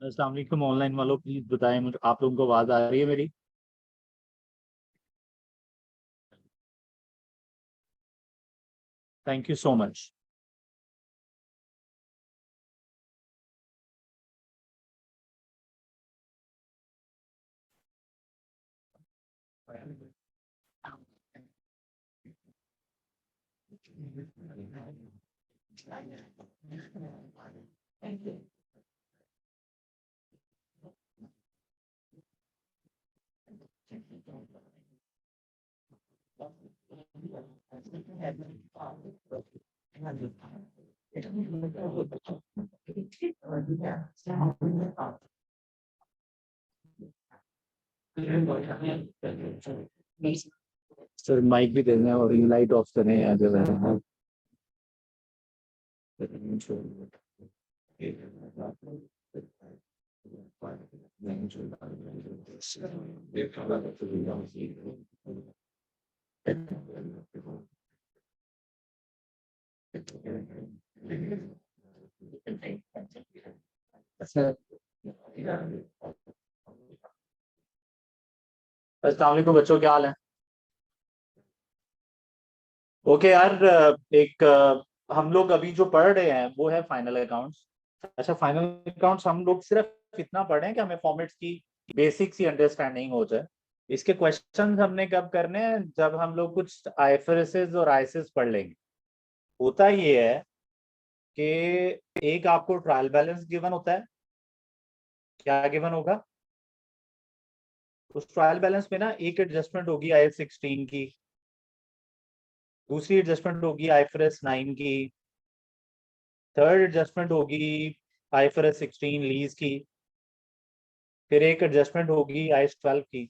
अस्सलाम वालेकुम ऑनलाइन वालों, प्लीज बताएं मुझे, आप लोगों को आवाज आ रही है मेरी? Thank you so much. Sir mic भी देना और ये लाइट ऑफ करें या जो है। अस्सलाम वालेकुम बच्चों, क्या हाल है? ओके यार, हम लोग अभी जो पढ़ रहे हैं वो है फाइनल अकाउंट्स। अच्छा, फाइनल अकाउंट्स हम लोग सिर्फ इतना पढ़ रहे हैं कि हमें फॉर्मेट्स की बेसिक सी अंडरस्टैंडिंग हो जाए। इसके क्वेश्चंस हमने कब करने हैं? जब हम लोग कुछ आईएफआरएस और आईएसएस पढ़ लेंगे। होता ये है कि एक आपको ट्रायल बैलेंस गिवन होता है। क्या गिवन होगा? उस ट्रायल बैलेंस में ना एक एडजस्टमेंट होगी IAS 16 की, दूसरी एडजस्टमेंट होगी IFRS 9 की, थर्ड एडजस्टमेंट होगी IFRS 16 लीज की, फिर एक एडजस्टमेंट होगी IAS 12 की।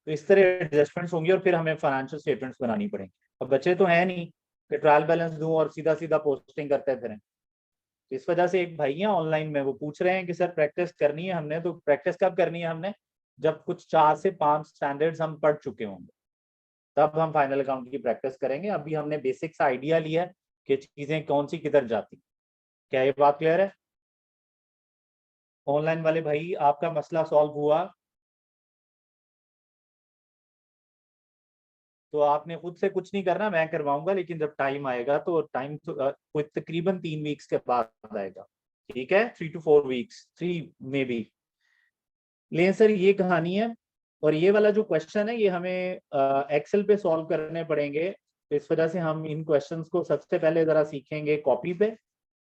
तो इस तरह एडजस्टमेंट्स होंगी और फिर हमें फाइनेंशियल स्टेटमेंट्स बनानी पड़ेंगी। अब बच्चे तो हैं नहीं कि ट्रायल बैलेंस दूं और सीधा सीधा पोस्टिंग करते फिरें। तो इस वजह से एक भाई है ऑनलाइन में, वो पूछ रहे हैं कि सर प्रैक्टिस करनी है हमने। तो प्रैक्टिस कब करनी है हमने? जब कुछ 4 से 5 स्टैंडर्ड्स हम पढ़ चुके होंगे, तब हम फाइनल अकाउंट की प्रैक्टिस करेंगे। अभी हमने बेसिक सा आइडिया लिया है कि चीजें कौन सी किधर जाती। क्या ये बात क्लियर है? ऑनलाइन वाले भाई, आपका मसला सॉल्व हुआ? तो आपने खुद से कुछ नहीं करना, मैं करवाऊंगा, लेकिन जब टाइम आएगा तो टाइम तो कोई तकरीबन 3 वीक्स के बाद आएगा। ठीक है, 3 to 4 वीक्स, 3 में भी। लेकिन सर ये कहानी है। और ये वाला जो क्वेश्चन है ये हमें एक्सेल पे सॉल्व करने पड़ेंगे। तो इस वजह से हम इन क्वेश्चंस को सबसे पहले जरा सीखेंगे कॉपी पे,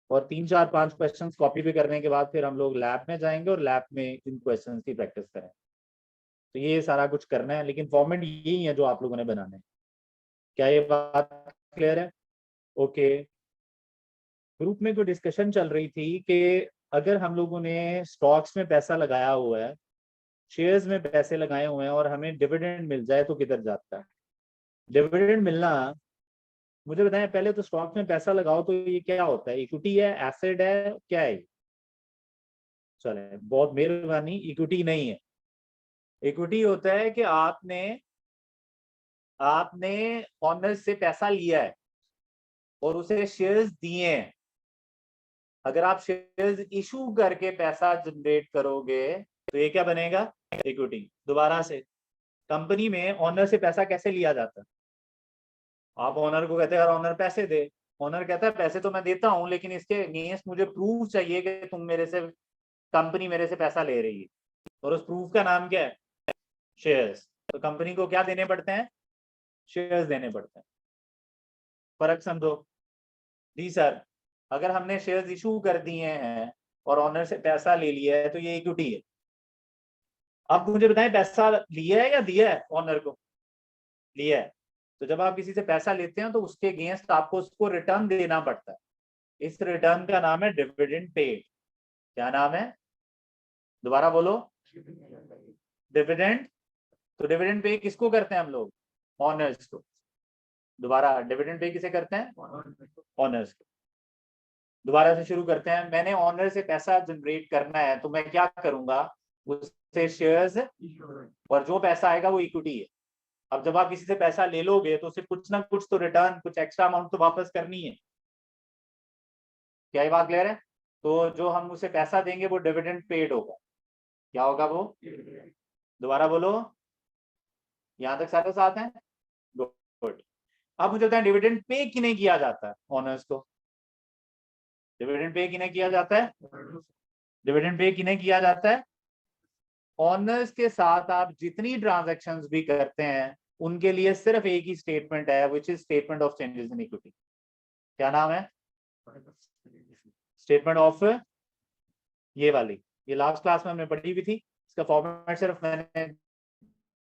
और 3 4 5 क्वेश्चंस कॉपी पे करने के बाद फिर हम लोग लैब में जाएंगे और लैब में इन क्वेश्चंस की प्रैक्टिस करेंगे। तो ये सारा कुछ करना है, लेकिन फॉर्मेट यही है जो आप लोगों ने बनाना है। क्या ये बात क्लियर है? ओके। ग्रुप में कोई डिस्कशन चल रही थी कि अगर हम लोगों ने स्टॉक्स में पैसा लगाया हुआ है, शेयर्स में पैसे लगाए हुए हैं और हमें डिविडेंड मिल जाए तो किधर जाता है? डिविडेंड मिलना, मुझे बताएं पहले तो। स्टॉक्स में पैसा लगाओ तो ये क्या होता है? इक्विटी है, एसेट है, क्या है? चले, बहुत मेहरबानी, इक्विटी नहीं है। इक्विटी होता है कि आपने आपने ऑनर से पैसा लिया है और उसे शेयर्स दिए हैं। अगर आप शेयर्स इशू करके पैसा जनरेट करोगे तो ये क्या बनेगा? इक्विटी। दोबारा से, कंपनी में ऑनर से पैसा कैसे लिया जाता है? आप ऑनर को कहते हैं यार ऑनर पैसे दे। ऑनर कहता है पैसे तो मैं देता हूं, लेकिन इसके अगेंस्ट मुझे प्रूफ चाहिए कि तुम मेरे से, कंपनी मेरे से पैसा ले रही है। और उस प्रूफ का नाम क्या है? शेयर्स। तो कंपनी को क्या देने पड़ते हैं? शेयर्स देने पड़ते हैं। फर्क समझो। जी सर, अगर हमने शेयर्स इशू कर दिए हैं और ऑनर से पैसा ले लिया है तो ये इक्विटी है। अब मुझे बताएं, पैसा लिया है या दिया है ऑनर को? लिया है। तो जब आप किसी से पैसा लेते हैं तो उसके अगेंस्ट आपको उसको रिटर्न देना पड़ता है। इस रिटर्न का नाम है डिविडेंड पेड। क्या नाम है? दोबारा बोलो। डिविडेंड। तो डिविडेंड पे किसको करते हैं हम लोग? ऑनर्स को। दोबारा, डिविडेंड पे किसे करते हैं? ऑनर्स को। दोबारा से शुरू करते हैं। मैंने ऑनर से पैसा जनरेट करना है तो मैं क्या करूंगा? उससे शेयर्स, और जो पैसा आएगा वो इक्विटी है। अब जब आप किसी से पैसा ले लोगे तो उसे कुछ ना कुछ तो रिटर्न, कुछ एक्स्ट्रा अमाउंट तो वापस करनी है। क्या ये बात क्लियर है? तो जो हम उसे पैसा देंगे वो डिविडेंड पेड होगा। क्या होगा वो? दोबारा बोलो, यहां तक सारे साथ हैं? गुड। अब मुझे बताएं डिविडेंड पे किन्हें किया जाता है? ऑनर्स को। डिविडेंड पे किन्हें किया जाता है? डिविडेंड पे किन्हें किया जाता है? ऑनर्स के साथ आप जितनी ट्रांजैक्शंस भी करते हैं उनके लिए सिर्फ एक ही स्टेटमेंट है, which is statement of changes in equity. क्या नाम है? स्टेटमेंट ऑफ, ये वाली, ये लास्ट क्लास में हमने पढ़ी हुई थी। इसका फॉर्मेट सिर्फ मैंने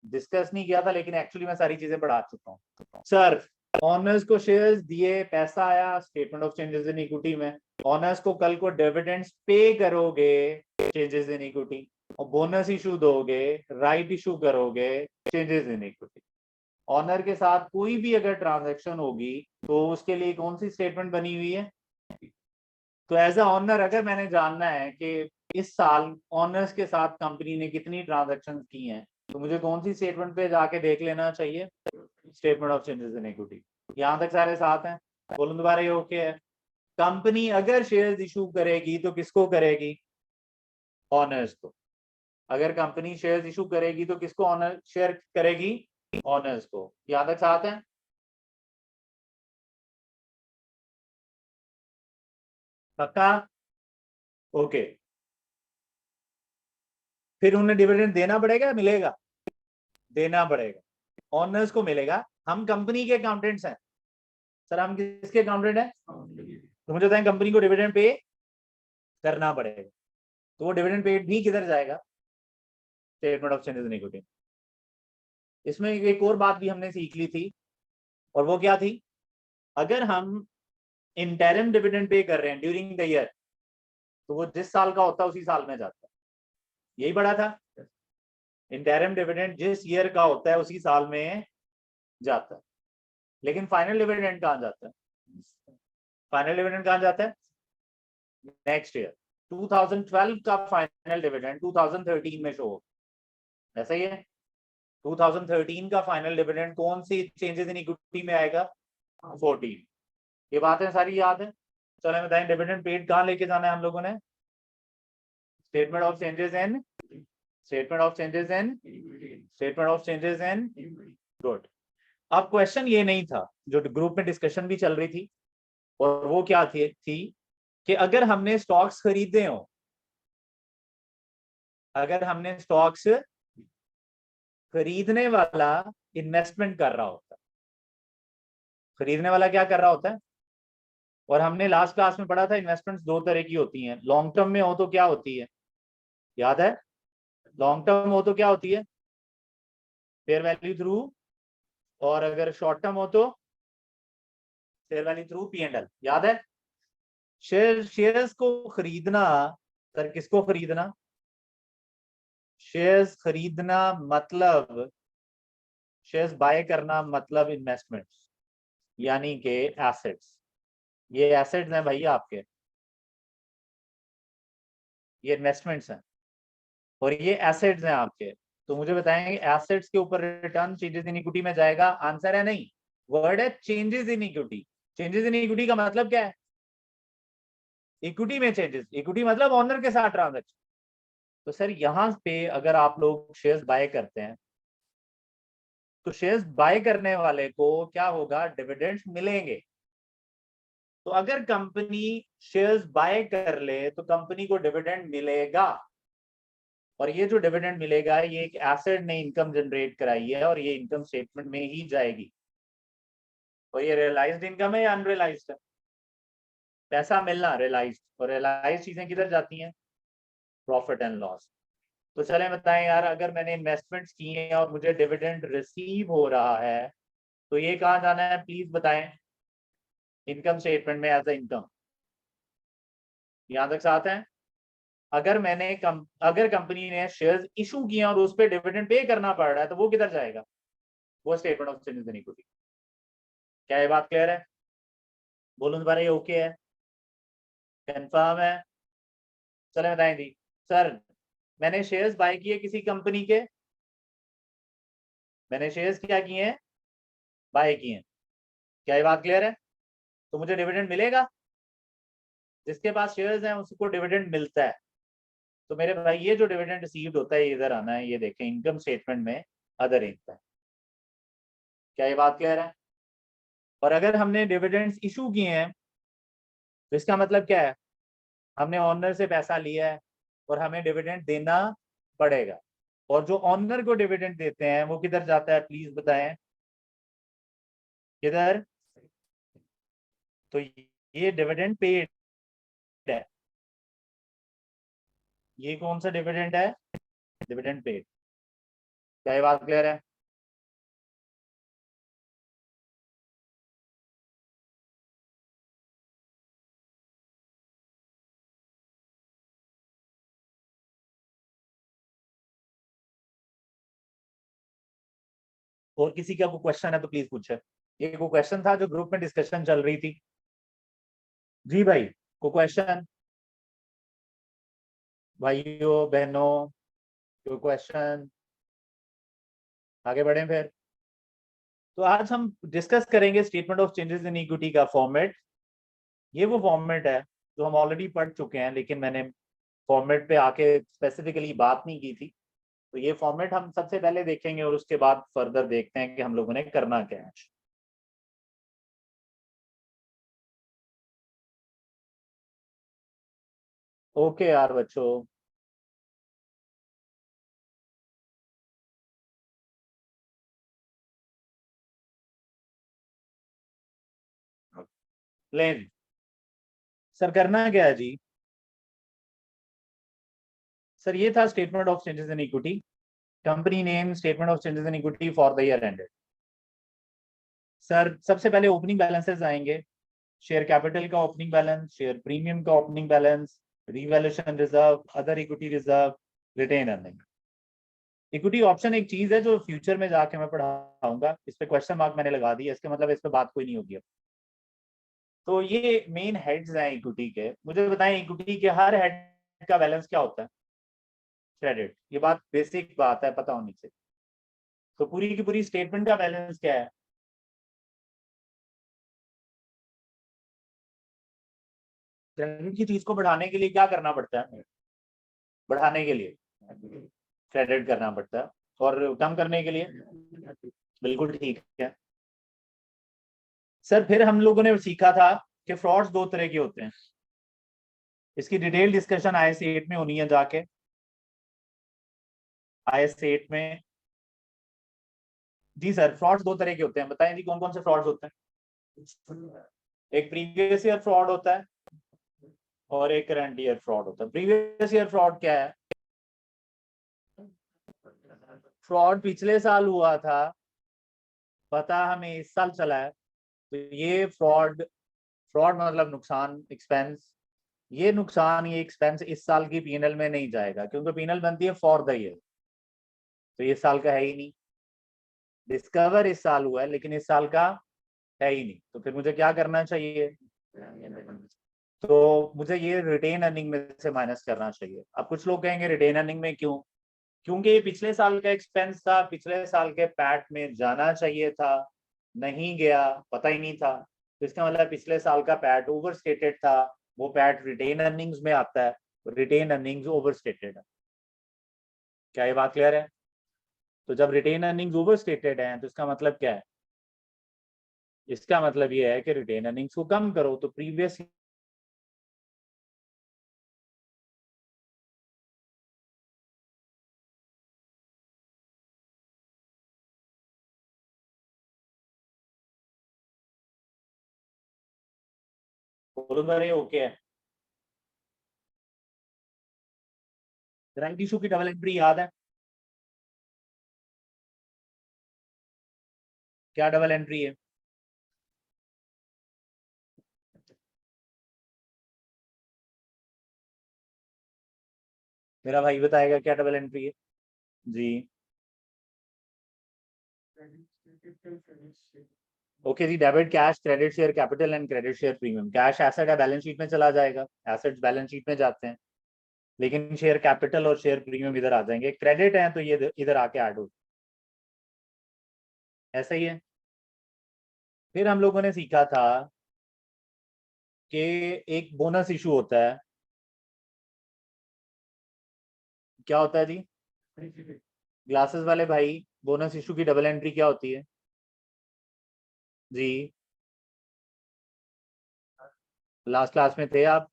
डिस्कस नहीं किया था, लेकिन एक्चुअली मैं सारी चीजें पढ़ा चुका हूँ। सर ऑनर्स को शेयर्स दिए, पैसा आया, statement of changes in equity में। ऑनर्स को कल को डिविडेंड्स पे करोगे, चेंजेस इन इक्विटी। और बोनस इशू दोगे, राइट इशू करोगे, चेंजेस इन इक्विटी। ऑनर के साथ कोई भी अगर ट्रांजैक्शन होगी तो उसके लिए कौन सी स्टेटमेंट बनी हुई है? तो एज अ ऑनर अगर मैंने जानना है कि इस साल ऑनर्स के साथ कंपनी ने कितनी ट्रांजैक्शन की हैं, तो मुझे कौन सी स्टेटमेंट पे जाके देख लेना चाहिए? Statement of changes in equity. यहां तक सारे साथ हैं? बोलो दोबारा, ये ओके है? कंपनी अगर शेयर्स इशू करेगी तो किसको करेगी? ऑनर्स को। अगर कंपनी शेयर्स इशू करेगी तो किसको ऑनर शेयर करेगी? ऑनर्स को। यहां तक साथ है? पक्का? ओके। फिर उन्हें डिविडेंड देना पड़ेगा, मिलेगा? देना पड़ेगा, ऑनर्स को मिलेगा। हम कंपनी के अकाउंटेंट्स हैं। सर हम किसके अकाउंटेंट हैं? तो मुझे बताएं कंपनी को डिविडेंड पे करना पड़ेगा, तो वो डिविडेंड पेड भी किधर जाएगा? Statement of changes in equity. इसमें एक और बात भी हमने सीख ली थी, और वो क्या थी? अगर हम इंटरिम डिविडेंड पे कर रहे हैं ड्यूरिंग द ईयर, तो वो जिस साल का होता है उसी साल में जाता है। यही पढ़ा था, इंटरिम डिविडेंड जिस ईयर का होता है उसी साल में जाता है। लेकिन फाइनल डिविडेंड कहां जाता है? फाइनल डिविडेंड कहां जाता है? Next year. 2012 का फाइनल डिविडेंड 2013 में शो होगा, ऐसा ही है? 2013 का फाइनल डिविडेंड कौन सी चेंजेस इन इक्विटी में आएगा? 14। ये बातें सारी याद है? चलो बताएं डिविडेंड पेड कहां लेके जाना है हम लोगों ने? Statement of changes in, statement of changes in, statement of changes in. Good. अब क्वेश्चन ये नहीं था, जो ग्रुप में डिस्कशन भी चल रही थी, और वो क्या थी कि अगर हमने स्टॉक्स खरीदे हो, अगर हमने स्टॉक्स खरीदने वाला इन्वेस्टमेंट कर रहा होता है, खरीदने वाला क्या कर रहा होता है? और हमने लास्ट क्लास में पढ़ा था इन्वेस्टमेंट्स दो तरह की होती हैं। लॉन्ग टर्म में हो तो क्या होती है? याद है? लॉन्ग टर्म हो तो क्या होती है? Fair value through. और अगर शॉर्ट टर्म हो तो fair value through P and L. याद है? शेयर्स को खरीदना, सर किसको खरीदना? शेयर्स खरीदना मतलब, शेयर्स बाय करना मतलब इन्वेस्टमेंट्स, यानी कि एसेट्स। ये एसेट्स हैं भाई आपके, ये इन्वेस्टमेंट्स हैं, और ये एसेट्स हैं आपके। तो मुझे बताएंगे एसेट्स के ऊपर रिटर्न चेंजेस इन इक्विटी में जाएगा? आंसर है नहीं, वर्ड है changes in equity. Changes in equity का मतलब क्या है? इक्विटी में चेंजेस, इक्विटी मतलब ऑनर के साथ ट्रांजेक्शन। तो सर यहां पे अगर आप लोग शेयर्स बाय करते हैं, तो शेयर्स बाय करने वाले को क्या होगा? डिविडेंड्स मिलेंगे। तो अगर कंपनी शेयर्स बाय कर ले तो कंपनी को डिविडेंड मिलेगा, और ये जो डिविडेंड मिलेगा ये एक एसेट ने इनकम जनरेट कराई है, और ये इनकम स्टेटमेंट में ही जाएगी। और ये रियलाइज्ड इनकम है या अनरियलाइज्ड है? पैसा मिलना रियलाइज्ड, और रियलाइज्ड चीजें किधर जाती हैं? Profit and loss. तो चले बताएं यार, अगर मैंने इन्वेस्टमेंट्स की हैं और मुझे डिविडेंड रिसीव हो रहा है, तो ये कहाँ जाना है प्लीज बताएं? इनकम स्टेटमेंट में एज अ इनकम। यहां तक साथ है? अगर अगर कंपनी ने शेयर्स इशू किए और उस पर डिविडेंड पे करना पड़ रहा है, तो वो किधर जाएगा? वो statement of changes in equity. क्या ये बात क्लियर है? बोलूं दोबारा, ये ओके है? कंफर्म है? चले बताएं दी। सर मैंने शेयर्स बाय किए किसी कंपनी के, मैंने शेयर्स क्या किए हैं? बाय किए हैं। क्या ये बात क्लियर है? तो मुझे डिविडेंड मिलेगा? जिसके पास शेयर्स हैं उसको डिविडेंड मिलता है। तो मेरे भाई ये जो डिविडेंड रिसीव्ड होता है इधर आना है, ये देखें इनकम स्टेटमेंट में अदर इनकम। क्या ये बात क्लियर है? और अगर हमने डिविडेंड्स इशू किए हैं तो इसका मतलब क्या है, हमने ऑनर से पैसा लिया है और हमें डिविडेंड देना पड़ेगा। और जो ऑनर को डिविडेंड देते हैं वो किधर जाता है, प्लीज बताएं किधर? तो ये डिविडेंड पेड है। ये कौन सा डिविडेंड है? Dividend paid. क्या ये बात क्लियर है? और किसी का कोई क्वेश्चन है तो प्लीज पूछे। ये कोई क्वेश्चन था जो ग्रुप में डिस्कशन चल रही थी? जी भाई, कोई क्वेश्चन? भाइयों बहनों, कोई क्वेश्चन? आगे बढ़े फिर। तो आज हम डिस्कस करेंगे statement of changes in equity का फॉर्मेट। ये वो फॉर्मेट है जो हम ऑलरेडी पढ़ चुके हैं, लेकिन मैंने फॉर्मेट पे आके स्पेसिफिकली बात नहीं की थी। तो ये फॉर्मेट हम सबसे पहले देखेंगे और उसके बाद फर्दर देखते हैं कि हम लोगों ने करना क्या है। ओके यार बच्चों, लें सर, करना क्या है जी? सर ये था statement of changes in equity, company name, statement of changes in equity for the year ended. Sir सबसे पहले ओपनिंग बैलेंसेस आएंगे, शेयर कैपिटल का ओपनिंग बैलेंस, शेयर प्रीमियम का opening balance, revaluation reserve, other equity reserve, retained earning. Equity option एक चीज है जो future में जाके मैं पढ़ाऊंगा, इस पे क्वेश्चन मार्क मैंने लगा दिया, इसका मतलब इस पे बात कोई नहीं होगी अब। तो ये मेन हेड्स हैं इक्विटी के। मुझे बताएं इक्विटी के हर हेड का बैलेंस क्या होता है? क्रेडिट। ये बात बेसिक बात है, पता होनी चाहिए। तो पूरी की पूरी स्टेटमेंट का बैलेंस क्या है? क्रेडिट की चीज को बढ़ाने के लिए क्या करना पड़ता है? बढ़ाने के लिए क्रेडिट करना पड़ता है, और कम करने के लिए? बिल्कुल ठीक है। सर फिर हम लोगों ने सीखा था कि फ्रॉड्स दो तरह के होते हैं। इसकी डिटेल डिस्कशन IS 8 में होनी है जाके। IS 8 में। जी सर, फ्रॉड्स दो तरह के होते हैं, बताएं जी कौन कौन से फ्रॉड्स होते हैं? एक प्रीवियस ईयर फ्रॉड होता है और एक करंट ईयर फ्रॉड होता है। प्रीवियस ईयर फ्रॉड क्या है? फ्रॉड पिछले साल हुआ था, पता हमें इस साल चला है, तो ये फ्रॉड, फ्रॉड मतलब नुकसान, एक्सपेंस। ये नुकसान, ये एक्सपेंस इस साल की पीएनएल में नहीं जाएगा, क्योंकि पीएनएल बनती है फॉर द ईयर। तो ये साल का है ही नहीं। डिस्कवर इस साल हुआ है लेकिन इस साल का है ही नहीं, तो फिर मुझे क्या करना चाहिए? तो मुझे ये रिटेन अर्निंग में से माइनस करना चाहिए। अब कुछ लोग कहेंगे रिटेन अर्निंग में क्यों? क्योंकि ये पिछले साल का एक्सपेंस था, पिछले साल के पैट में जाना चाहिए था, नहीं गया, पता ही नहीं था। तो इसका मतलब पिछले साल का पैट ओवर स्टेटेड था, वो पैट रिटेन अर्निंग्स में आता है, रिटेन अर्निंग्स ओवर स्टेटेड है। क्या ये बात क्लियर है? तो जब रिटेन अर्निंग्स ओवर स्टेटेड है तो इसका मतलब क्या है? इसका मतलब ये है कि रिटेन अर्निंग्स को कम करो। तो प्रीवियस बोलो सर, ये ओके है? राइट इशू की डबल एंट्री याद है? क्या डबल एंट्री है? मेरा भाई बताएगा क्या डबल एंट्री है। जी। ओके जी, debit cash, credit share capital and credit share premium. Cash asset है, बैलेंस शीट में चला जाएगा, एसेट्स बैलेंस शीट में जाते हैं, लेकिन शेयर कैपिटल और शेयर प्रीमियम इधर आ जाएंगे। क्रेडिट है तो ये इधर आके ऐड हो, ऐसा ही है। फिर हम लोगों ने सीखा था कि एक बोनस इशू होता है। क्या होता है जी? ग्लासेस वाले भाई, बोनस इशू की डबल एंट्री क्या होती है जी? लास्ट क्लास में थे आप?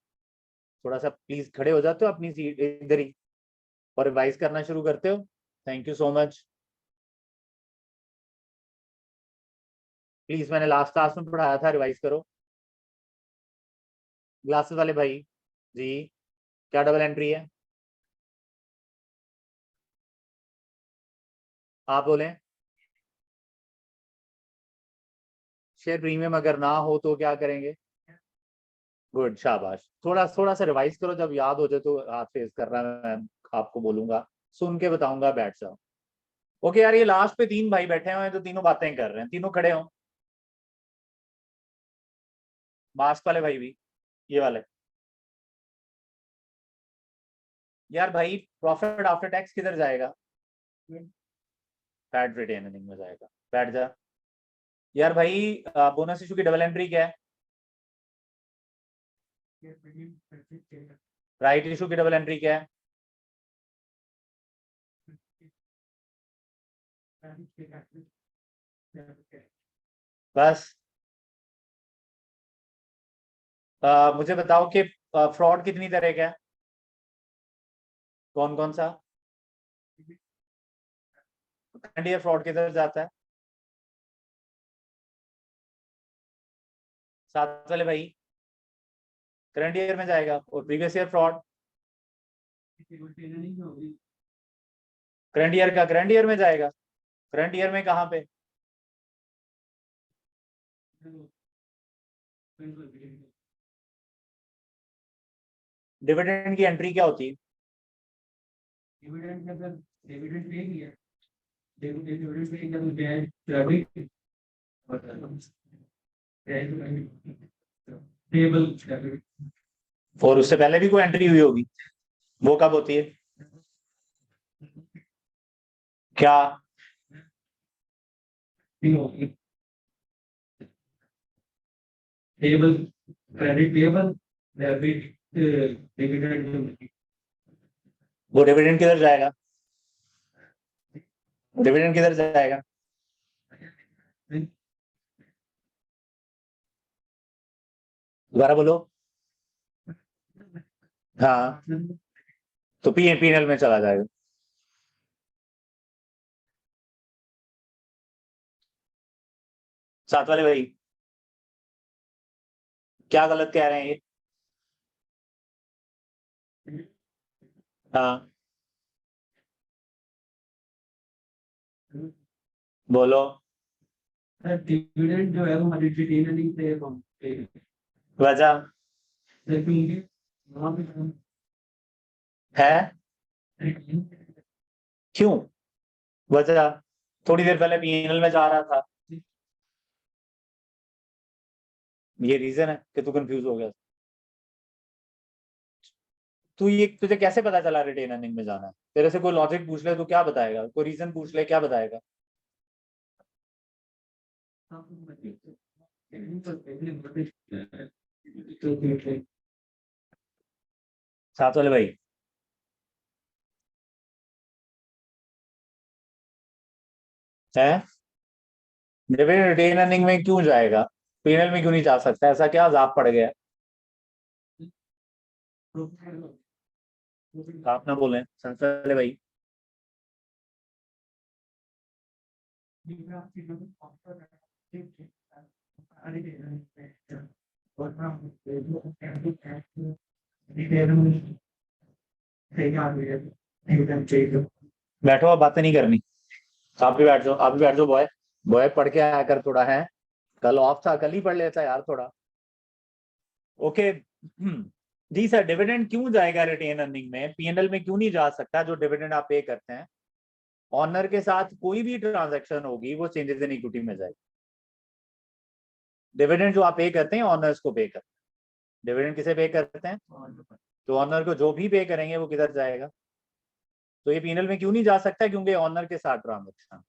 थोड़ा सा प्लीज खड़े हो जाते हो अपनी सीट इधर ही और रिवाइज करना शुरू करते हो। Thank you so much. Please, मैंने लास्ट क्लास में पढ़ाया था, रिवाइज करो। ग्लासेस वाले भाई जी, क्या डबल एंट्री है? आप बोलें। शेयर प्रीमियम अगर ना हो तो क्या करेंगे? गुड, शाबाश। थोड़ा थोड़ा सा रिवाइज करो, जब याद हो जाए तो हाथ फेस करना, मैं आपको बोलूंगा, सुन के बताऊंगा, बैठ जाओ। ओके यार, ये लास्ट पे तीन भाई बैठे हुए हैं तो तीनों बातें कर रहे हैं, तीनों खड़े हो। मास्क वाले भाई भी, ये वाले। यार भाई, प्रॉफिट आफ्टर टैक्स किधर जाएगा? पैड रिटेनिंग में जाएगा। बैठ जा। यार भाई, बोनस इशू की डबल एंट्री क्या है? राइट इशू की डबल एंट्री क्या है? बस। मुझे बताओ कि फ्रॉड कितनी तरह का है? कौन कौन सा? करंट ईयर फ्रॉड किधर जाता है? साथ वाले भाई, करंट ईयर में जाएगा। और previous year fraud? Current year का करंट ईयर में जाएगा। करंट ईयर में कहाँ पे? डिविडेंड की एंट्री क्या होती है? डिविडेंड के अंदर डिविडेंड पे किया, डिविडेंड पे किया तो ब्याज क्रेडिट टेबल। और उससे पहले भी कोई एंट्री हुई होगी, वो कब होती है? क्या? Table, credit table, debit dividend. वो डिविडेंड किधर जाएगा? डिविडेंड किधर जाएगा? दोबारा बोलो। हाँ, तो पीएनएल में चला जाएगा। साथ वाले भाई, क्या गलत कह रहे हैं ये? हाँ, बोलो। डिविडेंड जो है वो हमारी रिटेनिंग से वजह है? क्यों? वजह? थोड़ी देर पहले पीएनएल में जा रहा था। ये रीजन है कि तू कंफ्यूज हो गया? तू ये, तुझे कैसे पता चला रिटेन अर्निंग में जाना है? तेरे से कोई लॉजिक पूछ ले तो क्या बताएगा? कोई रीजन पूछ ले क्या बताएगा? साथ वाले भाई, है? रिटेन अर्निंग में क्यों जाएगा? पीएनएल में क्यों नहीं जा सकता? ऐसा क्या अजाब पड़ गया? आप ना बोलें, साथ वाले भाई। बैठो, अब बातें नहीं करनी। आप भी बैठ जाओ, आप भी बैठ जाओ बॉय। बॉय, पढ़ के आया कर थोड़ा, है? कल ऑफ था, कल ही पढ़ लेता यार थोड़ा। ओके। जी सर, डिविडेंड क्यों जाएगा रिटेन अर्निंग में? पीएनएल में क्यों नहीं जा सकता? जो डिविडेंड आप पे करते हैं, ऑनर के साथ कोई भी ट्रांजैक्शन होगी वो चेंजेस इन इक्विटी में जाएगी। डिविडेंड जो आप पे करते हैं, ऑनर्स को पे करते हैं। डिविडेंड किसे पे करते हैं? तो ऑनर को जो भी पे करेंगे वो किधर जाएगा? तो ये पीएनएल में क्यों नहीं जा सकता? क्योंकि ऑनर के साथ ट्रांजेक्शन।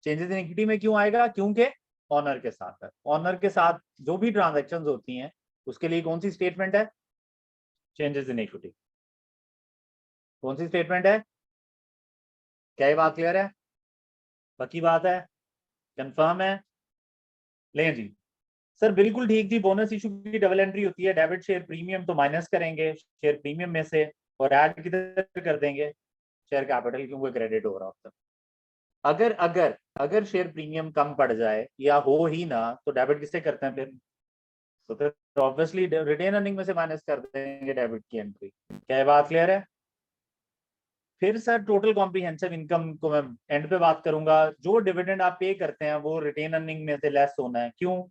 चेंजेस इन इक्विटी में क्यों आएगा? क्योंकि ऑनर के साथ है। ऑनर के साथ जो भी ट्रांजैक्शंस होती हैं उसके लिए कौन सी स्टेटमेंट है? Changes in equity. कौन सी स्टेटमेंट है? क्या ये बात क्लियर है? पक्की बात है? कंफर्म है? लें जी। सर बिल्कुल ठीक जी। बोनस इशू की डबल एंट्री होती है, डेबिट शेयर प्रीमियम तो माइनस करेंगे शेयर प्रीमियम में से और ऐड किधर कर देंगे? शेयर कैपिटल, क्योंकि क्रेडिट हो रहा होता है। अगर अगर अगर शेयर प्रीमियम कम पड़ जाए या हो ही ना तो डेबिट किससे करते हैं फिर? तो फिर ऑब्वियसली रिटेन अर्निंग में से माइनस कर देंगे डेबिट की एंट्री। क्या ये बात क्लियर है? फिर सर टोटल कॉम्प्रिहेंसिव इनकम को मैं एंड पे बात करूंगा। जो डिविडेंड आप पे करते हैं वो रिटेन अर्निंग में से लेस होना है। क्यों?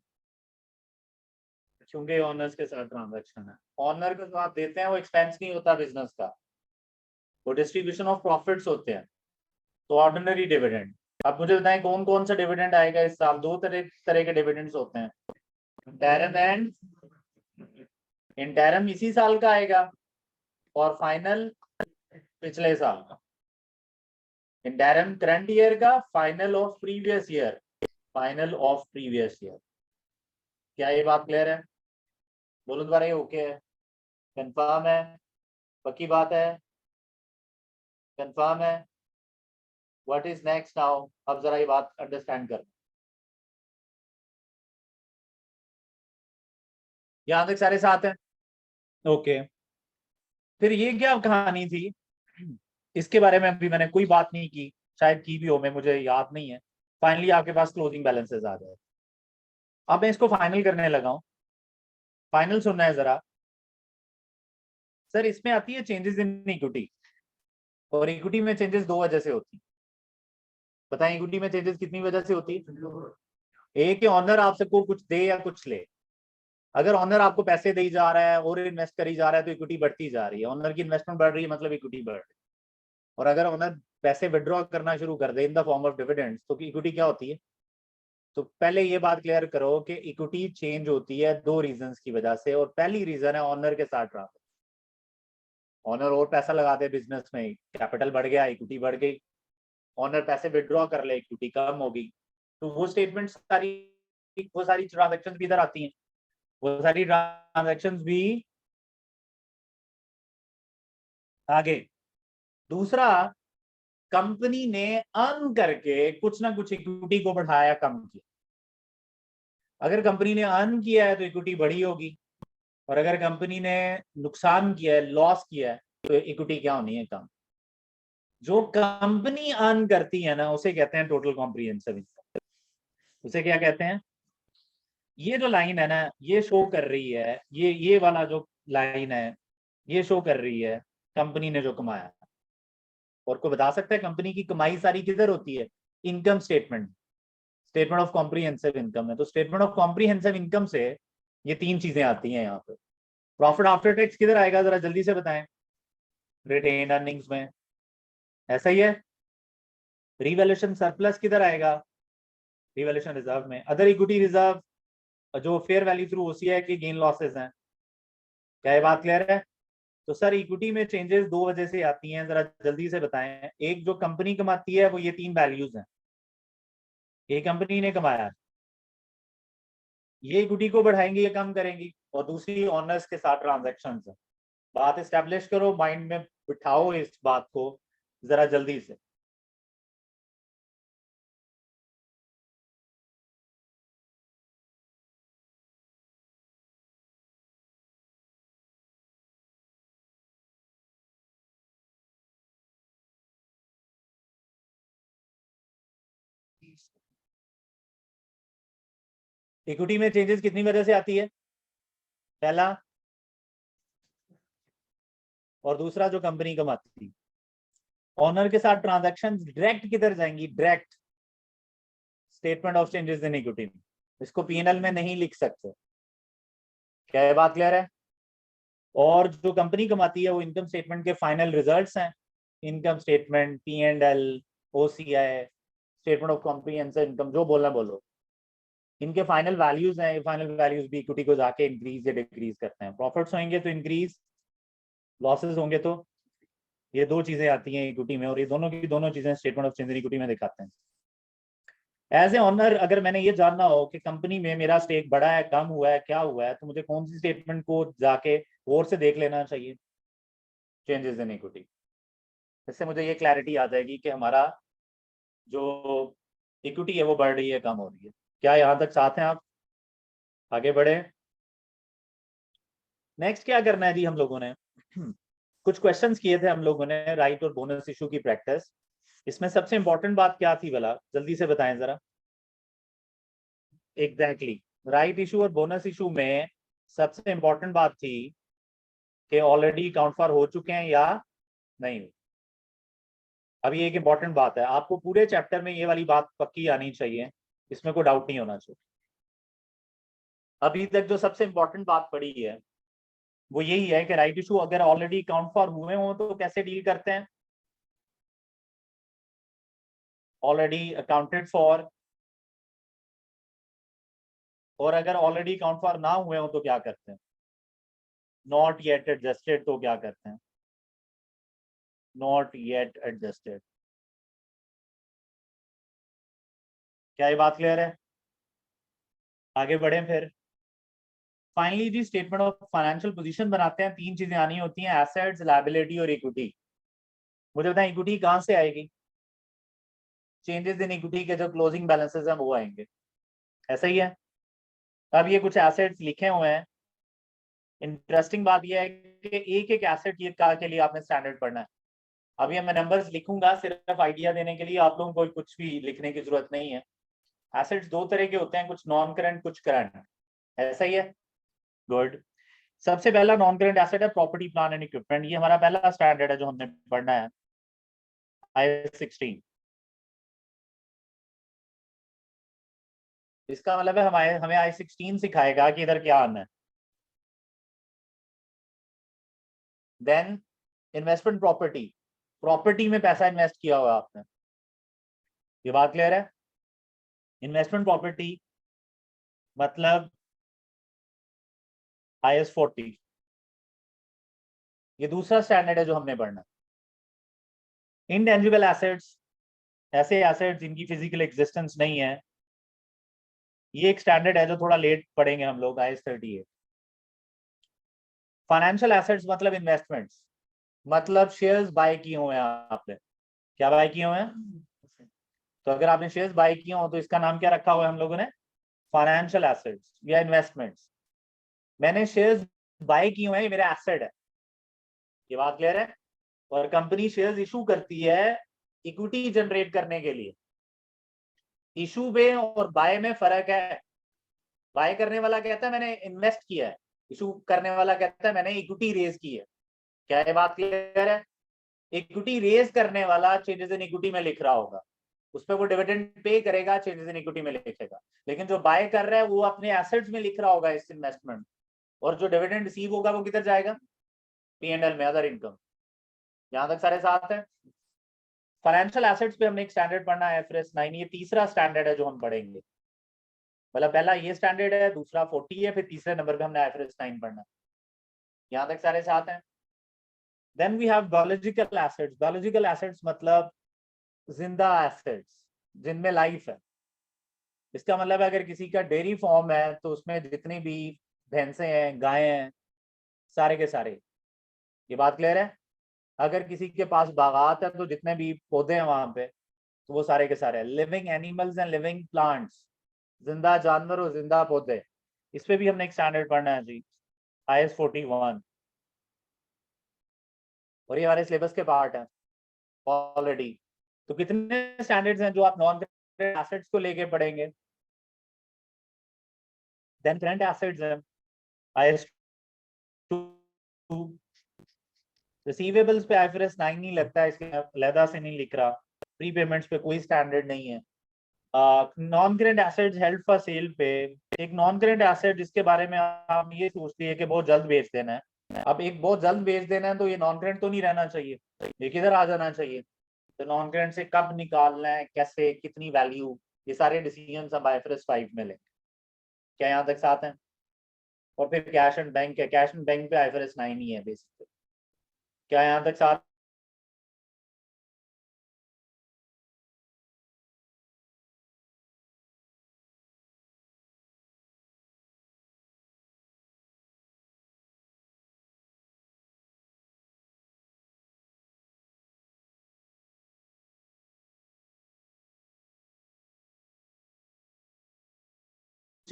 क्योंकि ऑनर्स के साथ ट्रांजैक्शन है। ऑनर को जो आप देते हैं वो एक्सपेंस नहीं होता बिजनेस का, वो डिस्ट्रीब्यूशन ऑफ प्रॉफिट्स होते हैं। तो ऑर्डिनरी डिविडेंड, आप मुझे बताएं कौन कौन सा डिविडेंड आएगा इस साल? दो तरह के डिविडेंड्स होते हैं, इंटरम एंड इंटरम इसी साल का आएगा और फाइनल पिछले साल का। इंटरम करंट ईयर का, final of previous year, final of previous year. क्या ये बात क्लियर है? बोलो दोबारा, ये ओके है? कंफर्म है? पक्की बात है? कंफर्म है? What is next now? अब जरा ये बात अंडरस्टैंड कर। यहां तक सारे साथ हैं? ओके। फिर ये क्या कहानी थी, इसके बारे में अभी मैंने कोई बात नहीं की, शायद की भी हो, मैं मुझे याद नहीं है। फाइनली आपके पास क्लोजिंग बैलेंसेस आ गए। अब मैं इसको फाइनल करने लगा हूं। फाइनल सुनना है जरा। सर इसमें आती है चेंजेस इन इक्विटी, और इक्विटी में चेंजेस दो वजह से होती है। बताएं इक्विटी में चेंजेस कितनी वजह से होती है? एक कि ऑनर आप सबको कुछ दे या कुछ ले। अगर ऑनर आपको पैसे दे जा रहा है और इन्वेस्ट करी जा रहा है तो इक्विटी बढ़ती जा रही है, ऑनर की इन्वेस्टमेंट बढ़ रही है मतलब इक्विटी बढ़ रही है। और अगर ऑनर पैसे विड्रॉ करना शुरू कर दे in the form of dividends तो इक्विटी क्या होती है? तो पहले ये बात क्लियर करो कि इक्विटी चेंज होती है दो रीजंस की वजह से, और पहली रीजन है ऑनर के साथ ट्रांसफर। ऑनर और पैसा लगा दे बिजनेस में, कैपिटल बढ़ गया, इक्विटी बढ़ गई। ऑनर पैसे विड्रॉ कर ले, इक्विटी कम होगी। तो वो स्टेटमेंट सारी, वो सारी ट्रांजेक्शन भी इधर आती हैं, वो सारी ट्रांजेक्शन भी आगे। दूसरा, कंपनी ने अर्न करके कुछ ना कुछ इक्विटी को बढ़ाया, कम किया। अगर कंपनी ने अर्न किया है तो इक्विटी बढ़ी होगी, और अगर कंपनी ने नुकसान किया है, लॉस किया है, तो इक्विटी क्या होनी है? कम। जो कंपनी अर्न करती है ना उसे कहते हैं टोटल कॉम्प्रिहेंसिव इनकम। उसे क्या कहते हैं? ये जो लाइन है ना ये शो कर रही है, ये वाला जो लाइन है ये शो कर रही है कंपनी ने जो कमाया। और कोई बता सकता है कंपनी की कमाई सारी किधर होती है? Income statement, statement of comprehensive income है। तो स्टेटमेंट ऑफ कॉम्प्रिहेंसिव इनकम से ये तीन चीजें आती हैं यहाँ पे। प्रॉफिट आफ्टर टैक्स किधर आएगा जरा जल्दी से बताएं? रिटेन अर्निंग्स में, ऐसा ही है। रिवैल्यूएशन सरप्लस किधर आएगा? रिवैल्यूएशन रिजर्व में। अदर इक्विटी रिजर्व जो फेयर वैल्यू थ्रू ओसीआई की गेन लॉसेस हैं। क्या ये बात क्लियर है? तो सर इक्विटी में चेंजेस दो वजह से आती हैं, जरा जल्दी से बताएं। एक जो कंपनी कमाती है वो ये तीन वैल्यूज हैं, ये कंपनी ने कमाया, ये इक्विटी को बढ़ाएंगी या कम करेंगी, और दूसरी ऑनर्स के साथ ट्रांजेक्शन है। बात एस्टेब्लिश करो, माइंड में बिठाओ इस बात को जरा जल्दी से। इक्विटी में चेंजेस कितनी वजह से आती है? पहला, और दूसरा जो कंपनी कमाती है। ऑनर के साथ ट्रांजैक्शन डायरेक्ट किधर जाएंगी? Direct statement of changes in equity में। इसको पीएनएल में नहीं लिख सकते। क्या ये बात क्लियर है? और जो कंपनी कमाती है वो इनकम स्टेटमेंट के फाइनल रिजल्ट्स हैं। Income statement, P&L, OCI, statement of comprehensive income, जो बोलना बोलो, इनके फाइनल वैल्यूज हैं। फाइनल वैल्यूज भी इक्विटी को जाके इंक्रीज या डिक्रीज करते हैं। प्रॉफिट्स होंगे तो इंक्रीज, लॉसेस होंगे तो, ये दो चीजें आती हैं इक्विटी में, और ये दोनों की दोनों चीजें statement of change in equity में दिखाते हैं। एज ए ऑनर अगर मैंने ये जानना हो कि कंपनी में मेरा स्टेक बढ़ा है, कम हुआ है, क्या हुआ है, तो मुझे कौन सी स्टेटमेंट को जाके और से देख लेना चाहिए? Changes in equity. इससे मुझे ये क्लैरिटी आ जाएगी कि हमारा जो इक्विटी है वो बढ़ रही है, कम हो रही है। क्या यहाँ तक साथ हैं आप? आगे बढ़े। नेक्स्ट क्या करना है जी हम लोगों ने? कुछ क्वेश्चंस किए थे हम लोगों ने, राइट और बोनस इशू की प्रैक्टिस। इसमें सबसे इंपॉर्टेंट बात क्या थी भला, जल्दी से बताएं जरा। एग्जैक्टली, राइट इशू और बोनस इशू में सबसे इंपॉर्टेंट बात थी कि ऑलरेडी अकाउंट फॉर हो चुके हैं या नहीं। अभी एक इंपॉर्टेंट बात है, आपको पूरे चैप्टर में ये वाली बात पक्की आनी चाहिए, इसमें कोई डाउट नहीं होना चाहिए। अभी तक जो सबसे इंपॉर्टेंट बात पड़ी है वो यही है कि राइट इशू अगर ऑलरेडी अकाउंट फॉर हुए हो तो कैसे डील करते हैं? Already accounted for. और अगर ऑलरेडी अकाउंट फॉर ना हुए हो तो क्या करते हैं? नॉट येट एडजस्टेड, तो क्या करते हैं? Not yet adjusted. क्या ये बात क्लियर है? आगे बढ़े फिर। फाइनली जी स्टेटमेंट ऑफ फाइनेंशियल पोजीशन बनाते हैं, तीन चीजें आनी होती हैं, एसेट्स, लायबिलिटी और इक्विटी। मुझे बताएं इक्विटी कहां से आएगी? चेंजेस इन इक्विटी के जो क्लोजिंग बैलेंसेस हैं वो आएंगे, ऐसा ही है। अब ये कुछ एसेट्स लिखे हुए हैं। इंटरेस्टिंग बात यह है कि एक एक एसेट के लिए आपने स्टैंडर्ड पढ़ना है। अभी मैं नंबर्स लिखूंगा सिर्फ आइडिया देने के लिए, आप लोगों को कुछ भी लिखने की जरूरत नहीं है। एसेट्स दो तरह के होते हैं, कुछ नॉन करंट कुछ करंट, ऐसा ही है। गुड। सबसे पहला नॉन करंट एसेट है प्रॉपर्टी प्लान एंड इक्विपमेंट, ये हमारा पहला स्टैंडर्ड है जो हमने पढ़ना है, I16। इसका मतलब है हमारे हमें I16 सिखाएगा कि इधर क्या आना है। देन इन्वेस्टमेंट प्रॉपर्टी, प्रॉपर्टी में पैसा इन्वेस्ट किया हुआ आपने, ये बात क्लियर है? इन्वेस्टमेंट प्रॉपर्टी मतलब IS40, ये दूसरा स्टैंडर्ड है जो हमने पढ़ना। इनटेंजिबल एसेट्स, ऐसे एसेट्स जिनकी फिजिकल एग्जिस्टेंस नहीं है, ये एक स्टैंडर्ड है जो थोड़ा लेट पढ़ेंगे हम लोग, IS38। फाइनेंशियल एसेट्स मतलब इन्वेस्टमेंट्स, मतलब शेयर्स बाय किए हुए हैं आपने। क्या बाय किए हुए हैं? तो अगर आपने शेयर्स बाय किए हो तो इसका नाम क्या रखा हुआ है हम लोगों ने? फाइनेंशियल एसेट्स या इन्वेस्टमेंट्स। मैंने शेयर्स बाय किए हुए हैं, ये मेरा एसेट है, ये बात क्लियर है? और कंपनी शेयर्स इशू करती है इक्विटी जनरेट करने के लिए। इशू में और बाय में फर्क है। बाय करने वाला कहता है मैंने इन्वेस्ट किया है, इशू करने वाला कहता है मैंने इक्विटी रेज की है। क्या ये बात क्लियर है? इक्विटी रेज करने वाला चेंजेस इन इक्विटी में लिख रहा होगा, उस पर वो डिविडेंड पे करेगा, चेंजेस इन इक्विटी में लिखेगा। लेकिन जो बाय कर रहा है वो अपने एसेट्स में लिख रहा होगा इस इन्वेस्टमेंट, और जो डिविडेंड रिसीव होगा वो किधर जाएगा? P&L में, अदर इनकम। यहां तक सारे साथ है। फाइनेंशियल एसेट्स पे हमने एक स्टैंडर्ड पढ़ना है IFRS 9, ये तीसरा स्टैंडर्ड है जो हम पढ़ेंगे। मतलब पहला ये स्टैंडर्ड है, दूसरा 40 है, फिर तीसरे नंबर पे हमने IFRS 9 पढ़ना है। यहाँ तक सारे साथ हैं। Then we have biological assets, biological assets मतलब जिंदा एसेट्स जिनमें लाइफ है। इसका मतलब है अगर किसी का डेयरी फॉर्म है तो उसमें जितनी भी भैंसे हैं, गायें हैं, सारे के सारे, ये बात क्लियर है? अगर किसी के पास बागात है तो जितने भी पौधे हैं वहां पे, तो वो सारे के सारे living animals and living plants, जिंदा जानवर और जिंदा पौधे। इस पे भी हमने एक स्टैंडर्ड पढ़ना है जी, IS41। और ये हमारे सिलेबस के पार्ट है ऑलरेडी। तो कितने स्टैंडर्ड्स हैं जो आप नॉन करंट एसेट्स को लेके पढ़ेंगे? देन करंट एसेट्स है IS2। रिसीवेबल्स पे IFRS 9 नहीं लगता है, इसके अलहदा से नहीं लिख रहा। प्री पेमेंट्स पे कोई स्टैंडर्ड नहीं है। Non current assets held for sale पे, एक नॉन करेंट एसेट जिसके बारे में आप ये सोचते हैं कि बहुत जल्द बेच देना है। अब एक बहुत जल्द बेच देना है तो ये नॉन करेंट तो नहीं रहना चाहिए, ये किधर आ जाना चाहिए? तो नॉन करेंट से कब निकालना है, कैसे, कितनी वैल्यू, ये सारे डिसीजन हम IFRS 5 में लेंगे। क्या यहाँ तक साथ हैं? और फिर कैश एंड बैंक है, कैश एंड बैंक पे IFRS 9 ही है बेसिकली। क्या यहाँ तक साथ?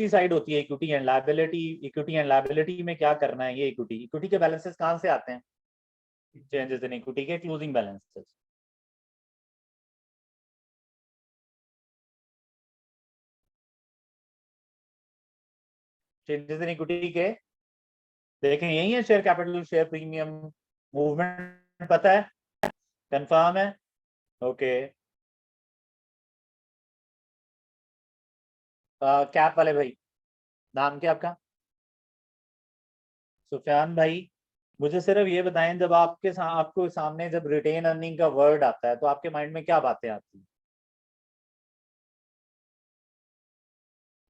दूसरी साइड होती है equity and liability. Equity and liability में क्या करना है, ये इक्विटी, इक्विटी के बैलेंसेस कहाँ से आते हैं, चेंजेस इन इक्विटी के closing balances. Changes in equity के देखें यही है, share capital, share premium, movement पता है, कंफर्म है, ओके। कैप वाले भाई, नाम क्या आपका? सुफियान भाई, मुझे सिर्फ ये बताएं, जब आपको सामने जब रिटेन अर्निंग का वर्ड आता है तो आपके माइंड में क्या बातें आती हैं?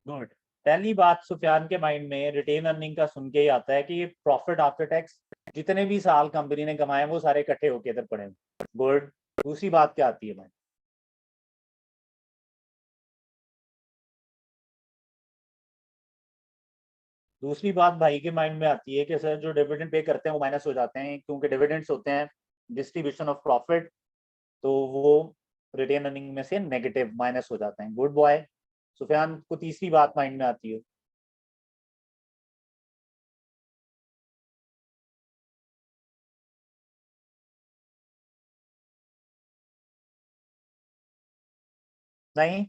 गुड। पहली बात सुफियान के माइंड में रिटेन अर्निंग का सुन के ही आता है कि ये प्रॉफिट आफ्टर टैक्स जितने भी साल कंपनी ने कमाए वो सारे इकट्ठे होके इधर पड़े हैं। गुड। दूसरी बात क्या आती है भाई? दूसरी बात भाई के माइंड में आती है कि सर जो डिविडेंड पे करते हैं वो माइनस हो जाते हैं, क्योंकि डिविडेंड्स होते हैं डिस्ट्रीब्यूशन ऑफ प्रॉफिट, तो वो रिटेन अर्निंग में से नेगेटिव माइनस हो जाते हैं। Good boy. सुफियान को तीसरी बात माइंड में आती है। नहीं,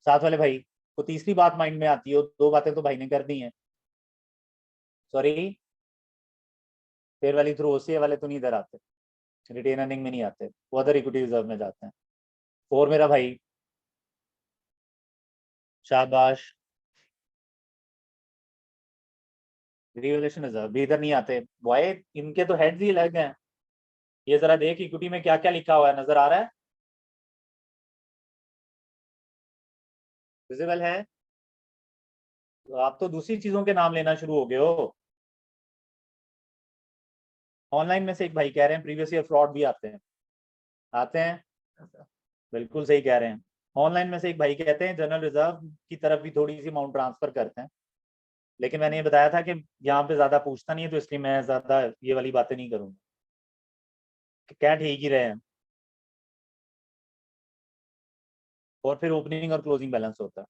साथ वाले भाई को तीसरी बात माइंड में आती है, दो बातें तो भाई ने कर दी हैं। Sorry, fair value through OCA वाले तो नहीं इधर आते, रिटेन अर्निंग में नहीं आते, वो अदर इक्विटी रिजर्व में जाते हैं। और मेरा भाई, शाबाश। रिवैल्यूएशन रिजर्व भी इधर नहीं आते बॉय, इनके तो हेड्स ही अलग हैं। ये जरा देख इक्विटी में क्या क्या लिखा हुआ है, नजर आ रहा है, विजिबल है? तो आप तो दूसरी चीजों के नाम लेना शुरू हो गए हो। ऑनलाइन में से एक भाई कह रहे हैं प्रीवियस ईयर फ्रॉड भी आते हैं। आते हैं, बिल्कुल सही कह रहे हैं। ऑनलाइन में से एक भाई कहते हैं जनरल रिजर्व की तरफ भी थोड़ी सी अमाउंट ट्रांसफर करते हैं, लेकिन मैंने ये बताया था कि यहाँ पे ज्यादा पूछता नहीं है, तो इसलिए मैं ज्यादा ये वाली बातें नहीं करूंगा। क्या ठीक ही रहे हैं। और फिर ओपनिंग और क्लोजिंग बैलेंस होता है।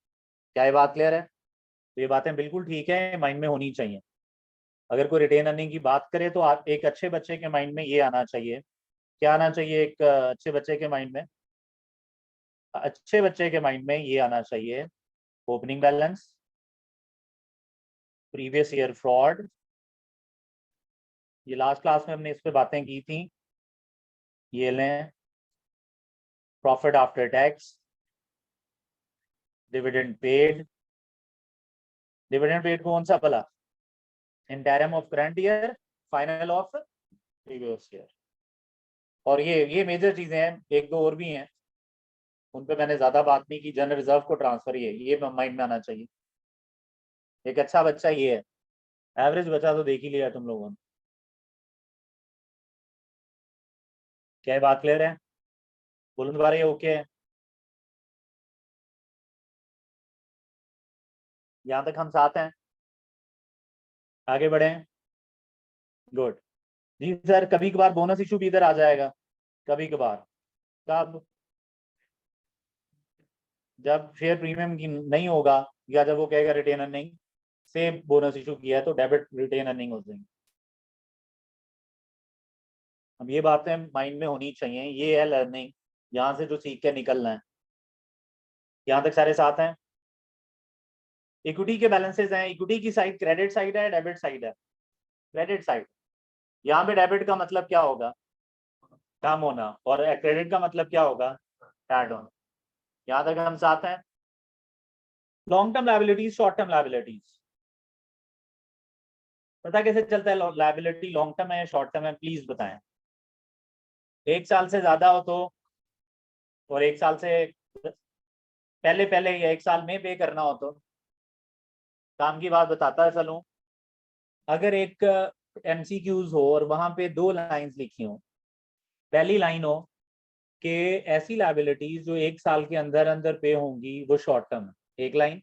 क्या ये बात क्लियर है? तो ये बातें बिल्कुल ठीक है, माइंड में होनी चाहिए। अगर कोई रिटेन अर्निंग की बात करे तो आप एक अच्छे बच्चे के माइंड में ये आना चाहिए। क्या आना चाहिए एक अच्छे बच्चे के माइंड में? अच्छे बच्चे के माइंड में ये आना चाहिए, opening balance, previous year fraud, ये लास्ट क्लास में हमने इस पे बातें की थी, ये लें, profit after tax, dividend paid. Dividend paid कौन सा भला? Interim of current year, final of previous year. और ये मेजर चीजें हैं, एक दो और भी हैं, उन पे मैंने ज्यादा बात नहीं की। जनरल रिजर्व को ट्रांसफर ये माइंड में आना चाहिए। एक अच्छा बच्चा ये है, एवरेज बच्चा तो देख ही लिया तुम लोगों ने। क्या ये बात क्लियर है? बोलो दोबारा, ये ओके है? यहाँ तक हम साथ हैं, आगे बढ़े? गुड। जी सर, कभी कभार बोनस इशू भी इधर आ जाएगा, कभी कभार। कब? जब शेयर प्रीमियम की नहीं होगा, या जब वो कहेगा रिटेन अर्निंग से बोनस इशू किया है तो डेबिट रिटेन अर्निंग हो जाएंगे। अब ये बातें माइंड में होनी चाहिए, ये है लर्निंग, यहाँ से जो सीख के निकलना है। यहाँ तक सारे साथ हैं? इक्विटी के बैलेंसेस हैं, इक्विटी की साइड क्रेडिट साइड है, डेबिट साइड है? Credit side. यहाँ पे डेबिट का मतलब क्या होगा? कम होना। और क्रेडिट का मतलब क्या होगा? ऐड होना। यहाँ तक हम साथ हैं? Long term liabilities, short term liabilities, पता कैसे चलता है लाइबिलिटी लॉन्ग टर्म है या शॉर्ट टर्म है? प्लीज बताएं। एक साल से ज्यादा हो तो, और एक साल से पहले पहले या एक साल में पे करना हो तो। काम की बात बताता है चलूं। अगर एक एमसीक्यूज हो और वहां पे दो लाइंस लिखी हो, पहली लाइन हो कि ऐसी लाइबिलिटीज जो एक साल के अंदर अंदर पे होंगी वो शॉर्ट टर्म है, एक लाइन।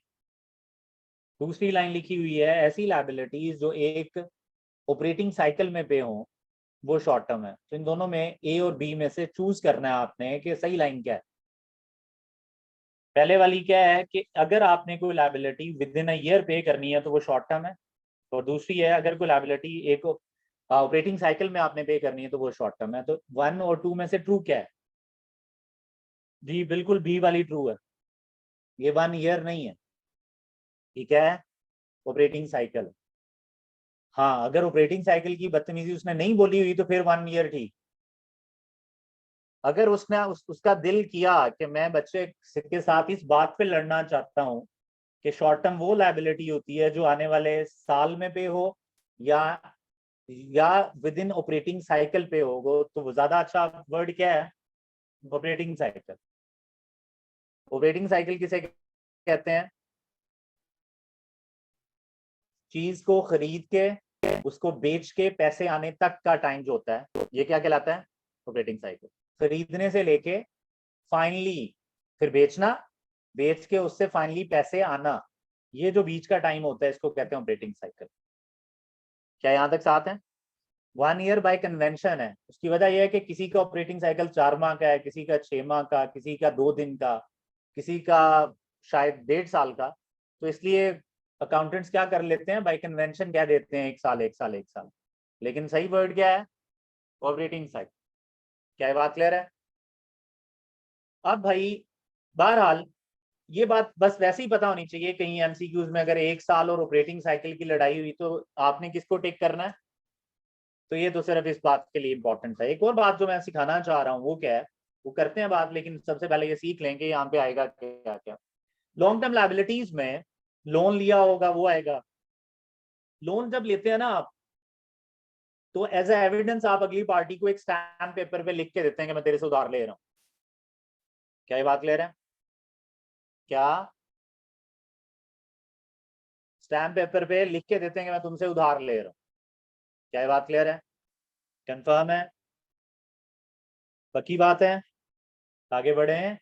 दूसरी लाइन लिखी हुई है ऐसी लाइबिलिटीज जो एक ऑपरेटिंग साइकिल में पे हो वो शॉर्ट टर्म है। तो इन दोनों में ए और बी में से चूज करना है आपने कि सही लाइन क्या है। पहले वाली क्या है कि अगर आपने कोई liability with in a year पे करनी है तो वो शॉर्ट टर्म है, और दूसरी है अगर कोई लायबिलिटी एक ऑपरेटिंग साइकिल में आपने पे करनी है तो वो शॉर्ट टर्म है। तो 1 और 2 में से ट्रू क्या है? जी बिल्कुल बी वाली ट्रू है, ये 1 ईयर नहीं है, ठीक है, ऑपरेटिंग साइकिल। हाँ, अगर ऑपरेटिंग साइकिल की बदतमीजी उसने नहीं बोली हुई तो फिर 1 ईयर ठीक। अगर उसने उसका दिल किया कि मैं बच्चे के साथ इस बात पे लड़ना चाहता हूँ कि शॉर्ट टर्म वो लायबिलिटी होती है जो आने वाले साल में पे हो या विद इन ऑपरेटिंग साइकिल पे हो, तो वो ज्यादा अच्छा वर्ड क्या है? Operating cycle. ऑपरेटिंग साइकिल किसे कहते हैं? चीज को खरीद के उसको बेच के पैसे आने तक का टाइम जो होता है, ये क्या कहलाता है? Operating cycle. खरीदने से लेके फाइनली फिर बेचना, बेच के उससे फाइनली पैसे आना, ये जो बीच का टाइम होता है इसको कहते हैं ऑपरेटिंग साइकिल। क्या यहां तक साथ है? 1 ईयर बाय कन्वेंशन है, उसकी वजह यह है कि किसी का ऑपरेटिंग साइकिल 4 माह का है, किसी का 6 माह का, किसी का 2 दिन का, किसी का शायद 1.5 साल का। तो इसलिए अकाउंटेंट्स क्या कर लेते हैं, बाय कन्वेंशन क्या देते हैं, 1 साल 1 साल 1 साल। लेकिन सही वर्ड क्या है? Operating cycle. क्या ये बात क्लियर है? अब भाई बहरहाल ये बात बस वैसे ही पता होनी चाहिए, कहीं एमसीक्यूज में अगर 1 साल और ऑपरेटिंग साइकिल की लड़ाई हुई तो आपने किसको टिक करना है। तो ये तो सिर्फ इस बात के लिए इंपॉर्टेंट है। एक और बात जो मैं सिखाना चाह रहा हूँ वो क्या है, वो करते हैं बात, लेकिन सबसे पहले ये सीख लेंगे यहाँ पे आएगा क्या क्या। लॉन्ग टर्म लायबिलिटीज में लोन लिया होगा वो आएगा। लोन जब लेते हैं ना आप, तो एज ए एविडेंस आप अगली पार्टी को एक स्टैम्प पेपर पे लिख के देते हैं कि मैं तेरे से उधार ले रहा हूँ। क्या ये बात क्लियर है? क्या स्टैम्प पेपर पे लिख के देते हैं कि मैं तुमसे उधार ले रहा हूँ? क्या ये बात क्लियर है? कंफर्म है? पक्की बात है? आगे बढ़े हैं।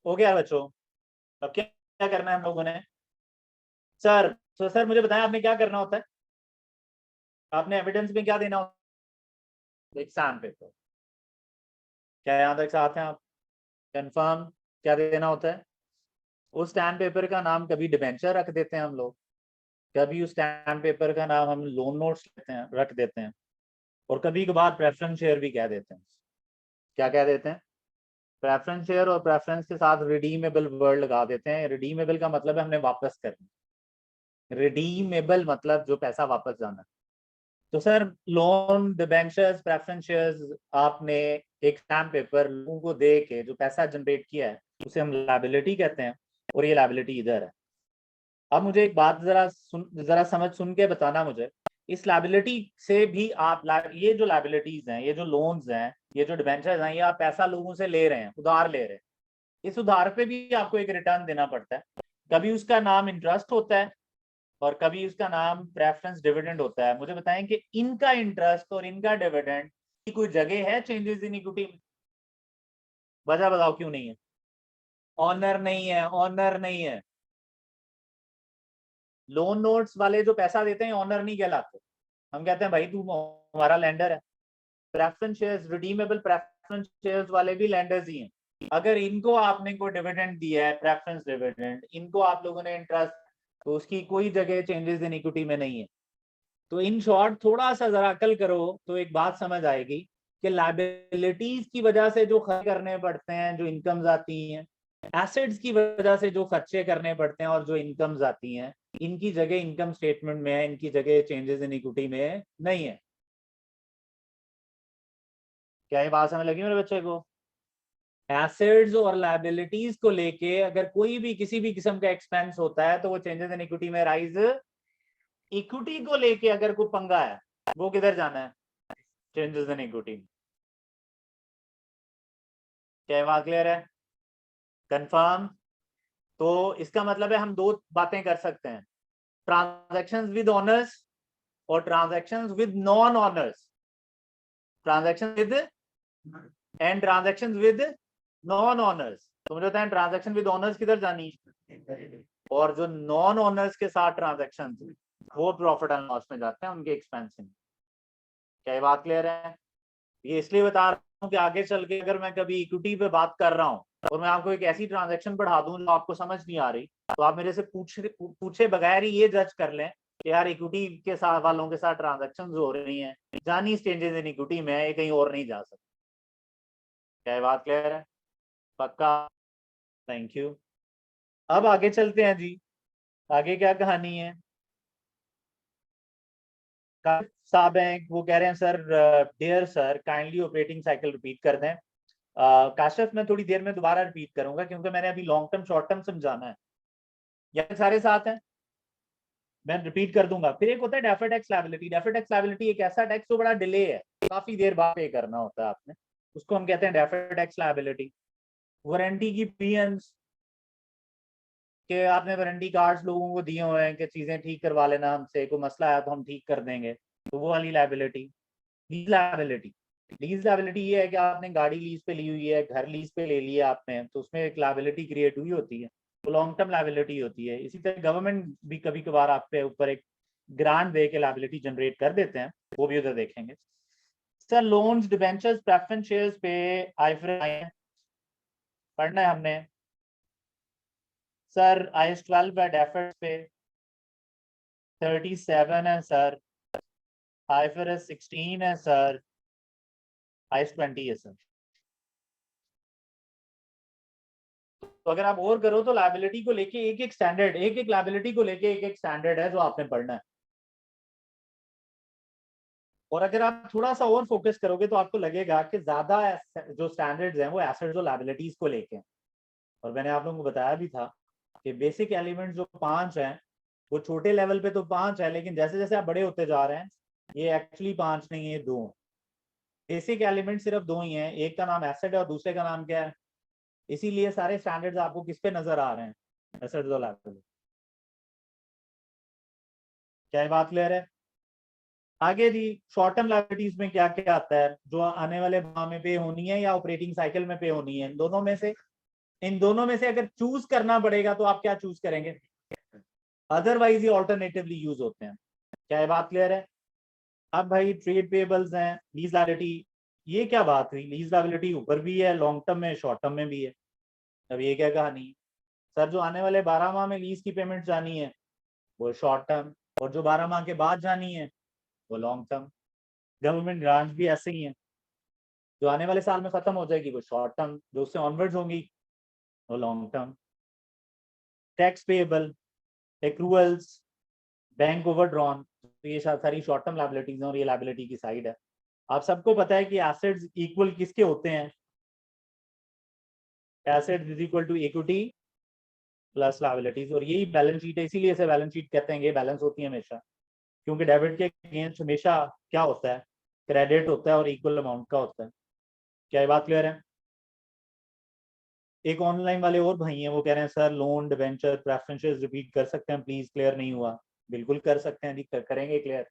हो गया बच्चों? अब क्या क्या करना है हम लोगों ने? सर, तो सर मुझे बताएं आपने क्या करना होता है? आपने एविडेंस में क्या देना होता है? Exam paper. क्या यहाँ तक साथ हैं आप? कंफर्म? क्या देना होता है? उस स्टैम्प पेपर का नाम कभी डिबेंचर रख देते हैं हम लोग, कभी उस स्टैम्प पेपर का नाम हम लोन नोट्स लेते हैं रख देते हैं, और कभी कभार प्रेफरेंस शेयर भी कह देते हैं। क्या कह देते हैं? प्रेफरेंस शेयर, और प्रेफरेंस के साथ रिडीमेबल वर्ड लगा देते हैं। रिडीमेबल का मतलब है हमने वापस करना, रिडीमेबल मतलब जो पैसा वापस जाना। तो sir loan, debentures, preference shares, आपने एक स्टैम्प पेपर लोगों को दे के जो पैसा जनरेट किया है उसे हम लायबिलिटी कहते हैं, और ये लायबिलिटी इधर है। अब मुझे एक बात जरा समझ सुन के बताना मुझे, इस लायबिलिटी से भी आप ये जो लायबिलिटीज हैं, ये जो लोन्स हैं, ये जो डिबेंचर्स हैं, ये आप पैसा लोगों से ले रहे हैं, उधार ले रहे हैं। इस उधार पे भी आपको एक रिटर्न देना पड़ता है। कभी उसका नाम इंटरेस्ट होता है और कभी उसका नाम प्रेफरेंस डिविडेंड होता है। मुझे बताएं कि इनका इंटरेस्ट और इनका डिविडेंड की कोई जगह है चेंजेस इन इक्विटी में? वजह बताओ क्यों नहीं है? ऑनर नहीं है, ऑनर नहीं है। लोन नोट्स वाले जो पैसा देते हैं ऑनर नहीं कहलाते, हम कहते हैं भाई तू हमारा लैंडर है। Preference shares, redeemable preference shares वाले भी लैंडर्स ही हैं। अगर इनको आपने कोई डिविडेंड दिया है, प्रेफरेंस डिविडेंड, इनको आप लोगों ने इंटरेस्ट, तो उसकी कोई जगह चेंजेस इन इक्विटी में नहीं है। तो इन शॉर्ट थोड़ा सा जरा अकल करो तो एक बात समझ आएगी कि लायबिलिटीज की वजह से जो खर्च करने पड़ते हैं, जो इनकम्स आती हैं, एसेट्स की वजह से जो खर्चे करने पड़ते हैं और जो इनकम्स आती हैं, इनकी जगह इनकम स्टेटमेंट में है, इनकी जगह चेंजेस इन इक्विटी में नहीं है। क्या ये बात समझ लगी मेरे बच्चे को? एसेट्स और लायबिलिटीज को लेके अगर कोई भी किसी भी किस्म का एक्सपेंस होता है तो वो चेंजेस इन इक्विटी में राइज। इक्विटी को लेके अगर कोई पंगा है वो किधर जाना है? Changes in equity. क्या बात क्लियर है? कंफर्म? तो इसका मतलब है हम दो बातें कर सकते हैं, ट्रांजैक्शंस विद ओनर्स और transactions with non honours, transaction with and transactions with non honours. तो मुझे बताएं ट्रांजैक्शन विद ऑनर्स किधर जानी है, और जो नॉन ऑनर्स के साथ ट्रांजैक्शन वो प्रॉफिट एंड लॉस में जाते हैं, उनके एक्सपेंस में। क्या ये बात क्लियर है? ये इसलिए बता रहा हूँ कि आगे चल के अगर मैं कभी इक्विटी पे बात कर रहा हूँ और मैं आपको एक ऐसी ट्रांजैक्शन पढ़ा दूं जो आपको समझ नहीं आ रही, तो आप मेरे से पूछे बगैर ही ये जज कर लें कि यार इक्विटी के साथ वालों के साथ ट्रांजैक्शन हो रही हैं, जानी चेंजेस इन इक्विटी में, ये कहीं और नहीं जा सकती। क्या ये बात क्लियर है? पक्का? Thank you. अब आगे चलते हैं जी, आगे क्या कहानी है। साहब हैं वो कह रहे हैं sir, dear sir kindly operating cycle repeat कर दें। काशिफ मैं थोड़ी देर में दोबारा रिपीट करूंगा क्योंकि मैंने अभी लॉन्ग टर्म शॉर्ट टर्म समझाना है, या सारे साथ हैं, मैं रिपीट कर दूंगा। फिर एक होता है deferred tax liability. Deferred tax liability एक ऐसा टैक्स जो बड़ा डिले है, काफी देर बाद पे करना होता है आपने, उसको हम कहते हैं डेफर्ड टैक्स लायबिलिटी। वारंटी की प्रीएम्स के आपने वारंटी कार्ड्स लोगों को दिए हुए हैं कि चीजें ठीक करवा लेना हमसे, कोई मसला आया तो हम ठीक कर देंगे, तो वो वाली liability. Lease liability, lease liability ये है कि आपने गाड़ी लीज पे ली हुई है, घर लीज पे ले लिया आपने, तो उसमें एक लायबिलिटी क्रिएट हुई होती है, वो लॉन्ग टर्म लायबिलिटी होती है। इसी तरह गवर्नमेंट भी कभी कभार आप पे ऊपर एक ग्रांट दे के लायबिलिटी जनरेट कर देते हैं, वो भी उधर देखेंगे। Sir loans, debentures, preference shares पे आईएफआरएस पढ़ना है हमने। सर IAS 12 है, डेफर्ड पे 37 है सर, IFRS 16 है सर, IAS 20 है सर। तो अगर आप और करो तो लायबिलिटी को लेके एक एक स्टैंडर्ड, एक एक लायबिलिटी को लेके एक एक स्टैंडर्ड है जो आपने पढ़ना है। और अगर आप थोड़ा सा और फोकस करोगे तो आपको लगेगा कि ज्यादा जो स्टैंडर्ड्स हैं वो एसेट्स और लायबिलिटीज को लेके हैं। और मैंने आप लोगों को बताया भी था कि बेसिक एलिमेंट जो 5 हैं वो छोटे लेवल पे तो 5 है, लेकिन जैसे जैसे आप बड़े होते जा रहे हैं ये एक्चुअली 5 नहीं है, 2। बेसिक एलिमेंट सिर्फ 2 ही हैं, एक का नाम एसेट है और दूसरे का नाम क्या है। इसीलिए सारे स्टैंडर्ड्स आपको किस पे नजर आ रहे हैं, एसेट्स और लायबिलिटी। क्या ये बात क्लियर है? आगे जी शॉर्ट टर्म लायबिलिटीज में क्या क्या आता है, जो आने वाले माह में पे होनी है या ऑपरेटिंग साइकिल में पे होनी है, इन दोनों में से, इन दोनों में से अगर चूज करना पड़ेगा तो आप क्या चूज करेंगे? अदरवाइज ये ऑल्टरनेटिवली यूज होते हैं। क्या ये बात क्लियर है? अब भाई ट्रेड पेबल्स हैं, लीज लायबिलिटी, ये क्या बात हुई, लीज लायबिलिटी ऊपर भी है लॉन्ग टर्म में, शॉर्ट टर्म में भी है। अब ये क्या कहानी है? सर जो आने वाले 12 माह में लीज की पेमेंट जानी है वो शॉर्ट टर्म, और जो 12 माह के बाद जानी है वो लॉन्ग टर्म। गवर्नमेंट ग्रांट्स भी ऐसे ही हैं, जो आने वाले साल में खत्म हो जाएगी वो शॉर्ट टर्म, जो उससे ऑनवर्ड्स होंगी वो long term. Tax payable, accruals, bank overdrawn, तो ये सारी शॉर्ट टर्म लायबिलिटीज हैं और ये लायबिलिटी की साइड है। आप सबको पता है कि एसेट्स इक्वल किसके होते हैं, assets is equal to equity plus liabilities, और यही बैलेंस शीट है, इसीलिए इसे बैलेंस शीट कहते हैं, ये बैलेंस होती है हमेशा, क्योंकि डेबिट के अगेंस्ट हमेशा क्या होता है, क्रेडिट होता है और इक्वल अमाउंट का होता है। क्या ये बात क्लियर है? एक ऑनलाइन वाले और भाई हैं वो कह रहे हैं sir loan, debenture, preferences repeat कर सकते हैं प्लीज, क्लियर नहीं हुआ। बिल्कुल कर सकते हैं जी, करेंगे क्लियर,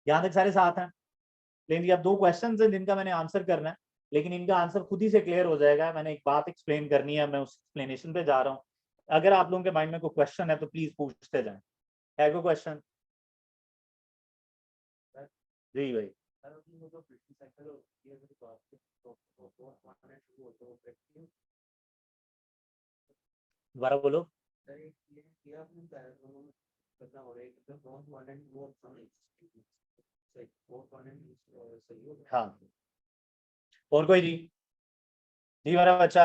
यहाँ तक सारे साथ हैं। लेकिन अब 2 क्वेश्चंस हैं जिनका मैंने आंसर करना है, लेकिन इनका आंसर खुद ही से क्लियर हो जाएगा। मैंने एक बात एक्सप्लेन करनी है, मैं उस एक्सप्लेनेशन पे जा रहा हूँ। अगर आप लोगों के माइंड में कोई क्वेश्चन है तो प्लीज पूछते जाएं। है कोई क्वेश्चन? जी भाई। दोबारा बोलो। हाँ, और कोई जी? जी मेरा बच्चा।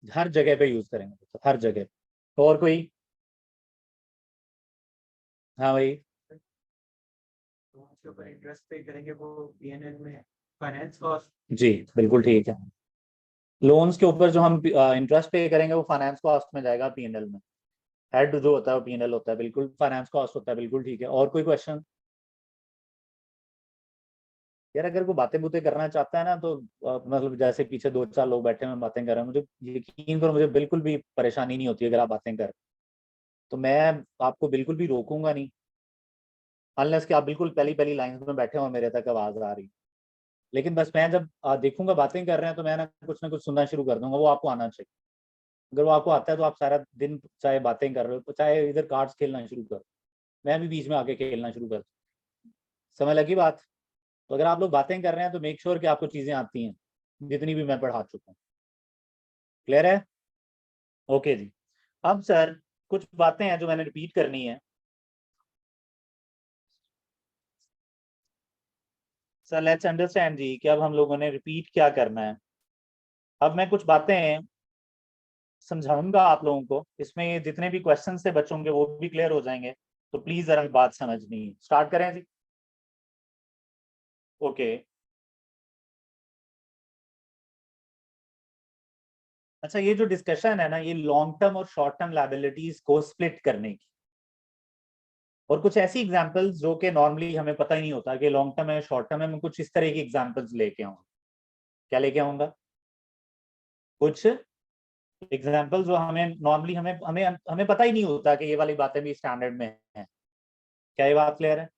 हर जगह पे यूज करेंगे तो, हर जगह। और कोई? हाँ भाई। उसके ऊपर इंटरेस्ट पे करेंगे वो पीएनएल में, फाइनेंस कॉस्ट। जी बिल्कुल ठीक है, लोन्स के ऊपर जो हम इंटरेस्ट पे करेंगे वो फाइनेंस कॉस्ट में जाएगा, पीएनएल में। हेड जो होता है वो पीएनएल होता है, बिल्कुल फाइनेंस कॉस्ट होता है, बिल्कुल ठीक है। और कोई क्वेश्चन? यार अगर कोई बातें बुतें करना चाहता है ना तो मतलब जैसे पीछे 2-4 लोग बैठे हैं बातें कर रहे हैं, मुझे यकीन करो मुझे बिल्कुल भी परेशानी नहीं होती अगर आप बातें कर, तो मैं आपको बिल्कुल भी रोकूंगा नहीं, अनलेस कि आप बिल्कुल पहली पहली लाइन में बैठे हो मेरे तक आवाज आ रही। लेकिन बस मैं जब देखूंगा बातें कर रहे हैं तो मैं ना कुछ सुनना शुरू कर दूंगा, वो आपको आना चाहिए। अगर वो आपको आता है तो आप सारा दिन चाहे बातें कर रहे हो, चाहे इधर कार्ड्स खेलना शुरू करो, मैं भी बीच में आके खेलना शुरू कर, समझ लगी बात। तो अगर आप लोग बातें कर रहे हैं तो मेक श्योर कि आपको चीजें आती हैं जितनी भी मैं पढ़ा चुका हूँ। क्लियर है? ओके जी। अब सर कुछ बातें हैं जो मैंने रिपीट करनी है। सर लेट्स अंडरस्टैंड जी कि अब हम लोगों ने रिपीट क्या करना है। अब मैं कुछ बातें समझाऊंगा आप लोगों को, इसमें जितने भी क्वेश्चन से बचोंगे वो भी क्लियर हो जाएंगे, तो प्लीज जरा बात समझनी है। स्टार्ट करें जी। ओके। अच्छा, ये जो डिस्कशन है ना, ये लॉन्ग टर्म और शॉर्ट टर्म लायबिलिटीज को स्प्लिट करने की, और कुछ ऐसी एग्जांपल्स जो कि नॉर्मली हमें पता ही नहीं होता कि लॉन्ग टर्म है शॉर्ट टर्म है, मैं कुछ इस तरह की एग्जांपल्स लेके आऊंगा। क्या लेके आऊंगा? कुछ एग्जांपल जो हमें नॉर्मली हमें हमें हमें पता ही नहीं होता कि ये वाली बातें भी स्टैंडर्ड में है। क्या ये बात क्लियर है?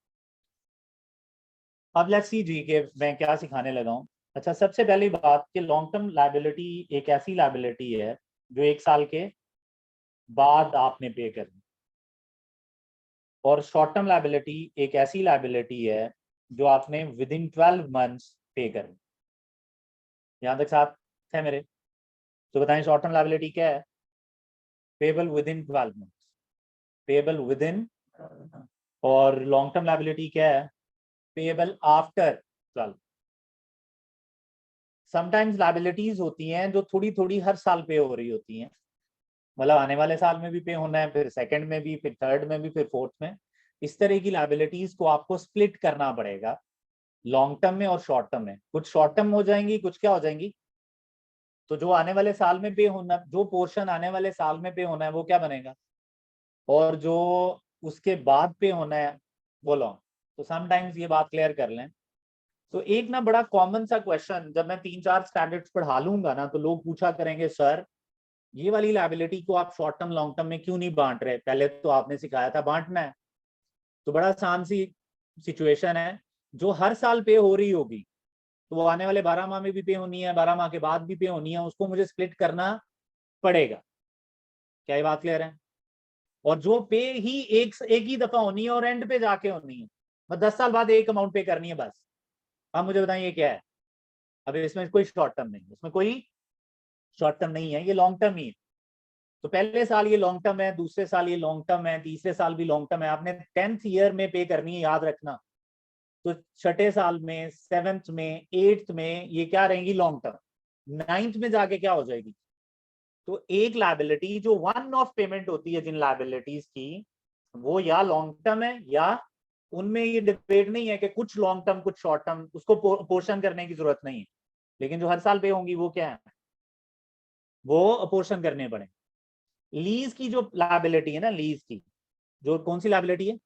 अब लेट्स सी जी कि मैं क्या सिखाने लगा हूँ। अच्छा, सबसे पहली बात कि लॉन्ग टर्म लायबिलिटी एक ऐसी लायबिलिटी है जो 1 साल के बाद आपने पे करनी, और शॉर्ट टर्म लायबिलिटी एक ऐसी लायबिलिटी है जो आपने विद इन 12 मंथ्स पे करनी। यहाँ तक साथ है मेरे? तो बताएं शॉर्ट टर्म लायबिलिटी क्या है? Payable with in 12 months, payable with in. और लॉन्ग टर्म लायबिलिटी क्या है? Payable after 12। समटाइम्स लायबिलिटीज होती हैं जो थोड़ी थोड़ी हर साल पे हो रही होती हैं, मतलब आने वाले साल में भी पे होना है, फिर सेकंड में भी, फिर थर्ड में भी, फिर फोर्थ में। इस तरह की लायबिलिटीज को आपको स्प्लिट करना पड़ेगा लॉन्ग टर्म में और शॉर्ट टर्म में। कुछ शॉर्ट टर्म हो जाएंगी, कुछ क्या हो जाएंगी, तो जो आने वाले साल में पे होना, जो पोर्शन आने वाले साल में पे होना है वो क्या बनेगा, और जो उसके बाद पे होना है वो लॉन्ग। तो समटाइम्स ये बात क्लियर कर लें। तो एक ना बड़ा कॉमन सा क्वेश्चन जब मैं 3-4 स्टैंडर्ड्स पढ़ा लूंगा ना, तो लोग पूछा करेंगे सर ये वाली लायबिलिटी को आप शॉर्ट टर्म लॉन्ग टर्म में क्यों नहीं बांट रहे, पहले तो आपने सिखाया था बांटना है। तो बड़ा आसान सी सिचुएशन है, जो हर साल पे हो रही होगी तो वो आने वाले 12 माह में भी पे होनी है, 12 माह के बाद भी पे होनी है, उसको मुझे स्प्लिट करना पड़ेगा। क्या ये बात क्लियर है? और जो पे ही एक ही दफा होनी है और एंड पे जाके होनी है, बस 10 साल बाद एक अमाउंट पे करनी है बस। अब मुझे बताइए क्या है? अब इसमें कोई शॉर्ट टर्म नहीं, इसमें कोई शॉर्ट टर्म नहीं है, ये लॉन्ग टर्म ही है। तो पहले साल ये लॉन्ग टर्म है, दूसरे साल ये लॉन्ग टर्म है, तीसरे साल भी लॉन्ग टर्म है, आपने 10th ईयर में पे करनी है, याद रखना। तो छठे साल में, 7th में, 8th में ये क्या रहेंगी, लॉन्ग टर्म। 9th में जाके क्या हो जाएगी? तो एक लायबिलिटी जो वन ऑफ पेमेंट होती है जिन लायबिलिटीज की, वो या लॉन्ग टर्म है, या उनमें ये डिबेट नहीं है कि कुछ लॉन्ग टर्म कुछ शॉर्ट टर्म, उसको पोर्शन करने की जरूरत नहीं है। लेकिन जो हर साल पे होंगी वो क्या है, वो अपोर्शन करने पड़े। लीज की जो लायबिलिटी है ना, लीज की जो कौन सी लायबिलिटी है,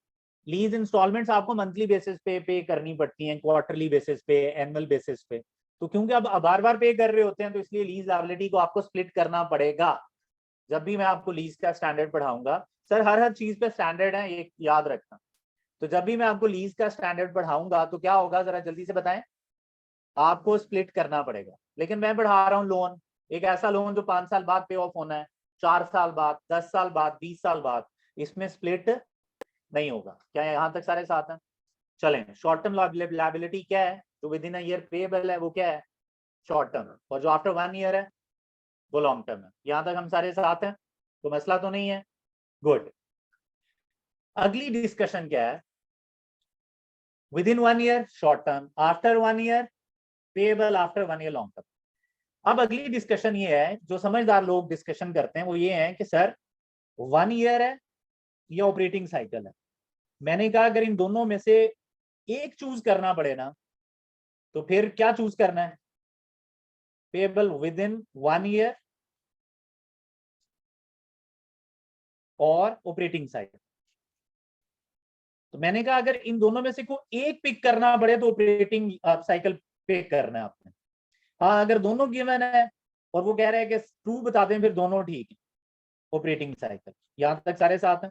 लीज इंस्टॉलमेंट्स आपको मंथली बेसिस पे करनी पड़ती हैं, क्वार्टरली बेसिस पे, एनुअल बेसिस पे। तो क्योंकि अब बार बार पे कर रहे होते हैं तो इसलिए लीज लायबिलिटी को आपको स्प्लिट करना पड़ेगा। जब भी मैं आपको लीज का स्टैंडर्ड पढ़ाऊंगा, सर हर हर चीज पे स्टैंडर्ड है ये याद रखना। तो जब भी मैं आपको लीज का स्टैंडर्ड पढ़ाऊंगा तो क्या होगा जरा जल्दी से बताएं, आपको स्प्लिट करना पड़ेगा। लेकिन मैं पढ़ा रहा हूँ लोन, एक ऐसा लोन जो 5 साल बाद पे ऑफ होना है, 4 साल बाद, 10 साल बाद, 20 साल बाद, इसमें स्प्लिट नहीं होगा। क्या यहाँ तक सारे साथ हैं? चलें, शॉर्ट टर्म लायबिलिटी क्या है, जो with in a year payable है वो क्या है, शॉर्ट टर्म। और जो आफ्टर 1 ईयर है वो लॉन्ग टर्म है। यहाँ तक हम सारे साथ हैं, तो मसला तो नहीं है। गुड। अगली डिस्कशन क्या है, with in 1 year short term, after 1 year payable, after 1 year long term. अब अगली डिस्कशन ये है जो समझदार लोग डिस्कशन करते हैं, वो ये है कि सर 1 ईयर है या ऑपरेटिंग साइकिल है। मैंने कहा अगर इन दोनों में से एक चूज करना पड़े ना, तो फिर क्या चूज करना है, पेएबल विद इन 1 ईयर और ऑपरेटिंग साइकिल। तो मैंने कहा अगर इन दोनों में से कोई एक पिक करना पड़े तो ऑपरेटिंग साइकिल पिक करना है आपने। हाँ, अगर दोनों गिवन है और वो कह रहे हैं कि ट्रू बता दें, फिर दोनों ठीक है। ऑपरेटिंग साइकिल यहां तक सारे साथ हैं।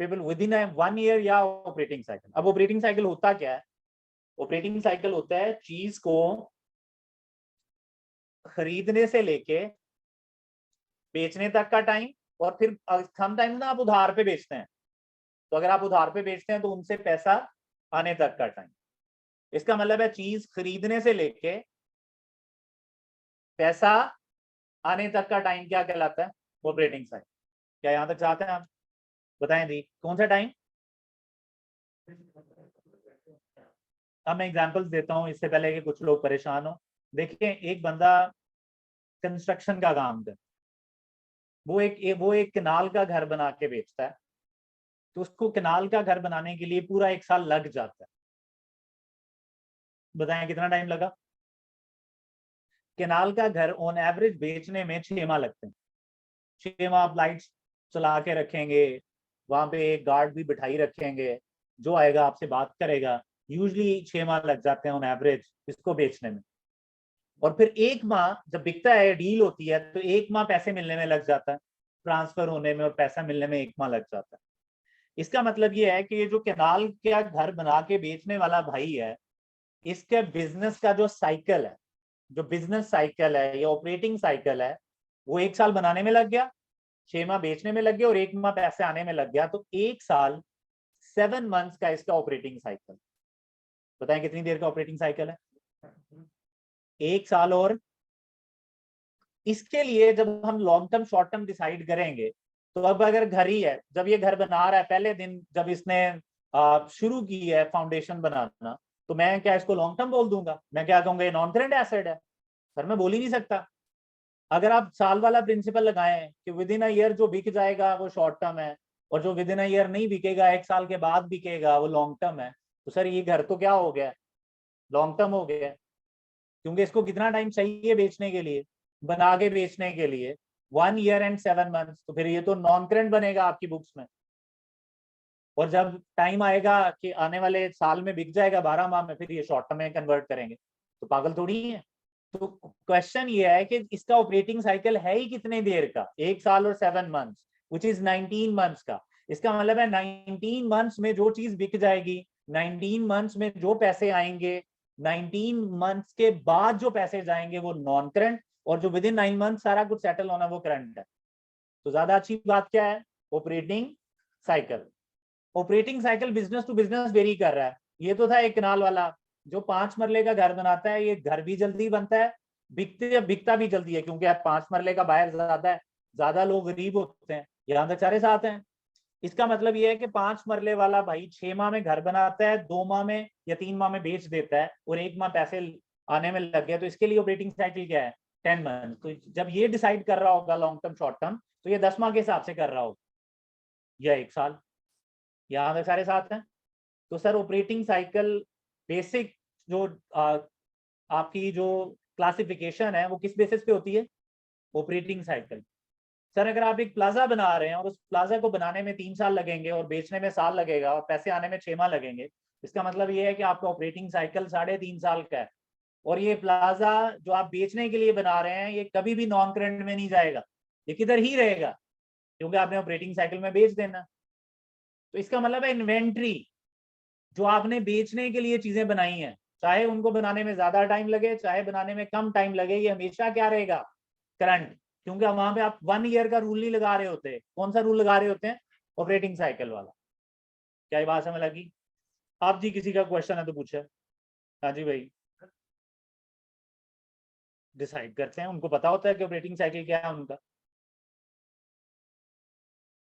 पीपल विद इन 1 ईयर या ऑपरेटिंग साइकिल। अब ऑपरेटिंग साइकिल होता क्या है? ऑपरेटिंग साइकिल होता है चीज को खरीदने से लेके बेचने तक का टाइम, और फिर सम टाइम ना आप उधार पे बेचते हैं, तो अगर आप उधार पे बेचते हैं तो उनसे पैसा आने तक का टाइम। इसका मतलब है चीज खरीदने से लेके पैसा आने तक का टाइम क्या कहलाता है? Operating cycle. क्या यहां तक चाहते हैं आप? बताएं दी कौन सा टाइम? अब मैं एग्जांपल्स देता हूं इससे पहले कि कुछ लोग परेशान हो। देखिए, एक बंदा कंस्ट्रक्शन का काम कर, वो एक किनाल का घर बना के बेचता है, तो उसको किनाल का घर बनाने के लिए पूरा 1 साल लग जाता है। बताएं कितना टाइम लगा? किनाल का घर ऑन एवरेज बेचने में 6 माह लगते हैं। 6 माह आप लाइट्स चला के रखेंगे, वहां पे एक गार्ड भी बिठाई रखेंगे, जो आएगा आपसे बात करेगा। यूजली 6 माह लग जाते हैं ऑन एवरेज इसको बेचने में। और फिर 1 माह जब बिकता है, डील होती है, तो 1 माह पैसे मिलने में लग जाता है, ट्रांसफर होने में और पैसा मिलने में 1 माह लग जाता है। इसका मतलब ये है कि ये जो केनाल का घर बना के बेचने वाला भाई है, इसके बिजनेस का जो साइकिल है, जो बिजनेस साइकिल है या ऑपरेटिंग साइकिल है, वो 1 साल बनाने में लग गया, 6 माह बेचने में लग गया और 1 माह पैसे आने में लग गया। तो 1 साल 7 मंथ्स का इसका ऑपरेटिंग साइकिल। बताएं कितनी देर का ऑपरेटिंग साइकिल है? 1 साल। और इसके लिए जब हम long term short term decide करेंगे, तो अब अगर घर ही है, जब ये घर बना रहा है, पहले दिन जब इसने शुरू की है फाउंडेशन बनाना, तो मैं क्या इसको लॉन्ग टर्म बोल दूंगा? मैं क्या कहूंगा? ये नॉन करेंट एसेट है। सर मैं बोल ही नहीं सकता। अगर आप साल वाला प्रिंसिपल लगाएं कि विद इन अ ईयर जो बिक जाएगा वो शॉर्ट टर्म है, और जो विद इन अ ईयर नहीं बिकेगा, 1 साल के बाद बिकेगा, वो लॉन्ग टर्म है, तो सर ये घर तो क्या हो गया? लॉन्ग टर्म हो गया। क्योंकि इसको कितना टाइम चाहिए बेचने के लिए, बना के बेचने के लिए? 1 ईयर एंड 7 मंथ्स। तो फिर ये तो नॉन करेंट बनेगा आपकी बुक्स में। और जब टाइम आएगा कि आने वाले साल में बिक जाएगा 12 माह में, फिर ये शॉर्ट टर्म में कन्वर्ट करेंगे। तो पागल थोड़ी है। तो क्वेश्चन ये है कि इसका ऑपरेटिंग साइकिल है ही कितने देर का? 1 साल और 7 मंथ्स, विच इज 19 मंथ्स का। इसका मतलब है 19 मंथ्स में जो चीज बिक जाएगी, 19 मंथ्स में जो पैसे आएंगे, 19 मंथ्स के बाद जो पैसे जाएंगे वो नॉन करंट, और जो विद इन 9 मंथ सारा कुछ सेटल होना वो करंट है। तो ज्यादा अच्छी बात क्या है? Operating cycle. Operating cycle business to business vary कर रहा है। ये तो था एक कनाल वाला जो 5 मरले का घर बनाता है, ये घर भी जल्दी बनता है, बिकता भी जल्दी है, क्योंकि अब 5 मरले का बायर ज्यादा है, ज्यादा लोग गरीब होते हैं। यहाँ तक सारे साथ हैं। इसका मतलब ये है कि 5 मरले वाला भाई 6 माह में घर बनाता है, 2 माह में या 3 माह में बेच देता है, और 1 माह पैसे आने में लग गया, तो इसके लिए ऑपरेटिंग साइकिल क्या है? 10 मंथ। तो जब ये डिसाइड कर रहा होगा लॉन्ग टर्म शॉर्ट टर्म, तो ये 10 माह के हिसाब से कर रहा होगा या 1 साल। यहाँ तक सारे साथ हैं। तो सर ऑपरेटिंग साइकिल बेसिक जो आपकी जो क्लासिफिकेशन है वो किस बेसिस पे होती है? Operating cycle. सर अगर आप एक प्लाजा बना रहे हैं और उस प्लाजा को बनाने में 3 साल लगेंगे और बेचने में साल लगेगा और पैसे आने में 6 माह लगेंगे, इसका मतलब ये है कि आपका ऑपरेटिंग साइकिल 3.5 साल का है। और ये प्लाजा जो आप बेचने के लिए बना रहे हैं, ये कभी भी नॉन करंट में नहीं जाएगा, ये किधर ही रहेगा, क्योंकि आपने ऑपरेटिंग साइकिल में बेच देना। तो इसका मतलब है इन्वेंट्री जो आपने बेचने के लिए चीजें बनाई हैं, चाहे उनको बनाने में ज्यादा टाइम लगे चाहे बनाने में कम टाइम लगे, ये हमेशा क्या रहेगा? करंट। क्योंकि वहां पे आप 1 ईयर का रूल नहीं लगा रहे होते। कौन सा रूल लगा रहे होते हैं? ऑपरेटिंग साइकिल वाला। क्या ये बात समझ लगी? आप जी किसी का क्वेश्चन है तो पूछे। हाँ जी भाई। डिसाइड करते हैं, उनको पता होता है कि ऑपरेटिंग साइकिल क्या है उनका।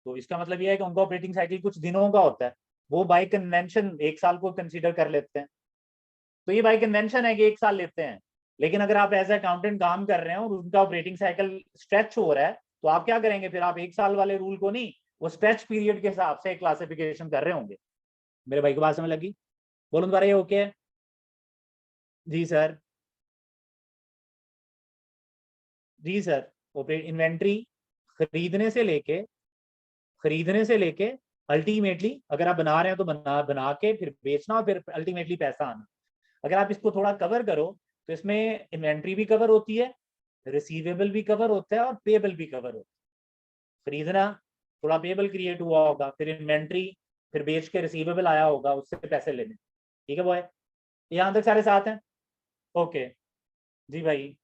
तो इसका मतलब ये है कि उनका ऑपरेटिंग साइकिल कुछ दिनों का होता है, वो बाय कन्वेंशन 1 साल को कंसीडर कर लेते हैं। तो ये बाय कन्वेंशन है कि 1 साल लेते हैं। लेकिन अगर आप एज अकाउंटेंट काम कर रहे हैं और उनका ऑपरेटिंग साइकिल स्ट्रेच हो रहा है, तो आप क्या करेंगे फिर? आप 1 साल वाले रूल को नहीं, वो स्ट्रेच पीरियड के हिसाब से क्लासिफिकेशन कर रहे होंगे। मेरे भाई को बात समझ लगी? बोलो दोबारा, ये ओके है? जी सर। जी सर। इन्वेंट्री खरीदने से लेके अल्टीमेटली अगर आप बना रहे हैं तो बना बना के फिर बेचना और फिर अल्टीमेटली पैसा आना। अगर आप इसको थोड़ा कवर करो तो इसमें इन्वेंट्री भी कवर होती है, रिसीवेबल भी कवर होता है और पेबल भी कवर होता है। खरीदना, थोड़ा पेबल क्रिएट हुआ होगा, फिर इन्वेंट्री, फिर बेच के रिसीवेबल आया होगा, उससे पैसे लेने। ठीक है बॉय, यहाँ तक सारे साथ हैं? ओके जी भाई।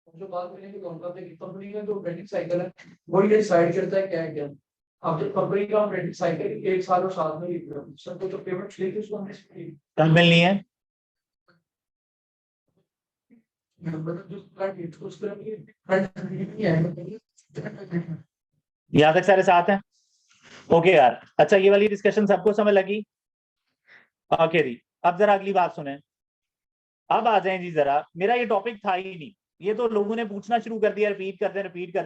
जो बात करेंगे लॉन्ग टर्म कंपनी का जो क्रेडिट साइकिल है वही डिसाइड करता है क्या है क्या। अब जब कंपनी का क्रेडिट साइकिल 1 साल और साल में सब तो पेमेंट लेके उसको हमने कल मिलनी है। यहाँ तक सारे साथ हैं? ओके यार, अच्छा ये वाली डिस्कशन सबको समझ लगी? ओके जी, अब जरा अगली बात सुने। अब आ जाए जी जरा, मेरा ये टॉपिक था ही नहीं, ये तो लोगों ने पूछना शुरू कर दिया, रिपीट करते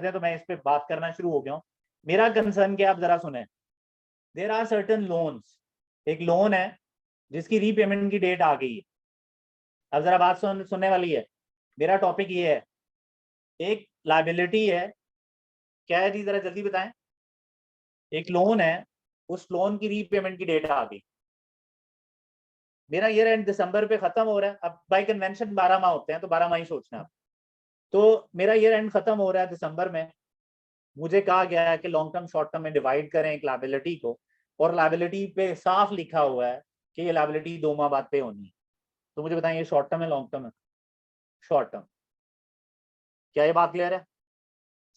हैं तो मैं इस पे बात करना शुरू हो गया हूँ। मेरा कंसर्न क्या, आप जरा सुने। देर आर सर्टन लोन्स, एक लोन है जिसकी रीपेमेंट की डेट आ गई है। अब जरा बात सुनने वाली है। मेरा टॉपिक ये है, एक लाइबिलिटी है, क्या है जी जरा जल्दी बताएं। एक लोन है, उस लोन की रीपेमेंट की डेट आ गई। मेरा ईयर एंड दिसंबर पे खत्म हो रहा है, अब बाय कन्वेंशन 12 माह होते हैं तो 12 माह ही सोचना है। तो मेरा ईयर एंड खत्म हो रहा है दिसंबर में, मुझे कहा गया है कि लॉन्ग टर्म शॉर्ट टर्म में डिवाइड करें एक लाइबिलिटी को, और लाइबिलिटी पे साफ लिखा हुआ है कि ये लाइबिलिटी 2 माह बाद पे होनी है। तो मुझे बताएं ये शॉर्ट टर्म है लॉन्ग टर्म है? Short term. क्या ये बात क्लियर है?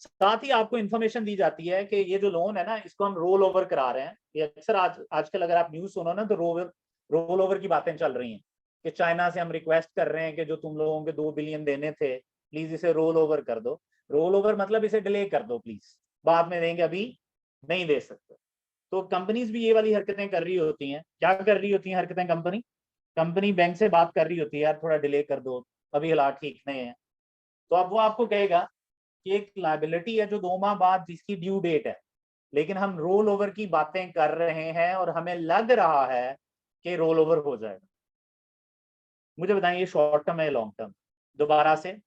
साथ ही आपको इन्फॉर्मेशन दी जाती है कि ये जो लोन है ना, इसको हम रोल ओवर करा रहे हैं। ये अक्सर आजकल अगर आप न्यूज सुनो ना तो रोल ओवर की बातें चल रही हैं कि चाइना से हम रिक्वेस्ट कर रहे हैं कि जो तुम लोगों के 2 बिलियन देने थे प्लीज इसे रोल ओवर कर दो। रोल ओवर मतलब इसे डिले कर दो प्लीज, बाद में देंगे, अभी नहीं दे सकते। तो कंपनीज भी ये वाली हरकतें कर रही होती हैं। क्या कर रही होती हैं हरकतें? कंपनी बैंक से बात कर रही होती है, यार थोड़ा डिले कर दो, अभी हालात ठीक नहीं है। तो अब वो आपको कहेगा कि एक लाइबिलिटी है जो 2 माह बाद जिसकी ड्यू डेट है, लेकिन हम रोल ओवर की बातें कर रहे हैं और हमें लग रहा है कि रोल ओवर हो जाएगा। मुझे बताएं ये शॉर्ट टर्म है लॉन्ग टर्म? दोबारा से,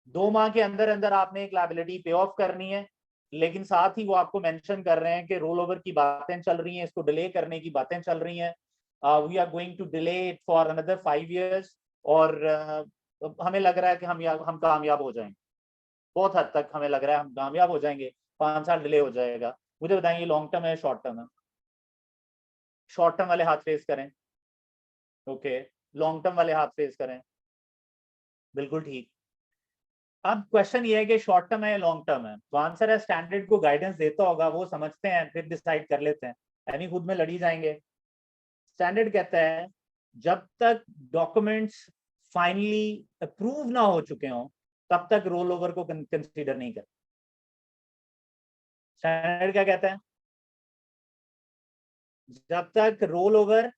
2 माह के अंदर अंदर आपने एक लाइबिलिटी पे ऑफ करनी है, लेकिन साथ ही वो आपको मेंशन कर रहे हैं कि रोल ओवर की बातें चल रही हैं, इसको डिले करने की बातें चल रही हैं। We are going to delay it for another 5 years, और हमें लग रहा है कि हम कामयाब हो जाएंगे। बहुत हद तक हमें लग रहा है हम कामयाब हो जाएंगे, 5 साल डिले हो जाएगा। मुझे बताएं लॉन्ग टर्म है शॉर्ट टर्म है? शॉर्ट टर्म वाले हाथ रेज करें। ओके, लॉन्ग टर्म वाले हाथ रेज करें। बिल्कुल ठीक। अब क्वेश्चन ये है कि शॉर्ट टर्म है या लॉन्ग टर्म है? तो आंसर है स्टैंडर्ड को गाइडेंस देता होगा, वो समझते हैं फिर डिसाइड कर लेते हैं, यानी खुद में लड़ी जाएंगे। स्टैंडर्ड कहता है जब तक डॉक्यूमेंट्स फाइनली अप्रूव ना हो चुके हों तब तक रोल ओवर को कंसीडर नहीं करते। स्टैंडर्ड क्या कहता है? जब तक रोल ओवर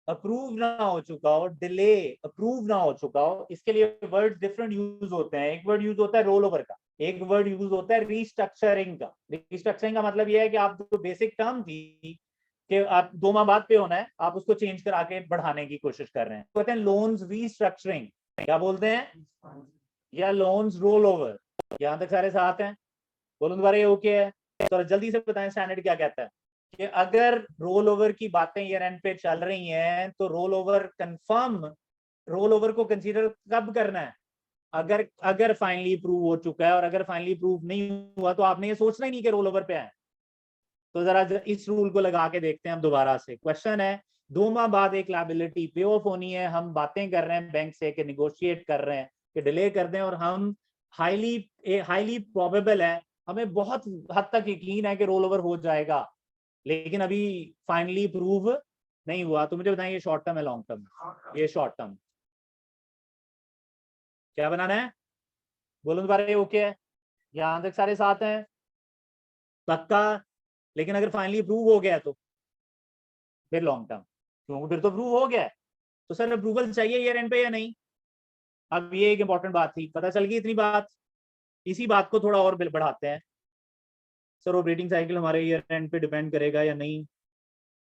अप्रूव ना हो चुका हो, डिले अप्रूव ना हो चुका हो, इसके लिए वर्ड डिफरेंट यूज होते हैं। एक वर्ड यूज होता है रोल ओवर का, एक वर्ड यूज होता है रीस्ट्रक्चरिंग का। रीस्ट्रक्चरिंग का मतलब यह है कि आप जो बेसिक टर्म थी कि आप 2 माह बाद पे होना है, आप उसको चेंज करा के बढ़ाने की कोशिश कर रहे हैं, कहते हैं लोन्स रीस्ट्रक्चरिंग। क्या बोलते हैं? या लोन्स रोल ओवर। यहां तक सारे साथ हैं? बोलो दोबारा, ये ओके है? तो जल्दी से बताएं स्टैंडर्ड क्या कहता है कि अगर रोल ओवर की बातें ईयर एंड पे चल रही हैं तो roll over confirm, roll over को कंसीडर कब करना है? अगर अगर फाइनली प्रूव हो चुका है, और अगर फाइनली प्रूव नहीं हुआ तो आपने ये सोचना ही नहीं कि रोल ओवर पे है। तो जरा इस रूल को लगा के देखते हैं हम दोबारा से। क्वेश्चन है 2 माह बाद एक लायबिलिटी पे ऑफ होनी है, हम बातें कर रहे हैं बैंक से कि निगोशिएट कर रहे हैं कि डिले कर दें, और हम हाईली प्रोबेबल है, हमें बहुत हद तक यकीन है कि रोल ओवर हो जाएगा, लेकिन अभी फाइनली प्रूव नहीं हुआ। तो मुझे बताएं ये शॉर्ट टर्म है लॉन्ग टर्म? ये शॉर्ट टर्म। क्या बनाना है? बोलो दोबारा, ये ओके है? यहां तक सारे साथ हैं? पक्का? लेकिन अगर फाइनली प्रूव हो गया तो फिर लॉन्ग टर्म, क्योंकि फिर तो प्रूव हो गया है। तो सर अप्रूवल चाहिए ईयर एंड पे या नहीं? अब ये एक इंपॉर्टेंट बात थी, पता चल गई इतनी बात। इसी बात को थोड़ा और बढ़ाते हैं। सर ऑपरेटिंग साइकिल हमारे ईयर एंड पे डिपेंड करेगा या नहीं?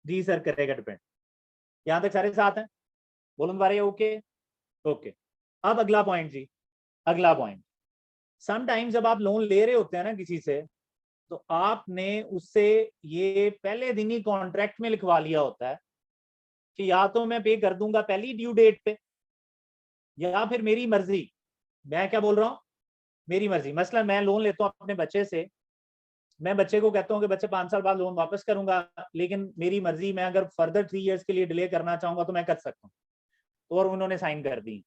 जी सर करेगा डिपेंड। यहाँ तक सारे साथ हैं? बोलो दोबारा, ओके ओके। अब अगला पॉइंट जी, अगला पॉइंट, समटाइम्स जब आप लोन ले रहे होते हैं ना किसी से, तो आपने उससे ये पहले दिन ही कॉन्ट्रैक्ट में लिखवा लिया होता है कि या तो मैं पे कर दूंगा पहली ड्यू डेट पे, या फिर मेरी मर्जी। मैं क्या बोल रहा हूँ? मेरी मर्जी। मसलन मैं लोन लेता हूँ अपने बच्चे से, मैं बच्चे को कहता हूँ कि बच्चे 5 साल बाद लोन वापस करूंगा, लेकिन मेरी मर्जी, मैं अगर फर्दर 3 इयर्स के लिए डिले करना चाहूंगा तो मैं कर सकता हूँ। और उन्होंने साइन कर दी।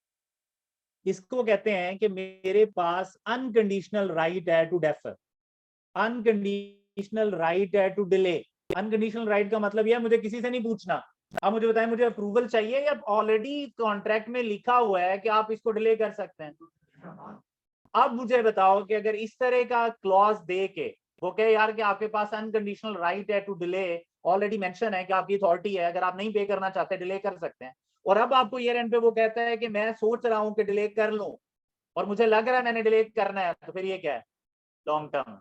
इसको कहते हैं कि मेरे पास अनकंडीशनल राइट है टू डेफर, अनकंडीशनल राइट है टू डिले। अनकंडीशनल राइट का मतलब यह है मुझे किसी से नहीं पूछना, आप मुझे बताएं मुझे अप्रूवल चाहिए या ऑलरेडी कॉन्ट्रैक्ट में लिखा हुआ है कि आप इसको डिले कर सकते हैं। अब मुझे बताओ कि अगर इस तरह का क्लॉज दे के वो कहे यार कि आपके पास अनकंडीशनल राइट है टू डिले, ऑलरेडी मेंशन है कि आपकी अथॉरिटी है, अगर आप नहीं पे करना चाहते डिले कर सकते हैं, और अब आपको ईयर एंड पे वो कहता है कि मैं सोच रहा हूं कि डिले कर लूं और मुझे लग रहा है मैंने डिले करना है, तो फिर ये क्या है? Long term.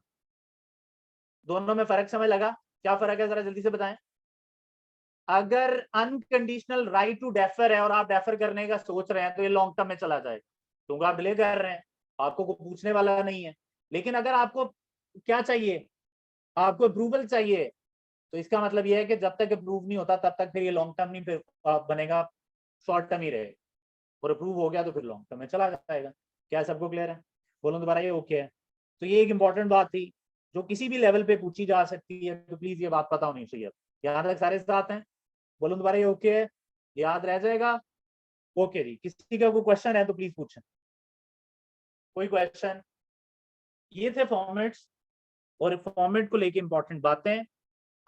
दोनों में फर्क समझ लगा? क्या फर्क है जरा जल्दी से बताएं। अगर अनकंडीशनल राइट टू डेफर है और आप डेफर करने का सोच रहे हैं तो ये लॉन्ग टर्म में चला जाएगा, क्योंकि आप डिले कर रहे हैं, आपको कोई पूछने वाला नहीं है। लेकिन अगर आपको क्या चाहिए, आपको अप्रूवल चाहिए, तो इसका मतलब यह है कि जब तक अप्रूव नहीं होता तब तक फिर ये लॉन्ग टर्म नहीं फिर बनेगा, शॉर्ट टर्म ही रहेगा। और अप्रूव हो गया तो फिर लॉन्ग टर्म में चला जाएगा। क्या सबको क्लियर है? बोलो दोबारा, ये ओके है? तो ये एक इंपॉर्टेंट बात थी जो किसी भी लेवल पे पूछी जा सकती है, तो प्लीज ये बात पता होनी चाहिए। यहाँ तक सारे साथ हैं? बोलो दोबारा, ये ओके है? याद रह जाएगा? ओके जी। किसी का कोई क्वेश्चन है तो प्लीज पूछें। कोई क्वेश्चन? ये थे फॉर्मेट्स, और फॉर्मेट को लेके इंपॉर्टेंट बातें।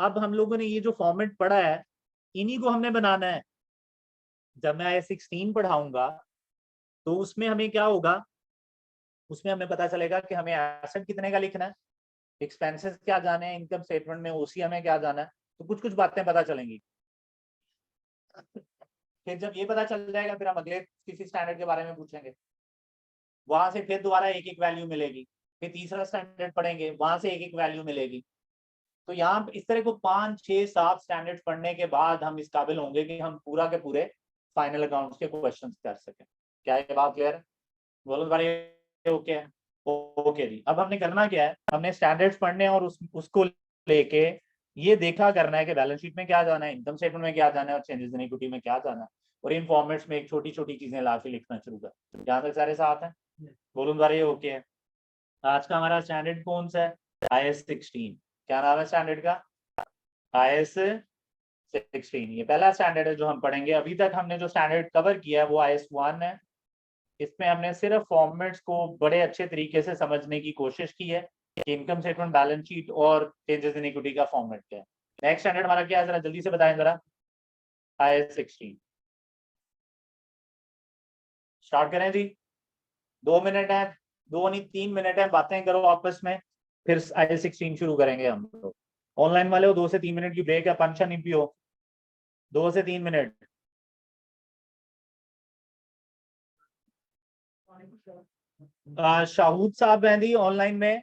अब हम लोगों ने ये जो फॉर्मेट पढ़ा है, इन्हीं को हमने बनाना है। जब मैं IS-16 पढ़ाऊंगा तो उसमें हमें क्या होगा, उसमें हमें पता चलेगा कि हमें एसेट कितने का लिखना है, एक्सपेंसेस क्या जाने हैं इनकम स्टेटमेंट में, ओसी हमें क्या जाना है, तो कुछ कुछ बातें पता चलेंगी। फिर जब ये पता चल जाएगा फिर हम अगले किसी स्टैंडर्ड के बारे में पूछेंगे, वहां से फिर दोबारा एक एक वैल्यू मिलेगी, फिर तीसरा स्टैंडर्ड पढ़ेंगे, वहां से एक एक वैल्यू मिलेगी। तो यहाँ इस तरह को 5 6 7 स्टैंडर्ड पढ़ने के बाद हम इस काबिल होंगे कि हम पूरा के पूरे फाइनल अकाउंट्स के क्वेश्चन कर सकें। क्या ये बात क्लियर है? बोलो भाई, ओके है? ओके जी। अब हमने करना क्या है, हमने स्टैंडर्ड्स पढ़ने और उसको लेके ये देखा करना है कि बैलेंस शीट में क्या जाना है, इनकम स्टेटमेंट में क्या जाना है, और चेंजेस इन इक्विटी में क्या जाना है, और इन फॉर्मेट्स में एक छोटी छोटी चीजें ला के लिखना शुरू कर। यहाँ तक सारे साथ हैं? बोलूँ बारे, ये ओके है? आज का हमारा स्टैंडर्ड कौन सा है? IS-16। क्या नाम है स्टैंडर्ड का? IS-16। ये पहला स्टैंडर्ड है जो हम पढ़ेंगे। अभी तक हमने जो स्टैंडर्ड कवर किया है वो IS-1 है। इसमें हमने सिर्फ फॉर्मेट्स को बड़े अच्छे तरीके से समझने की कोशिश की है कि इनकम स्टेटमेंट, बैलेंस शीट और चेंजेस इन इक्विटी का फॉर्मेट क्या है। नेक्स्ट स्टैंडर्ड हमारा क्या है, जरा जल्दी से बताएं जरा। IS-16 स्टार्ट करें जी। 2 मिनट है, 2 नहीं 3 मिनट है, बातें करो आपस में, फिर IS-16 शुरू करेंगे हम लोग। ऑनलाइन वाले हो 2 से 3 मिनट की ब्रेक है, पंचा नहीं पियो। 2 से 3 मिनट। शाहूद साहब हैं जी ऑनलाइन में?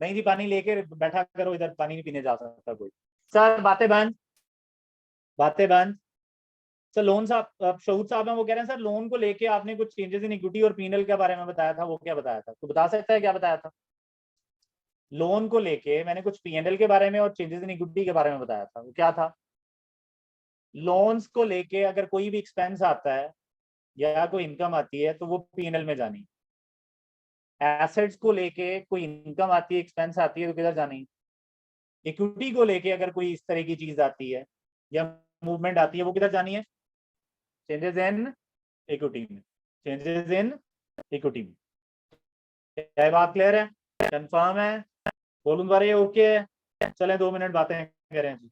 नहीं जी, पानी लेके बैठा करो इधर, पानी नहीं पीने जा सकता कोई। सर बातें बंद, बातें बंद। सर लोन साहब, शहूद साहब हैं, वो कह रहे हैं सर लोन को लेके आपने कुछ चेंजेस इन इक्विटी और पीएनएल के बारे में बताया था, वो क्या बताया था, तो बता सकता है क्या बताया था? लोन को लेके मैंने कुछ पीएनएल के बारे में और चेंजेस इन इक्विटी के बारे में बताया था, वो क्या था? लोन्स को लेके अगर कोई भी एक्सपेंस आता है या कोई इनकम आती है तो वो पीएनएल में जानी। एसेट्स को लेके कोई इनकम आती है, एक्सपेंस आती है, तो किधर जानी? इक्विटी को लेके अगर कोई इस तरह की चीज आती है या मूवमेंट आती है, वो किधर जानी है? चेंजेस इन इक्विटी में। चेंजेस इन इक्विटी में। क्या बात क्लियर है? कंफर्म है? बोलूं बारे, ओके है? चलें 2 मिनट बातें करें जी।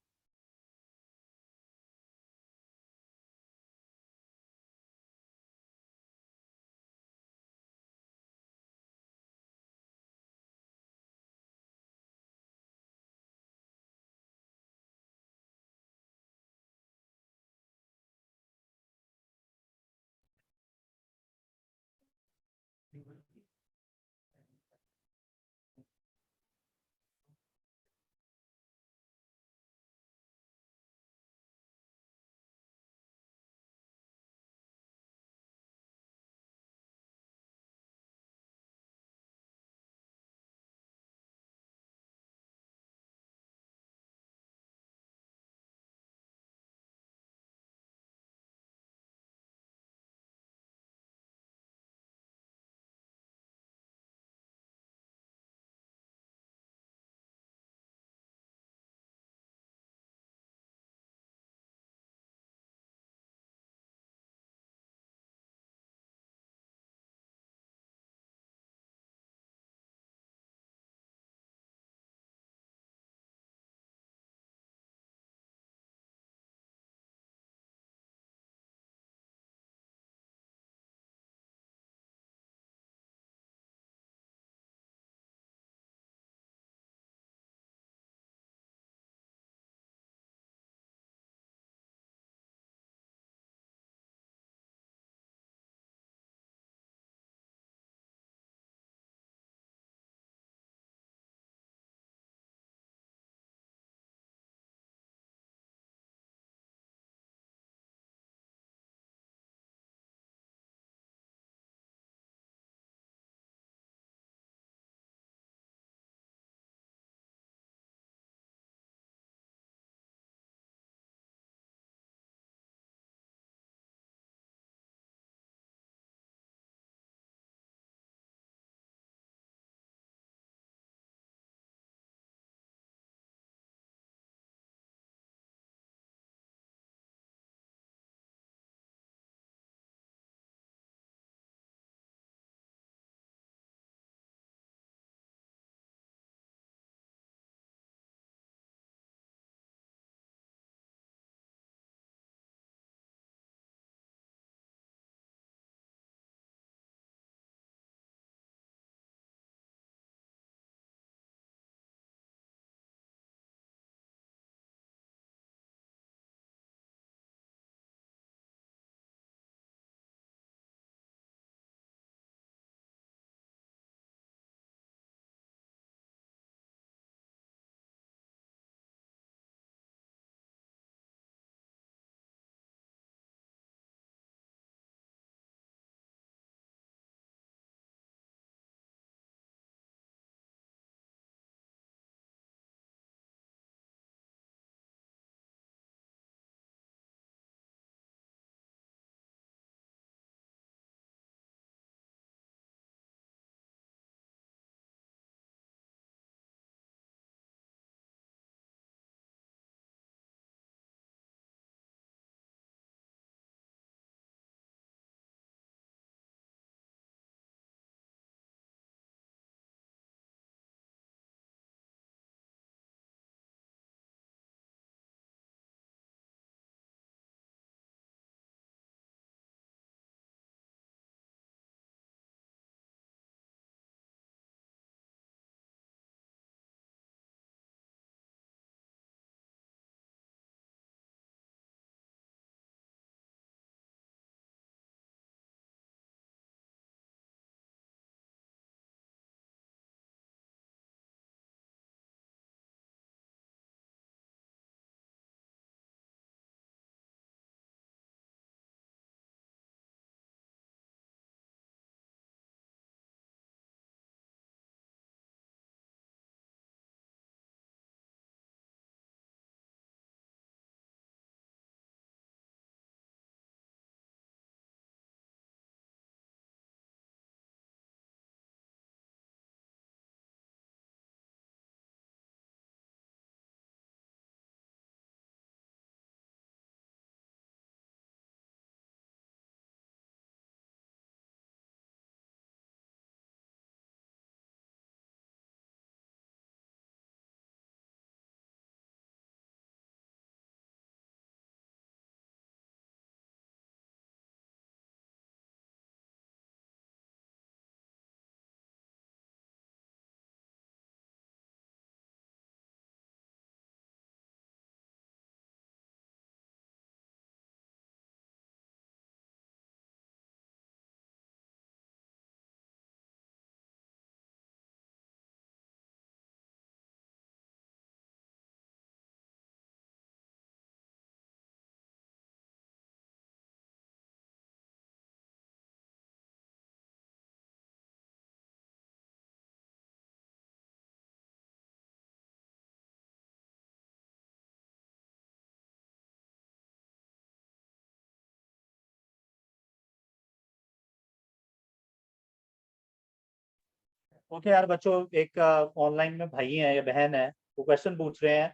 ओके यार बच्चों, एक ऑनलाइन में भाई है या बहन है, वो क्वेश्चन पूछ रहे हैं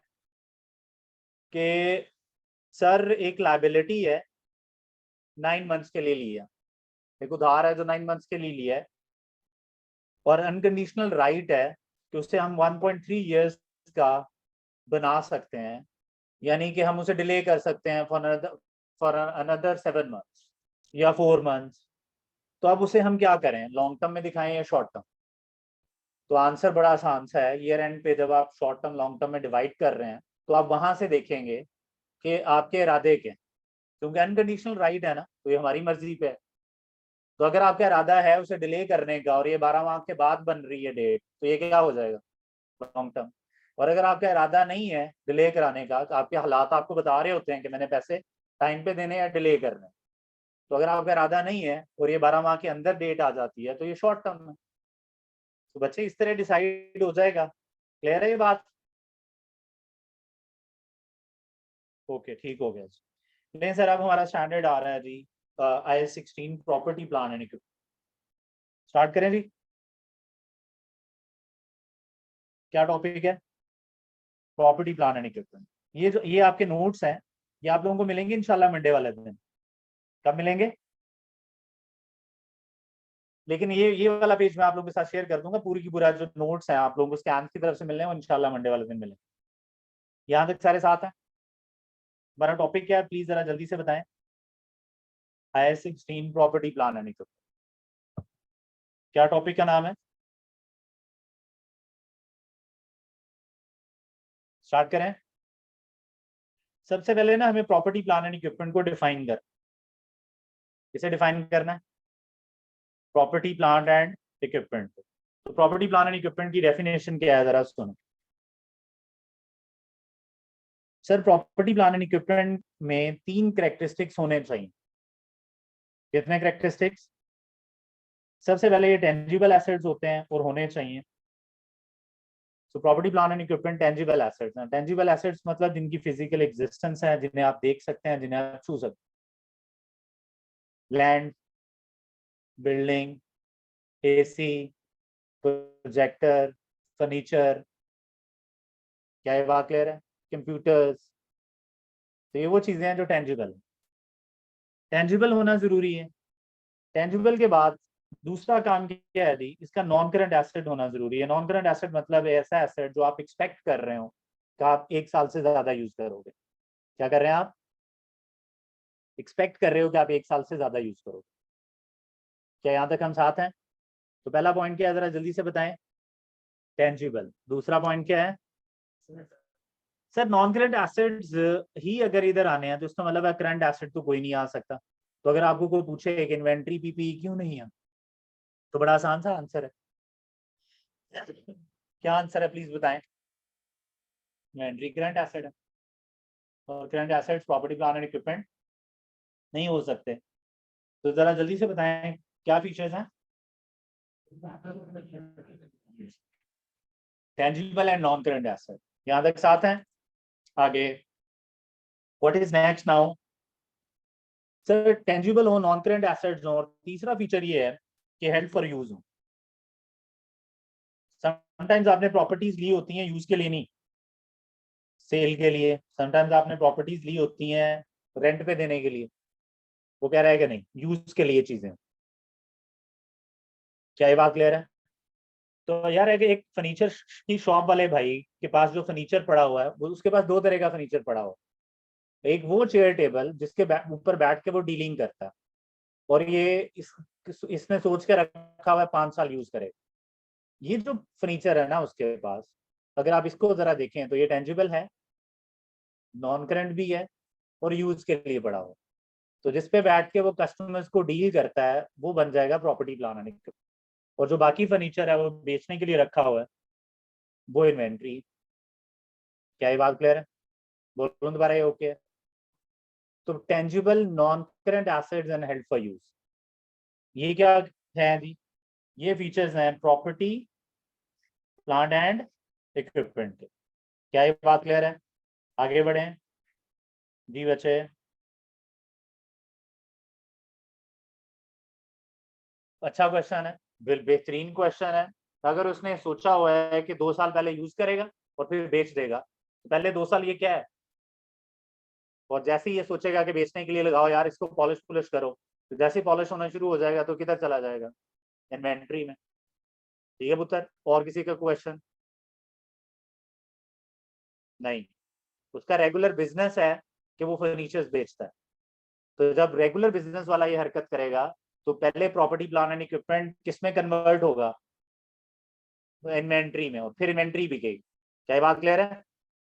कि सर एक लाइबिलिटी है 9 मंथ्स के लिए लिया, एक उधार है जो 9 मंथ्स के लिए लिया है, और अनकंडीशनल राइट है कि उससे हम 1.3 years का बना सकते हैं, यानी कि हम उसे डिले कर सकते हैं फॉर अनदर 7 months या 4 months। तो अब उसे हम क्या करें, लॉन्ग टर्म में दिखाएं या शॉर्ट टर्म? तो आंसर बड़ा आसान सा है। ईयर एंड पे जब आप शॉर्ट टर्म लॉन्ग टर्म में डिवाइड कर रहे हैं तो आप वहां से देखेंगे कि आपके इरादे क्या हैं, क्योंकि अनकंडीशनल राइट है ना, तो ये हमारी मर्जी पे है। तो अगर आपका इरादा है उसे डिले करने का और ये 12 माह के बाद बन रही है डेट, तो ये क्या हो जाएगा, लॉन्ग टर्म। और अगर आपका इरादा नहीं है डिले कराने का, तो आपके हालात आपको बता रहे होते हैं कि मैंने पैसे टाइम पे देने या डिले करने, तो अगर आपका इरादा नहीं है और ये 12 माह के अंदर डेट आ जाती है तो ये शॉर्ट टर्म है। तो बच्चे इस तरह डिसाइड हो जाएगा। क्लियर है ये बात? ओके, ठीक हो गया जी। नहीं सर, अब हमारा स्टैंडर्ड आ रहा है जी, IS16 property plan and equipment. Start करें जी। क्या टॉपिक है? Property plan and equipment. ये आपके नोट्स हैं, ये आप लोगों को मिलेंगे इंशाल्लाह मंडे वाले दिन। कब मिलेंगे? लेकिन ये वाला पेज मैं आप लोगों के साथ शेयर कर दूंगा, पूरी की पूरा जो नोट्स हैं आप लोगों को स्कैन की तरफ से मिलने हैं, वो इंशाल्लाह मंडे वाले दिन मिलेंगे। यहाँ तक सारे साथ हैं? हमारा टॉपिक क्या है, प्लीज जरा जल्दी से बताएं। IS16 property plan and equipment, क्या टॉपिक का नाम है? स्टार्ट करें। सबसे पहले ना हमें प्रॉपर्टी प्लान एंड इक्विपमेंट को डिफाइन कर, इसे डिफाइन करना है, प्रॉपर्टी प्लान एंड इक्विपमेंट। तो प्रॉपर्टी प्लान एंड इक्विपमेंट की डेफिनेशन क्या है, जरा सुनो। Sir property plan and equipment में 3 कैरेक्टरिस्टिक्स होने चाहिए। कितने कैरेक्टरिस्टिक्स? सबसे पहले ये टेंजिबल एसेट्स होते हैं और होने चाहिए। So property plan and equipment tangible assets हैं। टेंजिबल एसेट्स मतलब जिनकी फिजिकल एग्जिस्टेंस है, जिन्हें आप देख सकते हैं, जिन्हें आप छू सकते हैं। Land, building, AC, projector, furniture. क्या ये बात क्लियर है? कंप्यूटर्स। तो ये वो चीजें हैं जो टेंजिबल है, टेंजिबल होना जरूरी है। टेंजिबल के बाद दूसरा काम क्या है जी, इसका नॉन करंट एसेट होना जरूरी है। नॉन करंट एसेट मतलब ऐसा एसेट जो आप एक्सपेक्ट कर रहे हो कि आप 1 साल से ज्यादा यूज करोगे। क्या कर रहे हैं आप? एक्सपेक्ट कर रहे हो कि आप 1 साल से ज्यादा यूज करोगे। क्या यहाँ तक हम साथ हैं? तो पहला पॉइंट क्या है, जरा जल्दी से बताएं। टेंजिबल। दूसरा पॉइंट क्या है? सर नॉन करंट एसेट्स ही अगर इधर आने हैं तो इसका मतलब है करंट एसेट तो कोई नहीं आ सकता। तो अगर आपको कोई पूछे कि इन्वेंट्री PPE क्यों नहीं है, तो बड़ा आसान सा आंसर है। क्या आंसर है प्लीज बताएं। इन्वेंट्री करंट एसेट है, और current assets property plan and equipment नहीं हो सकते। तो जरा जल्दी से बताएं क्या फीचर्स हैं। Tangible and non current asset, यहाँ तक साथ हैं? आगे what is next now? Sir tangible हो, नॉन करंट एसेट्स हो, और तीसरा फीचर ये है कि हेल्ड फॉर यूज हो। समटाइम्स आपने प्रॉपर्टीज ली होती हैं यूज के लिए नहीं, सेल के लिए। समटाइम्स आपने प्रॉपर्टीज ली होती हैं रेंट पे देने के लिए। वो कह रहा है कि नहीं, यूज के लिए चीजें। क्या ये बात क्लियर है? तो यार है कि एक फर्नीचर की शॉप वाले भाई के पास जो फर्नीचर पड़ा हुआ है, वो उसके पास 2 तरह का फर्नीचर पड़ा हुआ है। एक वो चेयर टेबल जिसके ऊपर बैठ के वो डीलिंग करता है, और ये इसने सोच के रखा हुआ है 5 साल यूज करे। ये जो फर्नीचर है ना उसके पास, अगर आप इसको जरा देखें तो ये टेंजिबल है, नॉन करंट भी है, और यूज के लिए पड़ा हुआ है। तो जिसपे बैठ के वो कस्टमर्स को डील करता है वो बन जाएगा प्रॉपर्टी प्लान। और जो बाकी फर्नीचर है वो बेचने के लिए रखा हुआ है, वो इन्वेंट्री। क्या ये बात क्लियर है? बोलूं दोबारा, ये ओके है? तो tangible, non current assets and held for use, ये क्या है जी? ये फीचर्स हैं प्रॉपर्टी प्लांट एंड इक्विपमेंट के। क्या ये बात क्लियर है? आगे बढ़े जी बच्चे। अच्छा क्वेश्चन है, बेहतरीन क्वेश्चन है। तो अगर उसने सोचा हुआ है कि 2 साल पहले यूज करेगा और फिर बेच देगा, तो पहले 2 साल ये क्या है, और जैसे ही ये सोचेगा कि बेचने के लिए लगाओ यार इसको, पॉलिश पुलिश करो, तो जैसे ही पॉलिश होना शुरू हो जाएगा तो किधर चला जाएगा, इन्वेंट्री में। ठीक है पुत्र, और किसी का क्वेश्चन? नहीं, उसका रेगुलर बिजनेस है कि वो फर्नीचर्स बेचता है। तो जब रेगुलर बिजनेस वाला ये हरकत करेगा तो पहले प्रॉपर्टी प्लान एंड इक्विपमेंट किस में कन्वर्ट होगा, इन्वेंट्री में, और फिर इन्वेंट्री बिकेगी। क्या ये बात क्लियर है?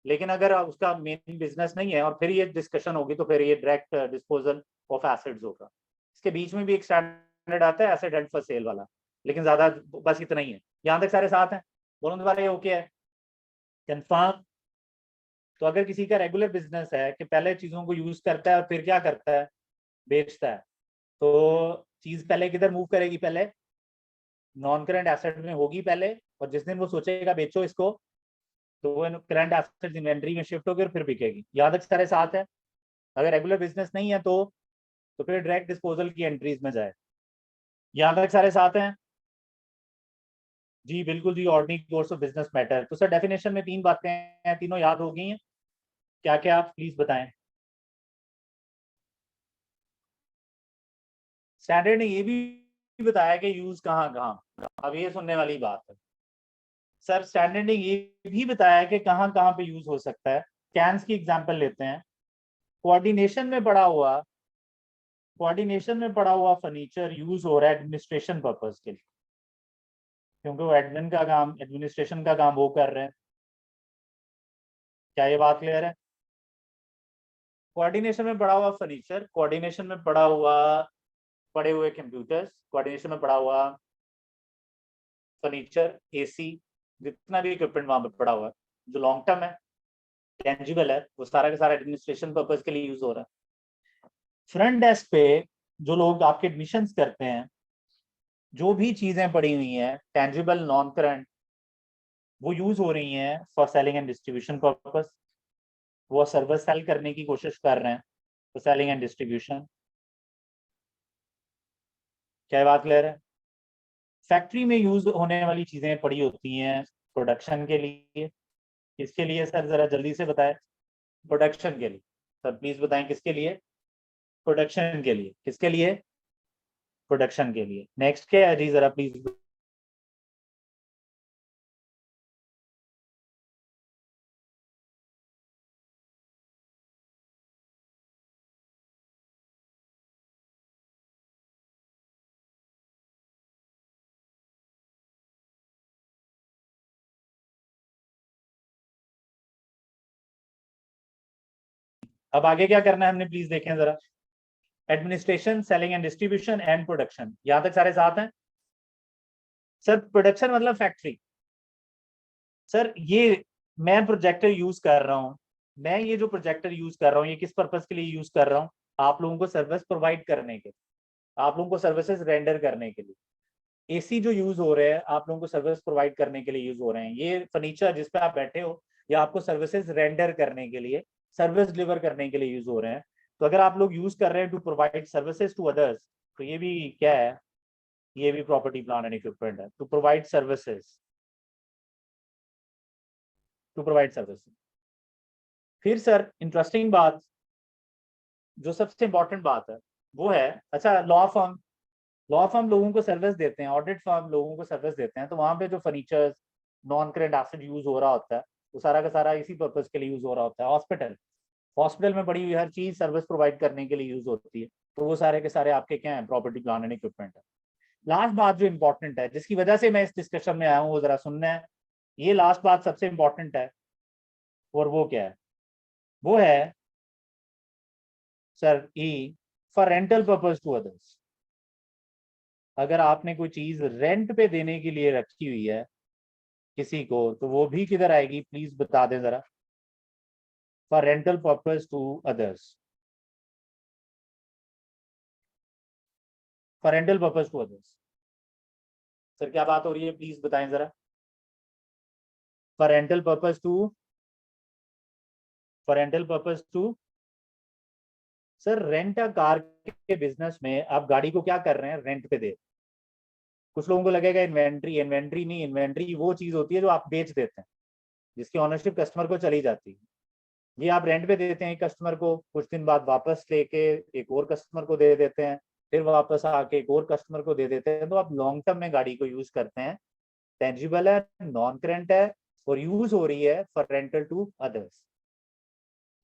लेकिन अगर उसका मेन बिजनेस नहीं है और फिर ये डिस्कशन होगी तो फिर ये डायरेक्ट डिस्पोजल ऑफ एसेट्स होगा। इसके बीच में भी एक स्टैंडर्ड आता है एसेट हेल्ड फॉर सेल वाला, लेकिन ज्यादा बस इतना ही है। यहाँ तक सारे साथ हैं? बोलो दोबारा, ये ओके है, कंफर्म? तो अगर किसी का रेगुलर बिजनेस है कि पहले चीजों को यूज करता है और फिर क्या करता है, बेचता है, तो चीज पहले किधर मूव करेगी, पहले नॉन करंट एसेट में होगी पहले, और जिस दिन वो सोचेगा बेचो इसको, तो वो करंट एसेट्स इन्वेंट्री में शिफ्ट होगी और फिर बिकेगी। याद तक सारे साथ है? अगर रेगुलर बिजनेस नहीं है तो फिर डायरेक्ट डिस्पोजल की एंट्रीज में जाए। यहाँ तक सारे साथ हैं? जी बिल्कुल जी, ordinary course of business matter. तो सर डेफिनेशन में 3 बातें हैं, तीनों याद हो गई हैं? क्या क्या आप प्लीज बताएं। स्टैंडर्ड ने ये भी बताया कि यूज कहाँ कहाँ, अब ये सुनने वाली बात है। सर स्टैंडर्ड ने ये भी बताया कि कहाँ कहाँ पे यूज हो सकता है। कैंस की एग्जांपल लेते हैं। कोऑर्डिनेशन में पड़ा हुआ फर्नीचर यूज हो रहा है एडमिनिस्ट्रेशन पर्पज के लिए, क्योंकि वो एडमिनिस्ट्रेशन का काम वो कर रहे हैं। क्या ये बात क्लियर है? कोऑर्डिनेशन में पड़ा हुआ फर्नीचर, कोऑर्डिनेशन में पड़े हुए कंप्यूटर्स, कोऑर्डिनेशन में पड़ा हुआ फर्नीचर, एसी, जितना भी इक्विपमेंट वहां पे पड़ा हुआ है, जो लॉन्ग टर्म है, टेंजिबल है, वो सारा का सारा एडमिनिस्ट्रेशन पर्पज के लिए यूज हो रहा है। फ्रंट डेस्क पे जो लोग आपके एडमिशंस करते हैं, जो भी चीजें पड़ी हुई हैं टेंजिबल नॉन करंट, वो यूज हो रही हैं for selling and distribution purpose. वो सर्विस सेल करने की कोशिश कर रहे हैं, तो सेलिंग एंड डिस्ट्रीब्यूशन। क्या बात क्लियर है? फैक्ट्री में यूज होने वाली चीजें पड़ी होती हैं प्रोडक्शन के लिए। किसके लिए सर, जरा जल्दी से बताएं। प्रोडक्शन के लिए। सर प्लीज बताएं किसके लिए? प्रोडक्शन के लिए। किसके लिए? प्रोडक्शन के लिए। नेक्स्ट क्या है जी, जरा प्लीज। अब आगे क्या करना है हमने, प्लीज देखें जरा। Administration, selling and distribution and production, यहां तक सारे साथ हैं? सर प्रोडक्शन मतलब फैक्ट्री। सर ये मैं प्रोजेक्टर यूज कर रहा हूँ, मैं ये जो प्रोजेक्टर यूज कर रहा हूँ ये किस पर्पज के लिए यूज कर रहा हूँ? आप लोगों को सर्विस प्रोवाइड करने के, आप लोगों को सर्विसेज रेंडर करने के लिए। एसी जो यूज हो रहे हैं आप लोगों को सर्विस प्रोवाइड करने के लिए यूज हो रहे हैं। ये फर्नीचर जिस पे आप बैठे हो ये आपको सर्विसेज रेंडर करने के लिए, सर्विस डिलीवर करने के लिए यूज हो रहे हैं। तो अगर आप लोग यूज कर रहे हैं to provide services to others, तो ये भी क्या है, ये भी प्रॉपर्टी प्लान एंड इक्विपमेंट है, to provide services, to provide services. फिर सर इंटरेस्टिंग बात, जो सबसे इंपॉर्टेंट बात है वो है, अच्छा लॉ फर्म लोगों को सर्विस देते हैं, ऑडिट फर्म लोगों को सर्विस देते हैं, तो वहां पे जो furniture non current asset use हो रहा होता है वो सारा का सारा इसी पर्पज के लिए यूज हो रहा होता है। हॉस्पिटल में पड़ी हुई हर चीज सर्विस प्रोवाइड करने के लिए यूज होती है, तो वो सारे के सारे आपके क्या है, प्रॉपर्टी प्लान एंड इक्विपमेंट है। लास्ट बात जो इंपॉर्टेंट है जिसकी वजह से मैं इस डिस्कशन में आया हूँ वो जरा सुनना है, ये लास्ट बात सबसे इंपॉर्टेंट है। और वो क्या है? वो है sir E, for rental purpose to others. अगर आपने कोई चीज रेंट पे देने के लिए रखी हुई है किसी को, तो वो भी किधर आएगी, प्लीज बता दें जरा। For rental purpose to others, for rental purpose to others. Sir क्या बात हो रही है, प्लीज बताएं जरा। For rental purpose to, for rental purpose to. Sir rent a car के बिजनेस में आप गाड़ी को क्या कर रहे हैं, रेंट पे दे। कुछ लोगों को लगेगा इन्वेंट्री, इन्वेंट्री नहीं, इन्वेंट्री वो चीज होती है जो आप बेच देते हैं, जिसकी ऑनरशिप कस्टमर को चली जाती है। ये आप रेंट पे देते हैं कस्टमर को, कुछ दिन बाद वापस लेके एक और कस्टमर को दे देते हैं, फिर वापस आके एक और कस्टमर को दे देते हैं। तो आप लॉन्ग टर्म में गाड़ी को यूज करते हैं, टेंजिबल है, नॉन करेंट है, और यूज हो रही है फॉर रेंटल टू अदर्स।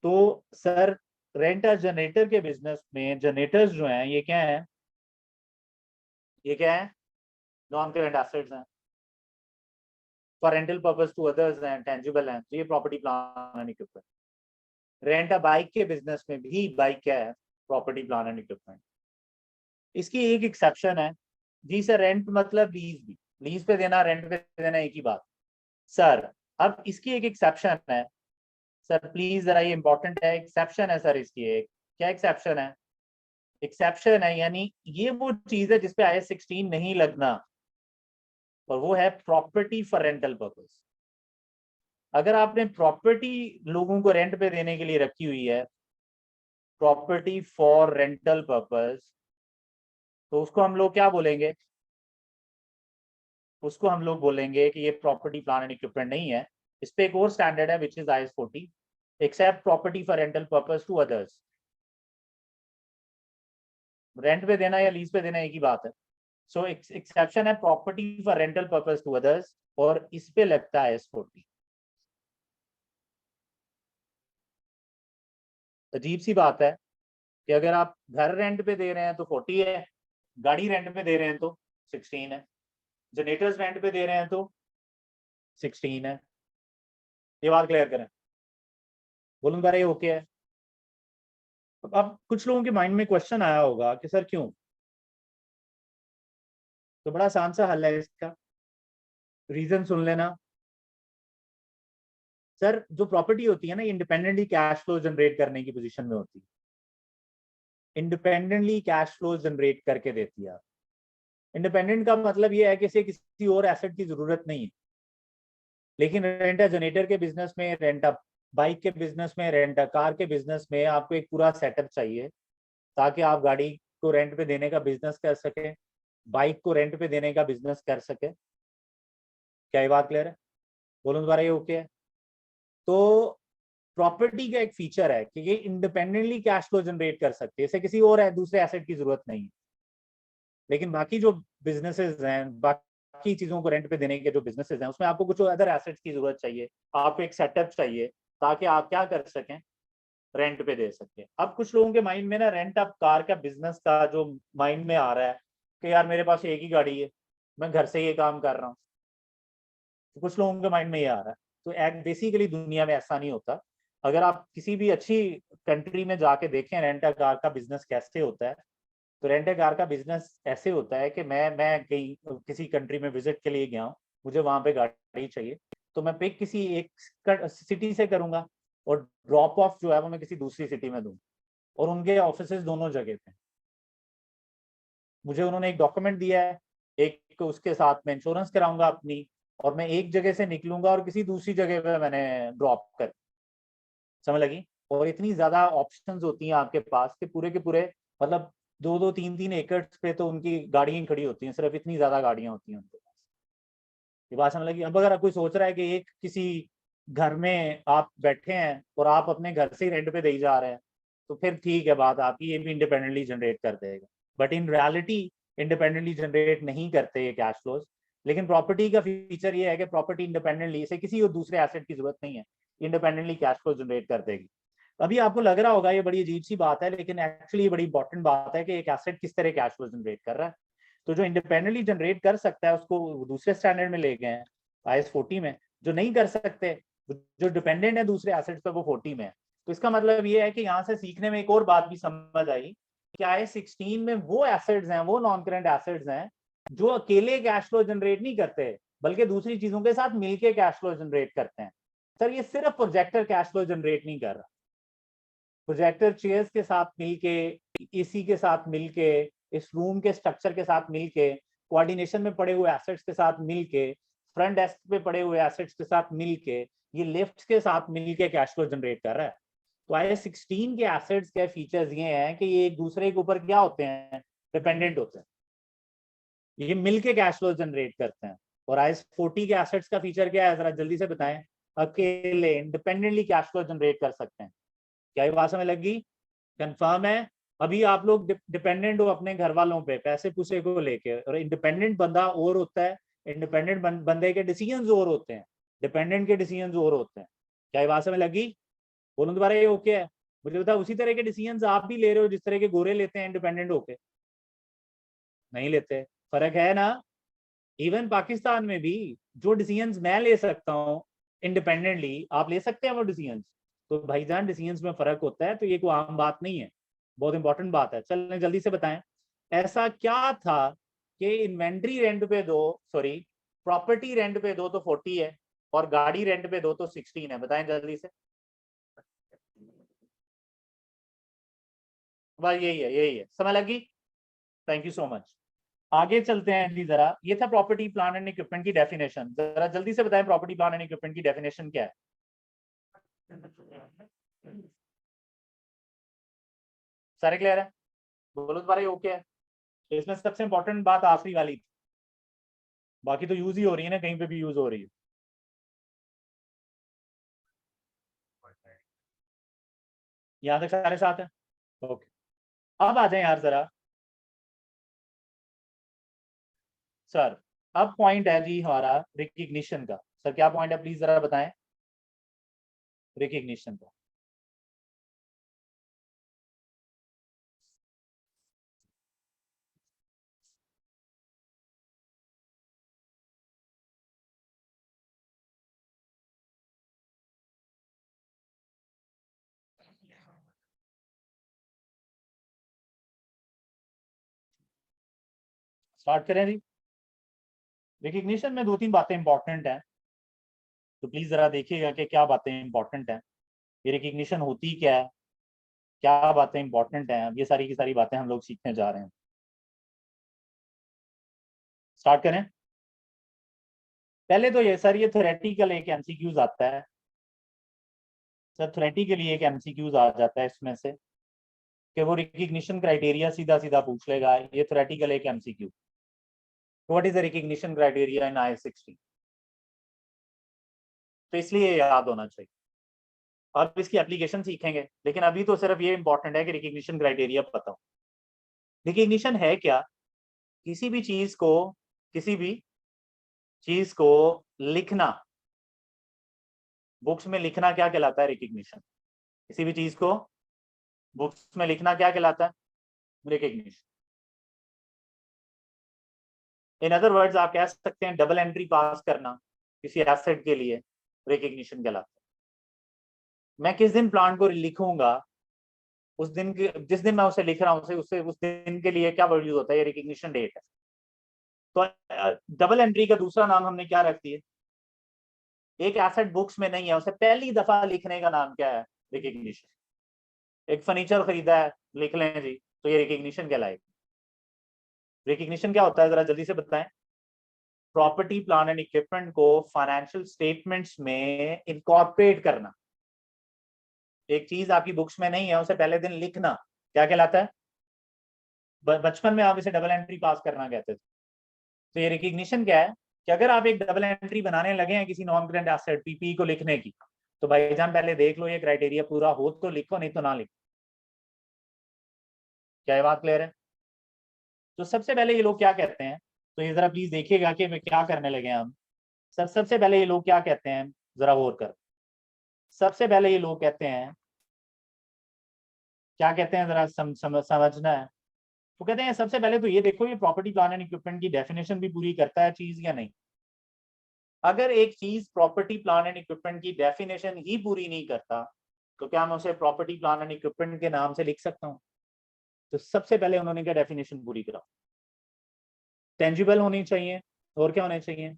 तो सर रेंट जनरेटर के बिजनेस में जनरेटर्स जो हैं ये क्या है, ये क्या है, नॉन करेंट एसेट्स हैं, for rental purpose to others हैं, टेंजिबल हैं, तो ये property plant and equipment. Rent a bike के बिजनेस में भी बाइक क्या है, प्रॉपर्टी प्लांट एंड इक्विपमेंट। इसकी एक एक्सेप्शन है जी सर, रेंट मतलब लीज भी, लीज पे देना रेंट पे देना एक ही बात सर। अब इसकी एक एक्सेप्शन है सर, प्लीज जरा ये इंपॉर्टेंट है, एक्सेप्शन है सर इसकी एक, क्या एक्सेप्शन है, एक्सेप्शन है यानी ये वो चीज है जिसपे IAS 16 नहीं लगना, और वो है प्रॉपर्टी फॉर रेंटल पर्पस। अगर आपने प्रॉपर्टी लोगों को रेंट पे देने के लिए रखी हुई है, प्रॉपर्टी फॉर रेंटल पर्पस, तो उसको हम लोग क्या बोलेंगे, उसको हम लोग बोलेंगे कि ये प्रॉपर्टी प्लांट एंड इक्विपमेंट नहीं है। इस पे एक और स्टैंडर्ड है which is IAS 40, except property for rental purpose to others. Rent पे देना या लीज पे देना एक ही बात है। सो एक्सेप्शन है property for rental purpose to others, और इस पे लगता है IAS 40। अजीब सी बात है कि अगर आप घर रेंट पे दे रहे हैं तो 40 है, गाड़ी रेंट पे दे रहे हैं तो 16 है, जनरेटर्स रेंट पे दे रहे हैं तो 16 है। ये बात क्लियर करें, बोलूँ बारे ये ओके है। अब कुछ लोगों के माइंड में क्वेश्चन आया होगा कि सर क्यों, तो बड़ा आसान सा हल है इसका, रीजन सुन लेना। सर जो प्रॉपर्टी होती है ना, इंडिपेंडेंटली कैश फ्लो जनरेट करने की पोजीशन में होती है, इंडिपेंडेंटली कैश फ्लो जनरेट करके देती है। इंडिपेंडेंट का मतलब ये है कि इसे किसी और एसेट की जरूरत नहीं है। लेकिन रेंट अ जनरेटर के बिजनेस में, रेंट अ बाइक के बिजनेस में, रेंट अ कार के बिजनेस में आपको एक पूरा सेटअप चाहिए ताकि आप गाड़ी को रेंट पे देने का बिजनेस कर सके, बाइक को रेंट पे देने का बिजनेस कर सके। क्या ये बात क्लियर है, बोलो दोबारा ये ओके है। तो प्रॉपर्टी का एक फीचर है कि ये इंडिपेंडेंटली कैश फ्लो जनरेट कर सकती है, इसे किसी और दूसरे एसेट की जरूरत नहीं है। लेकिन बाकी जो बिजनेसेस हैं, बाकी चीजों को रेंट पे देने के जो बिजनेसेस हैं, उसमें आपको कुछ अदर एसेट्स की जरूरत चाहिए, आपको एक सेटअप चाहिए ताकि आप क्या कर सकें, रेंट पे दे सकें। अब कुछ लोगों के माइंड में ना रेंट अप कार का बिजनेस का जो माइंड में आ रहा है कि यार मेरे पास एक ही गाड़ी है, मैं घर से ये काम कर रहा हूँ, तो कुछ लोगों के माइंड में ये आ रहा है। तो एक बेसिकली दुनिया में ऐसा नहीं होता। अगर आप किसी भी अच्छी कंट्री में जाके देखें रेंट अ कार का बिजनेस कैसे होता है, तो रेंट अ कार का बिजनेस ऐसे होता है कि मैं कहीं किसी कंट्री में विजिट के लिए गया हूँ, मुझे वहां पे गाड़ी चाहिए, तो मैं पिक किसी एक सिटी से करूंगा, और ड्रॉप ऑफ जो है वो मैं किसी दूसरी सिटी में दूँ, और उनके ऑफिसेज दोनों जगह पे। मुझे उन्होंने एक डॉक्यूमेंट दिया है, एक उसके साथ मैं इंश्योरेंस कराऊंगा अपनी, और मैं एक जगह से निकलूंगा और किसी दूसरी जगह पे मैंने ड्रॉप कर, समझ लगी। और इतनी ज्यादा ऑप्शंस होती हैं आपके पास कि पूरे के पूरे मतलब 2-2 3-3 एकड़ पे तो उनकी गाड़ियां खड़ी होती हैं, सिर्फ इतनी ज्यादा गाड़ियां होती हैं उनके पास। ये बात समझ लगी। अब अगर कोई सोच रहा है कि एक किसी घर में आप बैठे हैं और आप अपने घर से ही रेंट पे दे जा रहे हैं, तो फिर ठीक है बात आपकी, ये भी इंडिपेंडेंटली जनरेट कर देगा। But in reality independently generate नहीं करते ये कैश फ्लोज। लेकिन प्रॉपर्टी का फीचर ये है कि प्रॉपर्टी इंडिपेंडेंटली, इसे किसी और दूसरे एसेट की जरूरत नहीं है, इंडिपेंडेंटली कैश फ्लो जनरेट कर देगी। अभी आपको लग रहा होगा ये बड़ी अजीब सी बात है, लेकिन एक्चुअली ये बड़ी इंपॉर्टेंट बात है कि एक एसेट किस तरह कैश फ्लो जनरेट कर रहा है। तो जो इंडिपेंडेंटली जनरेट कर सकता है उसको दूसरे स्टैंडर्ड में ले गए हैं IAS 40 में, जो नहीं कर सकते, जो डिपेंडेंट है दूसरे एसेट्स पे, वो 40 में है। तो इसका मतलब ये है कि यहाँ से सीखने में एक और बात भी समझ आई कि IAS 16 में वो एसेट्स हैं, वो नॉन करेंट एसेट्स हैं जो अकेले कैश फ्लो जनरेट नहीं करते, बल्कि दूसरी चीजों के साथ मिलके कैश फ्लो जनरेट करते हैं। सर ये सिर्फ प्रोजेक्टर कैश फ्लो जनरेट नहीं कर रहा, प्रोजेक्टर चेयर्स के साथ मिलके, एसी के साथ मिलके, इस रूम के स्ट्रक्चर के साथ मिलके, कोऑर्डिनेशन में पड़े हुए एसेट्स के साथ मिलके, फ्रंट डेस्क पे पड़े हुए एसेट्स के साथ मिलके, ये लिफ्ट के साथ मिलके कैश फ्लो जनरेट कर रहा है। तो IAS 16 के एसेट्स के फीचर्स ये हैं कि ये एक दूसरे के ऊपर क्या होते हैं, डिपेंडेंट होते हैं। ये मिलके कैश फ्लो जनरेट करते हैं। और IAS 40 के एसेट्स का फीचर क्या है, जरा जल्दी से बताएं। अकेले इंडिपेंडेंटली कैश फ्लो जनरेट कर सकते हैं। क्या ये बात समझ लगी? कंफर्म है? अभी आप लोग डिपेंडेंट हो अपने घर वालों पे पैसे पूसे को लेके, और इंडिपेंडेंट बंदा और होता है, इंडिपेंडेंट बंदे के डिसीजंस और होते हैं, डिपेंडेंट के डिसीजंस और होते हैं। क्या ये बात समझ लगी? बोलो दोबारा, ये ओके है? मुझे बता, उसी तरह के डिसीजंस आप भी ले रहे हो जिस तरह के गोरे लेते हैं इंडिपेंडेंट होके? नहीं लेते। फर्क है ना? इवन पाकिस्तान में भी जो डिसीजंस मैं ले सकता हूँ इंडिपेंडेंटली, आप ले सकते हैं वो डिसीजंस। तो भाईजान डिसीजंस में फर्क होता है, तो ये कोई आम बात नहीं है, बहुत इंपॉर्टेंट बात है। चलने जल्दी से बताएं, ऐसा क्या था कि इन्वेंट्री रेंट पे दो, सॉरी प्रॉपर्टी रेंट पे दो तो 40 है, और गाड़ी रेंट पे दो तो 16 है? बताएं जल्दी से। बस यही है, समझ लगी? Thank you so much. आगे चलते हैं जी जरा। ये था प्रॉपर्टी प्लान एंड इक्विपमेंट की डेफिनेशन। जरा जल्दी से बताएं प्रॉपर्टी प्लान एंड इक्विपमेंट की डेफिनेशन क्या है? सारे क्लियर है? बोलो दोबारा, ये ओके है? इसमें सबसे इंपॉर्टेंट बात आखिरी वाली थी, बाकी तो यूज ही हो रही है ना, कहीं पे भी यूज हो रही है। यहाँ तक सारे साथ हैं? ओके। अब आ जाए यार जरा सर। अब पॉइंट है जी हमारा रिकग्निशन का। सर क्या पॉइंट है, प्लीज जरा बताएं रिकग्निशन का। स्टार्ट करें जी। रिकग्निशन में दो तीन बातें इंपॉर्टेंट हैं, तो प्लीज जरा देखिएगा कि क्या बातें इंपॉर्टेंट हैं, ये रिकग्निशन होती क्या है, क्या बातें इंपॉर्टेंट हैं। अब ये सारी की सारी बातें हम लोग सीखने जा रहे हैं। स्टार्ट करें। पहले तो ये सर, ये थ्योरेटिकल एक एमसीक्यूज आता है सर, थ्योरेटिकली एक एमसीक्यूज आ जाता है इसमें से कि वो रिकग्निशन क्राइटेरिया सीधा सीधा पूछ लेगा। ये थ्योरेटिकल एक MCQ. What is the recognition criteria in IAS 16? तो इसलिए याद होना चाहिए। अब इसकी एप्लीकेशन सीखेंगे, लेकिन अभी तो सिर्फ ये इंपॉर्टेंट है कि रिकग्निशन क्राइटेरिया पता हो। रिकग्निशन है क्या? किसी भी चीज को, किसी भी चीज को लिखना, बुक्स में लिखना क्या कहलाता है? रिकग्निशन। किसी भी चीज को बुक्स में लिखना क्या कहलाता है? रिकग्निशन। इन अदर वर्ड्स आप कह सकते हैं डबल एंट्री पास करना किसी एसेट के लिए रिकग्निशन कहलाता है। मैं किस दिन प्लान को लिखूंगा, उस दिन के, जिस दिन मैं उसे लिख रहा हूँ उससे उस दिन के लिए क्या वैल्यू होता है? ये रिकग्निशन डेट है। तो डबल एंट्री का दूसरा नाम हमने क्या रख दिया? एक एसेट बुक्स में नहीं है, उसे पहली दफा लिखने का नाम क्या है? रिकग्निशन। एक फर्नीचर खरीदा है, लिख लें जी, तो ये रिकग्निशन कहलाएगा। रिकग्निशन क्या होता है, जरा जल्दी से बताएं। प्रॉपर्टी प्लान एंड इक्विपमेंट को फाइनेंशियल स्टेटमेंट्स में इनकॉर्पोरेट करना। एक चीज आपकी बुक्स में नहीं है, उसे पहले दिन लिखना क्या कहलाता है? बचपन में आप इसे डबल एंट्री पास करना कहते थे। तो ये रिकग्निशन क्या है कि अगर आप एक डबल एंट्री बनाने लगे हैं किसी नॉन करेंट एसेट पीपी को लिखने की, तो भाईजान पहले देख लो ये क्राइटेरिया पूरा हो तो लिखो, नहीं तो ना लिखो। क्या ये बात क्लियर है? तो सबसे पहले ये लोग क्या कहते हैं, तो ये जरा प्लीज देखिएगा कि वे क्या करने लगे हैं हम। सबसे पहले ये लोग क्या कहते हैं, जरा गौर कर। सबसे पहले ये लोग कहते हैं, क्या कहते हैं, जरा समझना है। तो कहते हैं सबसे पहले तो ये देखो, ये प्रॉपर्टी प्लान एंड इक्विपमेंट की डेफिनेशन भी पूरी करता है चीज या नहीं। अगर एक चीज प्रॉपर्टी प्लान एंड इक्विपमेंट की डेफिनेशन ही पूरी नहीं करता, तो क्या मैं उसे प्रॉपर्टी प्लान एंड इक्विपमेंट के नाम से लिख सकता हूँ? तो सबसे पहले उन्होंने क्या डेफिनेशन पूरी करा? टेंजिबल होनी चाहिए, और क्या होने चाहिए?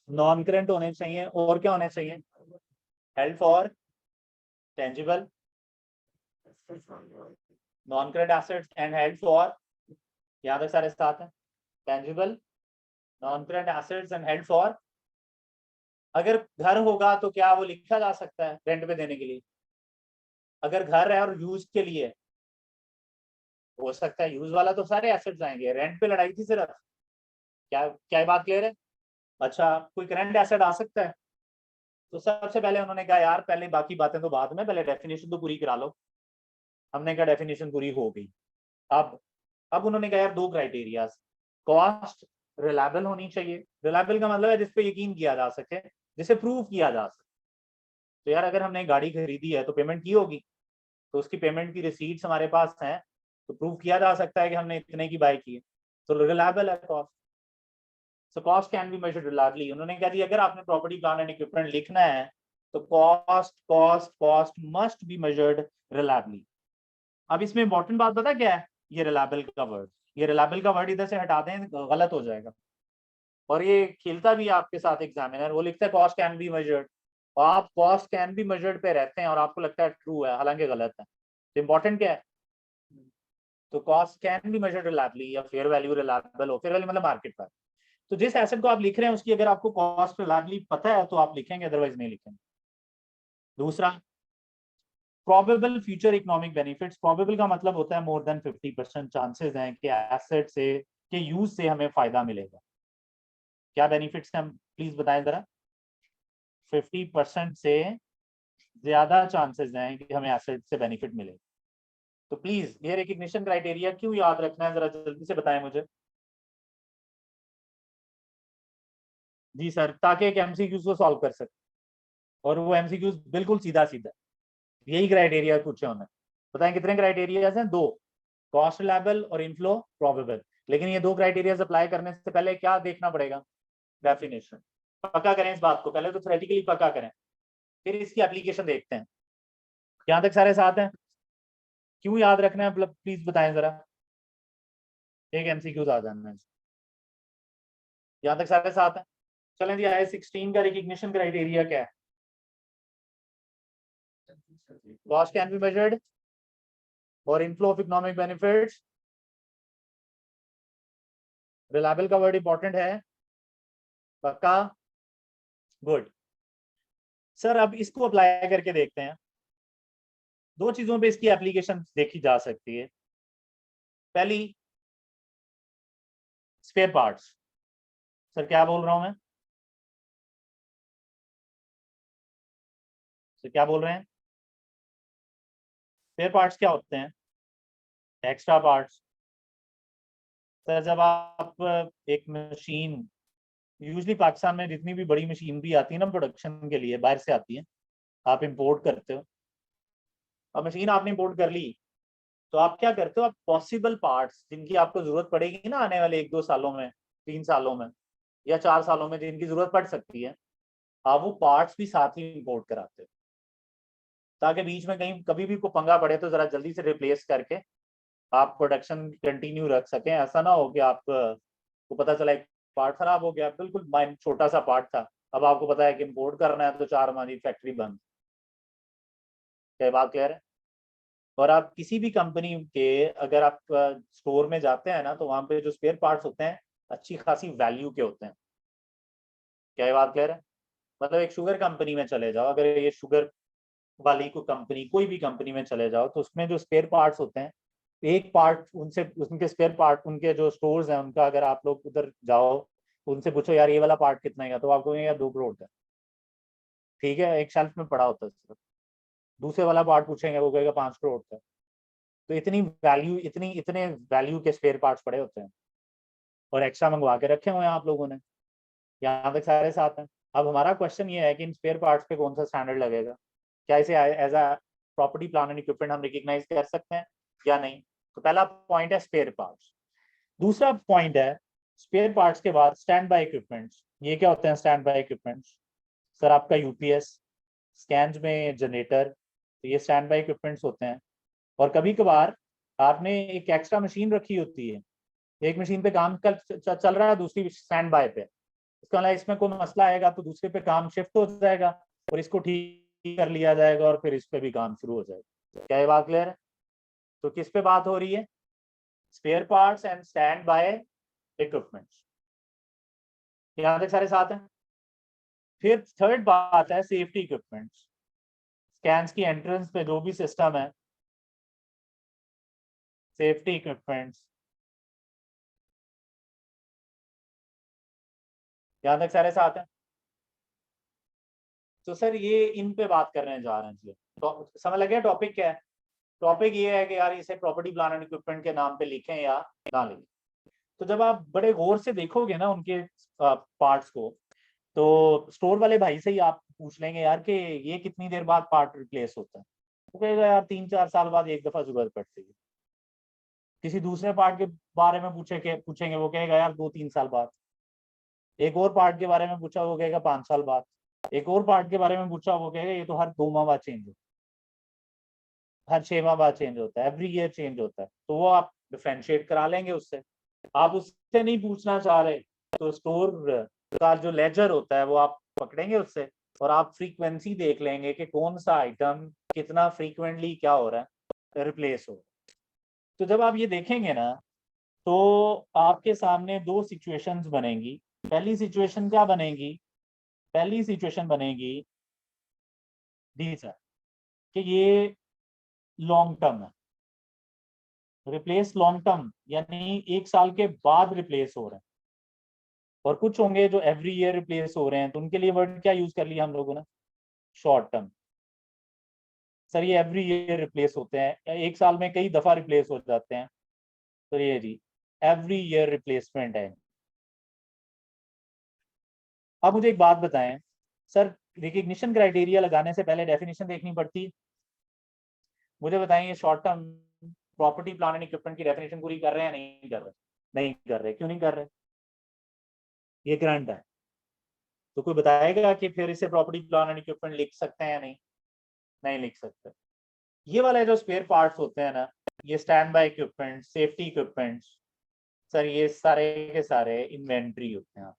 नॉन करेंट होने चाहिए, और क्या होने चाहिए? Held for tangible, non current assets and held for, यहाँ तक सारे साथ हैं, tangible, non current assets and held for. अगर घर होगा तो क्या वो लिखा जा सकता है रेंट पे देने के लिए? अगर घर है और यूज के लिए हो सकता है, यूज वाला तो सारे एसेट्स आएंगे, रेंट पे लड़ाई थी सिर्फ। क्या क्या ये बात क्लियर है? अच्छा, कोई करंट एसेट आ सकता है? तो सबसे पहले उन्होंने कहा यार पहले बाकी बातें तो बाद में, पहले डेफिनेशन तो पूरी करा लो। हमने कहा डेफिनेशन पूरी हो गई। अब अब उन्होंने कहा यार दो क्राइटेरियाज, कॉस्ट रिलायबल होनी चाहिए। रिलायबल का मतलब है जिस पे यकीन किया जा सके, जिसे प्रूव किया जा सके। तो यार अगर हमने गाड़ी खरीदी है तो पेमेंट की होगी, तो उसकी पेमेंट की रिसीट्स हमारे पास हैं, तो प्रूव किया जा सकता है कि हमने इतने की बाय की है, तो रिलायबल है cost. So cost can be measured reliably. उन्होंने कहा जी अगर आपने प्रॉपर्टी प्लान एंड इक्विपमेंट लिखना है तो cost cost cost must be measured reliably. अब इसमें इंपॉर्टेंट बात पता क्या है? ये रिलायबल का वर्ड, ये रिलायबल का वर्ड इधर से हटा दें, गलत हो जाएगा। और ये खेलता भी है आपके साथ एग्जामिनर, वो लिखता है कॉस्ट कैन बी मेजर्ड, और आप कॉस्ट कैन बी मेजर्ड पे रहते हैं और आपको लगता है ट्रू है, हालांकि गलत है। तो इंपॉर्टेंट क्या है? तो cost can be measured reliably, या फेयर वैल्यू रिलायबल हो, फेयर वैल्यू मतलब मार्केट पर। तो जिस एसेट को आप लिख रहे हैं उसकी अगर आपको कॉस्ट रिलायबली पता है तो आप लिखेंगे, अदरवाइज नहीं लिखेंगे। दूसरा, probable future economic benefits. Probable का मतलब होता है मोर देन 50% चांसेस हैं कि एसेट से के यूज से हमें फायदा मिलेगा। क्या बेनिफिट्स हैं प्लीज बताएं जरा। 50% से ज्यादा चांसेस हैं कि हमें एसेट से बेनिफिट मिले। तो प्लीज ये रिकग्निशन क्राइटेरिया क्यों याद रखना है, जरा जल्दी से बताएं मुझे। जी सर, ताकि एक एमसीक्यूज को सॉल्व कर सके, और वो एमसीक्यूज बिल्कुल सीधा सीधा, यही क्राइटेरिया पूछे उन्होंने। बताएं कितने क्राइटेरिया हैं? दो, कॉस्ट रिलायबल और इनफ्लो प्रोबेबल। लेकिन ये दो क्राइटेरिया अप्लाई करने से पहले क्या देखना पड़ेगा? डेफिनेशन। पक्का करें इस बात को, पहले तो थ्योरेटिकली पक्का करें, फिर इसकी एप्लीकेशन देखते हैं। यहाँ तक सारे साथ हैं? क्यों याद रखना है प्लीज बताएं जरा, एक एमसीक्यूज आ जाना है। यहाँ तक सारे साथ हैं? चलें जी, I-16 का रिकग्निशन क्राइटेरिया क्या है? कॉस्ट कैन बी मेजर्ड और inflow of economic benefits. Reliable का वर्ड इंपॉर्टेंट है, पक्का? गुड। सर अब इसको अप्लाई करके देखते हैं। दो चीजों पे इसकी एप्लीकेशन देखी जा सकती है। पहली, स्पेयर पार्ट्स। सर क्या बोल रहा हूं मैं? सर क्या बोल रहे हैं? स्पेयर पार्ट्स क्या होते हैं? Extra parts. सर जब आप एक मशीन, यूजली पाकिस्तान में जितनी भी बड़ी मशीन भी आती है ना प्रोडक्शन के लिए, बाहर से आती है, आप इंपोर्ट करते हो। अब मशीन आपने इंपोर्ट कर ली, तो आप क्या करते हो? आप पॉसिबल पार्ट्स जिनकी आपको जरूरत पड़ेगी ना आने वाले 1-2 सालों में, 3 सालों में, या 4 सालों में जिनकी जरूरत पड़ सकती है, आप वो पार्ट्स भी साथ ही इंपोर्ट कराते हो, ताकि बीच में कहीं कभी भी कोई पंगा पड़े तो जरा जल्दी से रिप्लेस करके आप प्रोडक्शन कंटिन्यू रख सकें। ऐसा ना हो कि आप को पता चला एक पार्ट खराब हो गया, बिल्कुल माइन छोटा सा पार्ट था, अब आपको पता है कि इंपोर्ट करना है तो 4 महीने फैक्ट्री बंद। क्या बात क्लियर है? और आप किसी भी कंपनी के अगर आप स्टोर में जाते हैं ना, तो वहां पे जो स्पेयर पार्ट्स होते हैं अच्छी खासी वैल्यू के होते हैं। क्या ये बात क्लियर है? मतलब एक शुगर कंपनी में चले जाओ, अगर ये शुगर वाली को कंपनी, कोई भी कंपनी में चले जाओ, तो उसमें जो स्पेयर पार्ट्स होते हैं, एक पार्ट उनसे, उनके स्पेयर पार्ट, उनके जो स्टोर्स हैं उनका, अगर आप लोग उधर जाओ उनसे पूछो यार ये वाला पार्ट कितना है, तो आपको यार 2 करोड़ का। ठीक है, एक शेल्फ में पड़ा होता है सिर्फ। दूसरे वाला पार्ट पूछेंगे, वो कहेगा 5 करोड़ का। तो इतनी वैल्यू, इतने वैल्यू के स्पेयर पार्ट्स पड़े होते हैं, और एक्स्ट्रा मंगवा के रखे हुए हैं आप लोगों ने। यहाँ तक सारे साथ हैं? अब हमारा क्वेश्चन ये है कि इन स्पेयर पार्ट्स पे कौन सा स्टैंडर्ड लगेगा? क्या इसे as a property plan and equipment हम रिकग्नाइज कर सकते हैं या नहीं? तो पहला पॉइंट है स्पेयर पार्ट्स। दूसरा पॉइंट है, स्पेयर पार्ट्स के बाद स्टैंड बाय इक्विपमेंट्स। ये क्या होते हैं स्टैंड बाय इक्विपमेंट्स? सर आपका यूपीएस, स्कैन्स में जनरेटर, तो ये स्टैंड बाय इक्विपमेंट्स होते हैं। और कभी कभार आपने एक एक्स्ट्रा मशीन रखी होती है, एक मशीन पे काम चल रहा है, दूसरी स्टैंड बाय पे, इसका मतलब इसमें कोई मसला आएगा तो दूसरे पे काम शिफ्ट हो जाएगा और इसको ठीक कर लिया जाएगा और फिर इस पे भी काम शुरू हो जाएगा। क्या ये बात क्लियर है? तो किस पे बात हो रही है? Spare parts and stand by equipments. यहाँ तक सारे साथ हैं? फिर थर्ड बात है सेफ्टी इक्विपमेंट्स। स्कैन्स की एंट्रेंस पे जो भी सिस्टम है, सेफ्टी इक्विपमेंट्स। यहाँ तक सारे साथ हैं? तो सर ये इन पे बात करने जा रहे हैं जी। तो समझ लगे टॉपिक क्या है? टॉपिक ये है कि यार इसे प्रॉपर्टी प्लान एंड इक्विपमेंट के नाम पे लिखें या ना लिखें। तो जब आप बड़े गौर से देखोगे ना उनके पार्ट्स को, तो स्टोर वाले भाई से ही आप पूछ लेंगे यार कि ये कितनी देर बाद पार्ट रिप्लेस होता है, तो कहेगा यार 3-4 साल बाद एक दफा जरूरत पड़ती है। किसी दूसरे पार्ट के बारे में पूछेंगे, वो कहेगा यार 2-3 साल बाद। एक और पार्ट के बारे में पूछा, वो कहेगा 5 साल बाद। एक और पार्ट के बारे में पूछा, वो कहेगा ये तो हर 2 माह बाद चेंज होता है, हर 6 माह बाद चेंज होता है, एवरी ईयर चेंज होता है। तो वो आप डिफरेंशिएट करा लेंगे उससे। आप उससे नहीं पूछना चाह रहे, तो स्टोर का जो लेजर होता है वो आप पकड़ेंगे उससे, और आप फ्रीक्वेंसी देख लेंगे कि कौन सा आइटम कितना फ्रीक्वेंटली क्या हो रहा है, रिप्लेस हो। तो जब आप ये देखेंगे ना, तो आपके सामने दो सिचुएशंस बनेंगी। पहली सिचुएशन क्या बनेगी? पहली सिचुएशन बनेगी डी सर, कि ये लॉन्ग टर्म है, रिप्लेस लॉन्ग टर्म, यानी 1 साल के बाद रिप्लेस हो रहे हैं। और कुछ होंगे जो एवरी ईयर रिप्लेस हो रहे हैं, तो उनके लिए वर्ड क्या यूज कर लिया हम लोगों ने? Short term. सर ये एवरी ईयर रिप्लेस होते हैं, 1 साल में कई दफा रिप्लेस हो जाते हैं, तो ये जी एवरी ईयर रिप्लेसमेंट है। अब मुझे एक बात बताएं सर, रिकग्निशन क्राइटेरिया लगाने से पहले डेफिनेशन देखनी पड़ती है। मुझे बताएं ये short term property plan and equipment की डेफिनेशन पूरी कर रहे हैं नहीं कर रहे? नहीं कर रहे, क्यों नहीं कर रहे? ये करंट है। तो कोई बताएगा कि फिर इसे प्रॉपर्टी प्लान एंड इक्विपमेंट लिख सकते हैं या नहीं? नहीं लिख सकते। ये वाले जो स्पेयर पार्ट्स होते हैं ना, ये stand by equipment, safety equipment, sir ये सारे के सारे इन्वेंट्री होते हैं।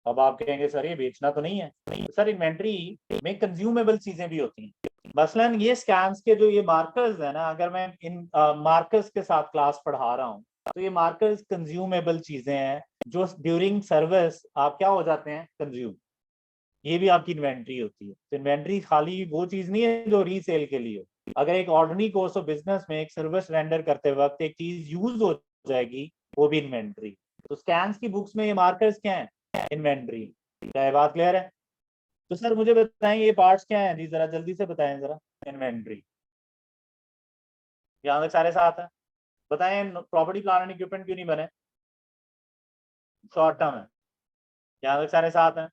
अब आप कहेंगे सर ये बेचना तो नहीं है? सर इन्वेंट्री में कंज्यूमेबल चीजें भी होती हैं। मसलन ये स्कैम्स के जो ये मार्कर्स है ना, अगर मैं इन मार्कर्स के साथ क्लास पढ़ा रहा हूँ, तो ये मार्कर्स कंज्यूमेबल चीजें हैं जो ड्यूरिंग सर्विस आप क्या हो जाते हैं, कंज्यूम। ये भी आपकी इन्वेंट्री होती है। तो इन्वेंट्री खाली वो चीज नहीं है जो रीसेल के लिए हो। अगर एक ऑर्डिनरी कोर्स ऑफ बिजनेस में एक सर्विस रेंडर करते वक्त एक चीज यूज हो जाएगी, वो भी इन्वेंट्री। तो स्कैन्स की बुक्स में ये मार्कर्स क्या है? इन्वेंट्री। क्या ये बात क्लियर है? तो सर मुझे बताएं ये पार्ट्स क्या हैं जी, जरा जल्दी से बताएं जरा। इन्वेंट्री। यहाँ तक सारे साथ हैं? बताएं प्रॉपर्टी प्लान एंड इक्विपमेंट क्यों नहीं बने? शॉर्ट टर्म है। यहाँ तक सारे साथ हैं?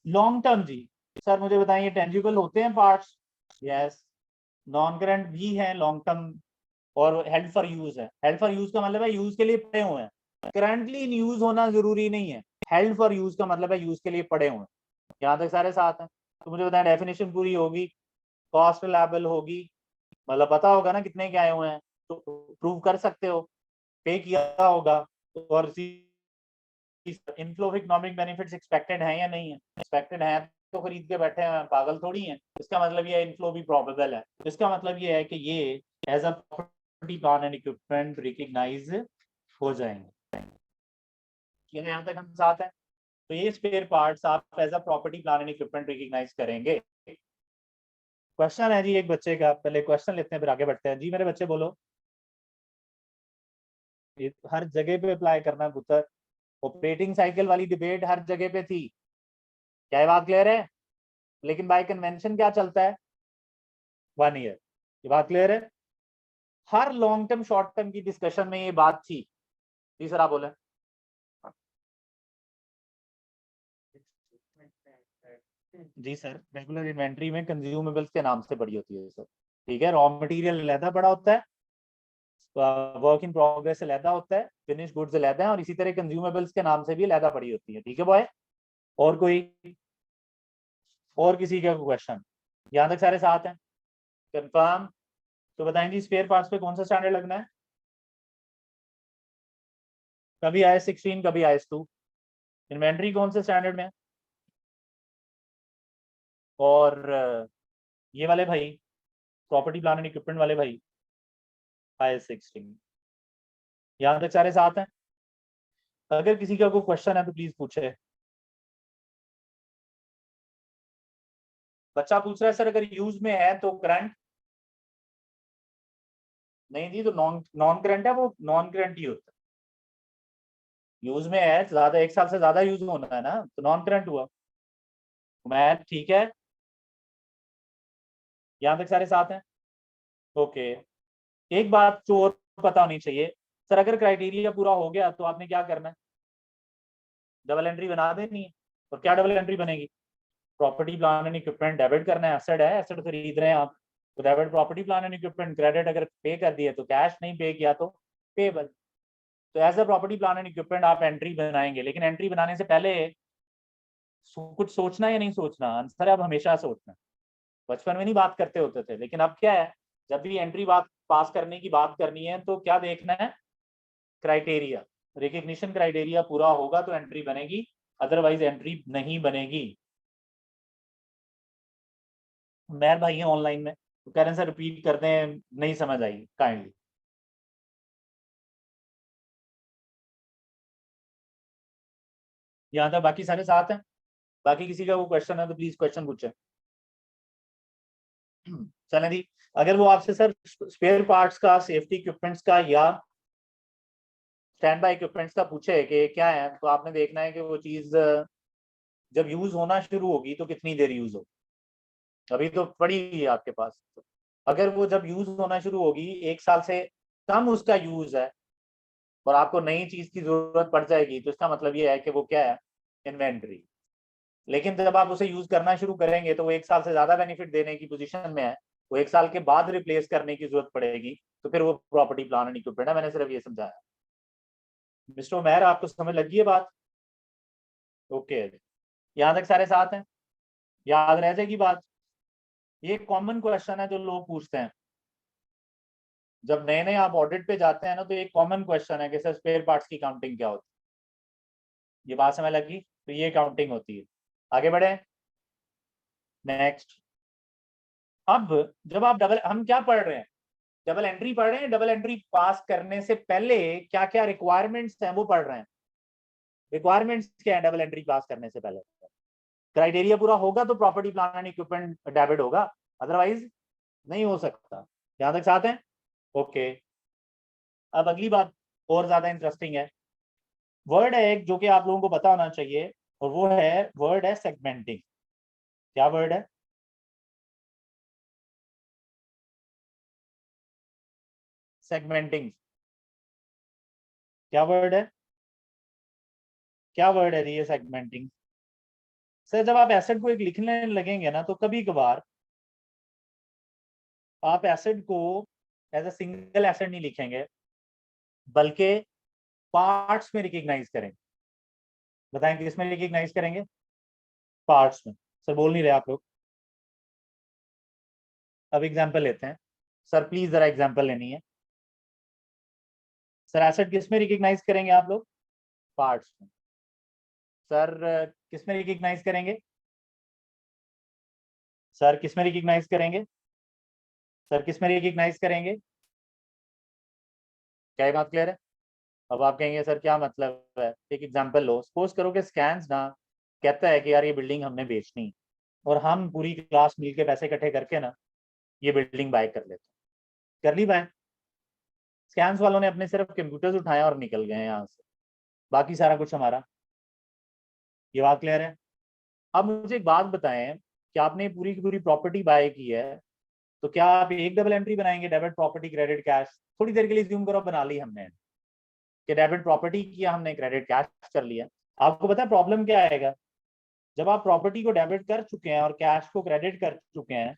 लॉन्ग टर्म जी। सर मुझे बताएं ये टेंजिबल होते हैं पार्ट्स? यस। नॉन करंट भी है लॉन्ग टर्म, और हेल्ड फॉर यूज है। हेल्ड फॉर यूज का मतलब है यूज के लिए पड़े हुए हैं, करंटली इन यूज होना जरूरी नहीं है। हेल्ड फॉर यूज का मतलब है यूज के लिए पड़े हुए हैं। यहाँ तक सारे साथ हैं? तो मुझे बताएं डेफिनेशन पूरी होगी, कॉस्ट रिलायबल होगी, मतलब पता होगा ना कितने के आए हुए हैं, तो प्रूव कर सकते हो, पे किया होगा, और inflow of economic benefits expected है या नहीं है? एक्सपेक्टेड है तो खरीद के बैठे हैं, पागल थोड़ी हैं। इसका मतलब ये इनफ्लो भी प्रोबेबल है। इसका मतलब ये है कि ये as a property plan and equipment recognise हो जाएंगे। यहाँ तक हम साथ हैं? तो ये स्पेयर पार्ट्स आप as a property plan and equipment recognise करेंगे। क्वेश्चन है जी एक बच्चे का, पहले क्वेश्चन लेते हैं फिर आगे बढ़ते हैं। जी मेरे बच्चे बोलो। ये हर जगह पे अप्लाई करना पुत्र। ऑपरेटिंग साइकिल वाली डिबेट हर जगह पे थी, क्या ये बात क्लियर है? लेकिन बाय कन्वेंशन क्या चलता है? 1 ईयर। ये बात क्लियर है? हर लॉन्ग टर्म शॉर्ट टर्म की डिस्कशन में ये बात थी। तीसरा बोले। जी सर, रेगुलर इन्वेंट्री में कंज्यूमेबल्स के नाम से बड़ी होती है सर। ठीक है, रॉ मटेरियल अलहदा बड़ा होता है, वर्क इन प्रोग्रेस अलहदा होता है, फिनिश गुड्स अलहदा है, और इसी तरह कंज्यूमेबल्स के नाम से भी अलहदा पड़ी होती है। ठीक है बॉय? और कोई, और किसी का क्वेश्चन? यहाँ तक सारे साथ हैं? कंफर्म? तो बताएंगे स्पेयर पार्ट्स पे कौन सा स्टैंडर्ड लगना है? कभी IS 16, कभी IS 2। इन्वेंट्री कौन से स्टैंडर्ड में? और ये वाले भाई प्रॉपर्टी प्लान एंड इक्विपमेंट वाले भाई IS 16। यहाँ तक सारे साथ हैं? अगर किसी का कोई क्वेश्चन है तो प्लीज पूछे। बच्चा पूछ रहा है सर अगर यूज में है तो करंट? नहीं जी, तो नॉन नॉन करंट है, वो नॉन करंट ही होता है। यूज में है, ज्यादा 1 साल से ज्यादा यूज होना है ना, तो नॉन करंट हुआ। मैं ठीक है, यहाँ तक सारे साथ हैं। ओके, एक बात जो और पता होनी चाहिए, सर अगर क्राइटेरिया पूरा हो गया तो आपने क्या करना है, डबल एंट्री बना देनी है। और क्या डबल एंट्री बनेगी, property plan and equipment debit करना है, एसेट है, एसेट खरीद रहे हैं आप, तो debit property plan and equipment, credit अगर पे कर दिया तो कैश, नहीं पे किया तो पेबल। तो as a property plan and equipment आप एंट्री बनाएंगे, लेकिन एंट्री बनाने से पहले कुछ सोचना है या नहीं सोचना, आंसर है अब हमेशा सोचना। बचपन में नहीं बात करते होते थे, लेकिन अब क्या है, जब भी एंट्री बात पास करने की बात करनी है तो क्या देखना है, क्राइटेरिया, रिकग्निशन क्राइटेरिया पूरा होगा तो एंट्री बनेगी, अदरवाइज एंट्री नहीं बनेगी। मेहर भाई है ऑनलाइन में, तो कह रहे हैं सर रिपीट करते हैं, नहीं समझ आई काइंडली। यहाँ तक बाकी सारे साथ हैं, बाकी किसी का वो क्वेश्चन है तो प्लीज क्वेश्चन पूछे। चलें जी, अगर वो आपसे सर स्पेयर पार्ट्स का, सेफ्टी इक्विपमेंट्स का या स्टैंड बाय इक्विपमेंट्स का पूछे कि क्या है, तो आपने देखना है कि वो चीज जब यूज होना शुरू होगी तो कितनी देर यूज हो, अभी तो पड़ी हुई है आपके पास। अगर वो जब यूज होना शुरू होगी, 1 साल से कम उसका यूज है और आपको नई चीज की जरूरत पड़ जाएगी, तो इसका मतलब ये है कि वो क्या है, इन्वेंट्री। लेकिन जब आप उसे यूज करना शुरू करेंगे तो वो 1 साल से ज्यादा बेनिफिट देने की पोजीशन में है, वो 1 साल के बाद रिप्लेस करने की जरूरत पड़ेगी, तो फिर वो प्रॉपर्टी प्लान एंड इक्विपमेंट है। मैंने सिर्फ ये समझाया। मिस्टर उमैर, आपको समझ लगी है बात? ओके, यहाँ तक सारे साथ हैं, याद रह जाएगी बात। ये कॉमन क्वेश्चन है जो लोग पूछते हैं जब नए नए आप ऑडिट पे जाते हैं ना, तो एक कॉमन क्वेश्चन है कि सर स्पेयर पार्ट्स की काउंटिंग क्या होती है। ये बात समझ लगी, तो ये काउंटिंग होती है। आगे बढ़े, नेक्स्ट। अब जब आप डबल, हम क्या पढ़ रहे हैं, डबल एंट्री पढ़ रहे हैं, डबल एंट्री पास करने से पहले क्या क्या रिक्वायरमेंट्स हैं वो पढ़ रहे हैं। रिक्वायरमेंट्स क्या है डबल एंट्री पास करने से पहले, क्राइटेरिया पूरा होगा तो property plan and equipment debit होगा, अदरवाइज नहीं हो सकता। यहां तक साथ है? ओके, अब अगली बात और ज्यादा इंटरेस्टिंग है, वर्ड है एक जो कि आप लोगों को पता होना चाहिए, और वो है वर्ड है सेगमेंटिंग। क्या वर्ड है? सेगमेंटिंग। क्या वर्ड है, क्या वर्ड है ये सेगमेंटिंग? सर जब आप एसेट को एक लिखने लगेंगे ना, तो कभी कभार आप एसेट को एज अ सिंगल एसेट नहीं लिखेंगे, बल्कि पार्ट्स में रिकग्नाइज करेंगे। बताएं किस में रिकग्नाइज करेंगे? पार्ट्स में। सर बोल नहीं रहे आप लोग। अब एग्जांपल लेते हैं, सर प्लीज जरा एग्जांपल लेनी है। सर एसेट किस में रिकग्नाइज करेंगे आप लोग? पार्ट्स में। सर किस में रिकग्नाइज करेंगे? सर किस में रिकग्नाइज करेंगे? सर किस में रिकग्नाइज करेंगे? क्या ये बात क्लियर है? अब आप कहेंगे सर क्या मतलब है, एक एग्जांपल लो, सपोज करो कि स्कैन्स ना कहता है कि यार ये बिल्डिंग हमने बेचनी, और हम पूरी क्लास मिल के पैसे इकट्ठे करके ना ये बिल्डिंग बाय कर लेते हैं। कर ली बाय, स्कैन्स वालों ने अपने सिर्फ कंप्यूटर्स उठाया और निकल गए यहाँ से, बाकी सारा कुछ हमारा। ये बात क्लियर है? अब मुझे एक बात बताएं कि आपने पूरी की पूरी प्रॉपर्टी बाय की है, तो क्या आप एक डबल एंट्री बनाएंगे, डेबिट प्रॉपर्टी क्रेडिट कैश? थोड़ी देर के लिए ज्यूम करो, बना ली हमने कि डेबिट प्रॉपर्टी किया हमने, क्रेडिट कैश कर लिया। आपको पता है प्रॉब्लम क्या आएगा, जब आप प्रॉपर्टी को डेबिट कर चुके हैं और कैश को क्रेडिट कर चुके हैं,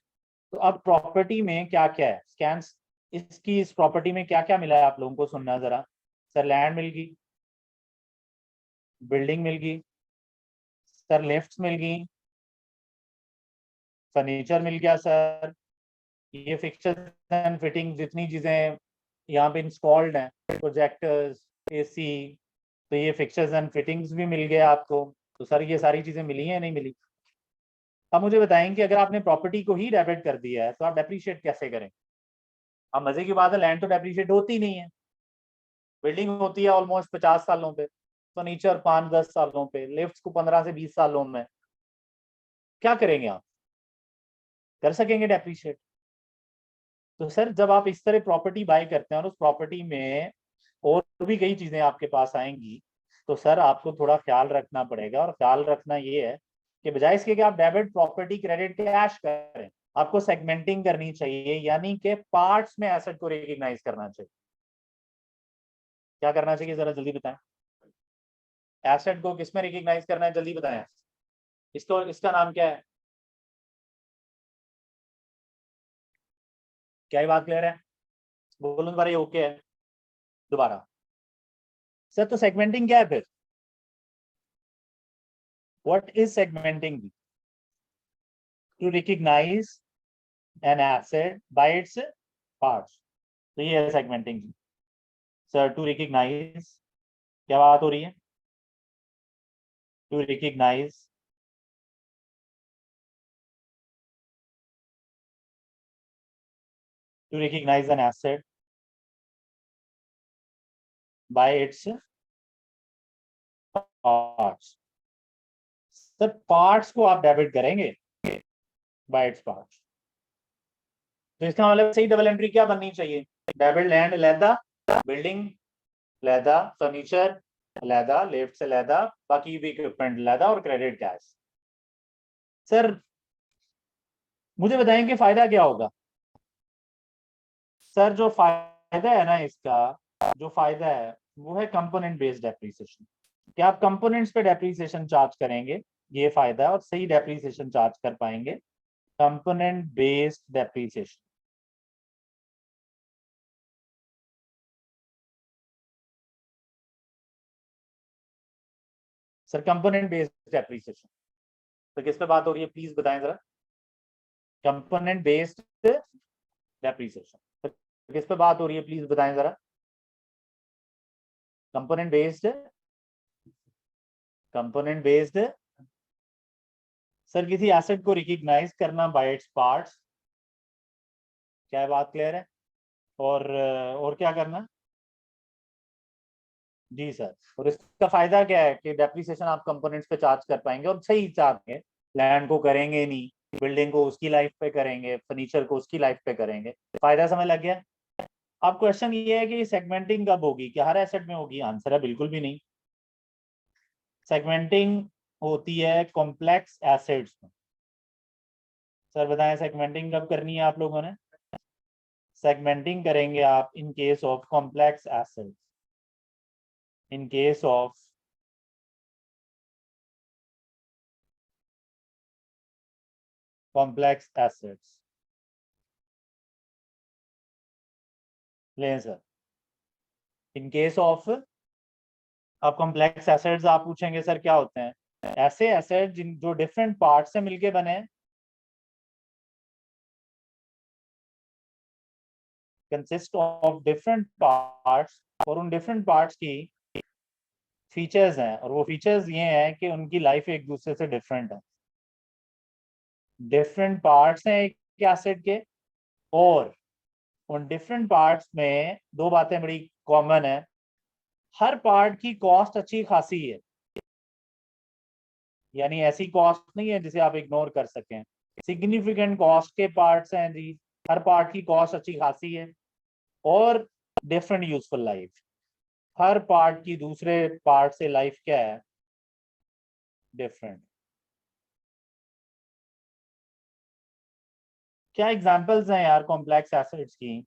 तो अब प्रॉपर्टी में क्या क्या है, स्कैन्स, इसकी इस प्रॉपर्टी में क्या क्या मिला है आप लोगों को, सुनना जरा। सर लैंड मिल गई, बिल्डिंग मिल गई, सर लिफ्ट्स मिल गई, फर्नीचर मिल गया सर, ये फिक्चर्स एंड फिटिंग जितनी चीजें यहाँ पे इंस्टॉल्ड हैं, प्रोजेक्टर्स, एसी, तो ये फिक्चर्स एंड फिटिंग्स भी मिल गए आपको। तो सर ये सारी चीजें मिली हैं नहीं मिली? अब मुझे बताएं कि अगर आपने प्रॉपर्टी को ही डेबिट कर दिया है तो आप डेप्रीशिएट कैसे करें? अब मजे की बात है, लैंड तो डेप्रीशिएट होती नहीं है, बिल्डिंग होती है ऑलमोस्ट 50 सालों पे, फर्नीचर 5-10 सालों पे, लिफ्ट को 15 से 20 सालों में। क्या करेंगे आप, कर सकेंगे डेप्रीशिएट? तो सर जब आप इस तरह प्रॉपर्टी बाय करते हैं और उस प्रॉपर्टी में और भी कई चीजें आपके पास आएंगी, तो सर आपको थोड़ा ख्याल रखना पड़ेगा, और ख्याल रखना ये है कि बजाय इसके कि आप डेबिट, प्रॉपर्टी, क्रेडिट, कैश करें, आपको सेगमेंटिंग करनी चाहिए, यानी कि पार्ट्स में एसेट को रिकॉग्नाइज करना चाहिए। क्या करना चाहिए जरा जल्दी बताएं, एसेट को किस में रिकॉग्नाइज करना है, जल्दी बताएं। इसको, इसका नाम क्या है? क्या ये बात क्लियर है? बोलो दोबारा, ये ओके है? दोबारा सर, तो सेगमेंटिंग क्या है फिर? What is segmenting? To recognise an asset by its parts, तो ये है सेगमेंटिंग। सर टू रिकॉग्नाइज, क्या बात हो रही है? To recognise an asset by its parts। Sir parts को आप डेबिट करेंगे बाय इट्स पार्ट्स, तो इसका मतलब सही डबल एंट्री क्या बननी चाहिए? डेबिट लैंड लैदा, बिल्डिंग लैदा, फर्नीचर लैदा, लिफ्ट से लैदा, बाकी भी इक्विपमेंट लैदा, और क्रेडिट कैश। सर मुझे बताएं कि फायदा क्या होगा? सर जो फायदा है ना इसका, जो फायदा है वो है कंपोनेंट बेस्ड डेप्रिसिएशन, कि आप कंपोनेंट्स पे डेप्रिसिएशन चार्ज करेंगे, ये फायदा है, और सही डेप्रिसिएशन चार्ज कर पाएंगे, component based depreciation. Sir component based depreciation, तो किस पे बात हो रही है प्लीज बताएं जरा। कंपोनेंट बेस्ड डेप्रिसिएशन, तो किस पे बात हो रही है प्लीज बताएं जरा। Component based, component based. Sir किसी एसेट को रिकॉग्नाइज करना बाय इट्स पार्ट्स, क्या है बात क्लियर है? और क्या करना? जी सर, और इसका फायदा क्या है कि डेप्रिसिएशन आप कंपोनेंट्स पे चार्ज कर पाएंगे, और सही चार्ज है, लैंड को करेंगे नहीं, बिल्डिंग को उसकी लाइफ पे करेंगे, फर्नीचर को उसकी लाइफ पे करेंगे। फायदा समझ लग गया? अब क्वेश्चन ये है कि सेगमेंटिंग कब होगी, क्या हर एसेट में होगी? आंसर है बिल्कुल भी नहीं। सेगमेंटिंग होती है कॉम्प्लेक्स एसेट्स में। सर बताएं सेगमेंटिंग कब करनी है आप लोगों ने? सेगमेंटिंग करेंगे आप in case of complex assets, in case of complex assets. लें सर, इन केस ऑफ, अब कॉम्प्लेक्स एसेट्स आप पूछेंगे सर क्या होते हैं? ऐसे एसेट जिन जो डिफरेंट पार्ट से मिलके बने हैं, कंसिस्ट ऑफ डिफरेंट पार्ट्स, और उन डिफरेंट पार्ट्स की फीचर्स हैं, और वो फीचर्स ये हैं कि उनकी लाइफ एक दूसरे से डिफरेंट है। डिफरेंट पार्ट्स हैं एक एसेट के, और उन डिफरेंट पार्ट्स में दो बातें बड़ी कॉमन है। हर पार्ट की कॉस्ट अच्छी खासी है, यानी ऐसी कॉस्ट नहीं है जिसे आप इग्नोर कर सकें, सिग्निफिकेंट कॉस्ट के पार्ट्स हैं जी, हर पार्ट की कॉस्ट अच्छी खासी है, और डिफरेंट यूजफुल लाइफ, हर पार्ट की दूसरे पार्ट से लाइफ क्या है? डिफरेंट। क्या एग्जांपल्स हैं यार कॉम्प्लेक्स एसेट्स की?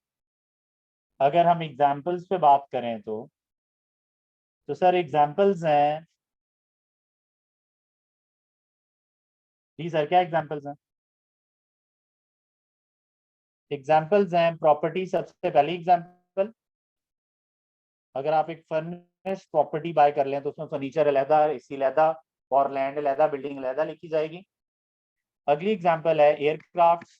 अगर हम एग्जांपल्स पे बात करें तो सर एग्जांपल्स हैं जी सर, क्या एग्जांपल्स हैं? एग्जांपल्स हैं प्रॉपर्टी, सबसे पहली एग्जांपल, अगर आप एक फर्निश्ड प्रॉपर्टी बाय कर लें तो उसमें फर्नीचर अलहदा, एसी अलहदा, और लैंड अलहदा, बिल्डिंग अलहदा लिखी जाएगी। अगली एग्जांपल है एयरक्राफ्ट।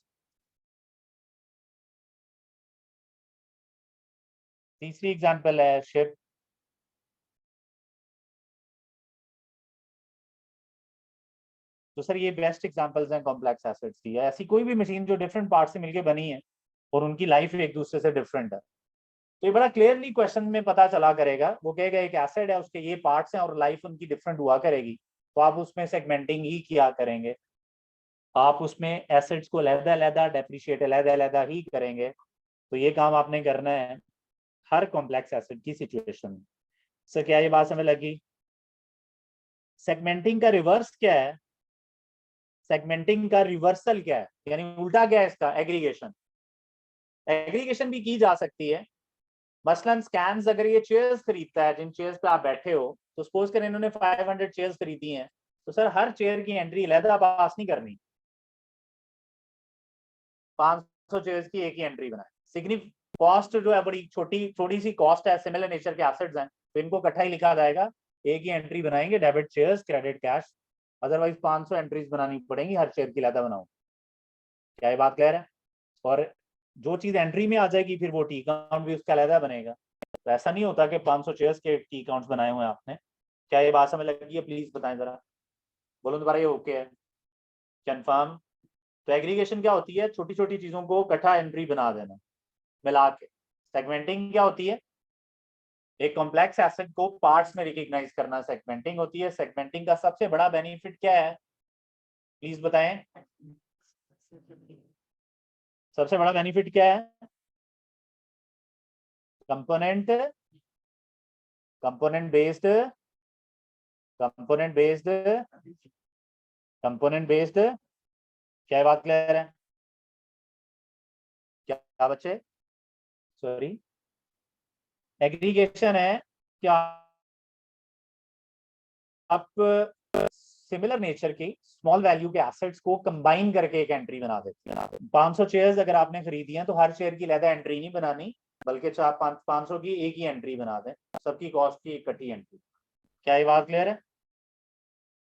तीसरी एग्जांपल है शिप। तो सर ये बेस्ट एग्जांपल्स हैं कॉम्प्लेक्स एसेट्स की। ऐसी कोई भी मशीन जो डिफरेंट पार्ट से मिलकर बनी है और उनकी लाइफ एक दूसरे से डिफरेंट है, तो ये बड़ा क्लियरली क्वेश्चन में पता चला करेगा। वो कहेगा एक एसेट है, उसके ये पार्ट्स हैं और लाइफ उनकी डिफरेंट हुआ करेगी, तो आप उसमें सेगमेंटिंग ही किया करेंगे, आप उसमें एसेट्स को अलहदा अलहदा डेप्रिशिएट अलहदा अलहदा ही करेंगे। तो ये काम आपने करना है हर कॉम्प्लेक्स एसेट की सिचुएशन में। सर क्या ये बात समझ लगी? सेगमेंटिंग का रिवर्स क्या है? सेगमेंटिंग का रिवर्सल क्या है, यानी उल्टा क्या है इसका? एग्रीगेशन। एग्रीगेशन भी की जा सकती है। मसलन स्कैन्स अगर ये चेयर्स खरीदता है, जिन चेयर्स पे आप बैठे हो, तो सपोज करें इन्होंने 500 चेयर्स खरीदी हैं, तो सर हर चेयर की एंट्री अलहदा पास नहीं करनी, 500 चेयर्स की एक ही एंट्री बनाए। सिग्निफिकेंट कॉस्ट जो है बड़ी छोटी सी कॉस्ट है, सिमिलर नेचर के एसेट्स हैं, तो इनको इकट्ठा ही लिखा जाएगा, एक ही एंट्री बनाएंगे, debit chairs credit cash. Otherwise 500 entries बनानी पड़ेंगी, हर शेयर की अलहदा बनाऊं। क्या ये बात क्लियर है? और जो चीज एंट्री में आ जाएगी फिर वो टी अकाउंट भी उसका अलहदा बनेगा। तो ऐसा नहीं होता कि 500 शेयर्स के टी अकाउंट्स बनाए हुए हैं आपने। क्या ये बात समझ लगी है? प्लीज बताएं जरा, बोलो दोबारा, ये ओके है, कंफर्म? तो एग्रीगेशन क्या होती है? छोटी छोटी चीजों को इकट्ठा एंट्री बना देना, मिला के। सेगमेंटिंग क्या होती है? एक कॉम्प्लेक्स एसेट को पार्ट्स में रिकॉग्नाइज करना सेगमेंटिंग होती है। सेगमेंटिंग का सबसे बड़ा बेनिफिट क्या है, प्लीज बताएं? सबसे बड़ा बेनिफिट क्या है? Component component based component based component based. क्या बात क्लियर है? क्या बच्चे? सॉरी, एग्रीगेशन है क्या आप सिमिलर नेचर के स्मॉल वैल्यू के एसेट्स को कंबाइन करके एक एंट्री बना देते हैं। 500 चेयर्स अगर आपने खरीदी हैं, तो हर शेयर की अलहदा एंट्री नहीं बनानी, बल्कि 500 की एक ही एंट्री बना दें, सबकी कॉस्ट की इकट्ठी एंट्री। क्या ये बात क्लियर है?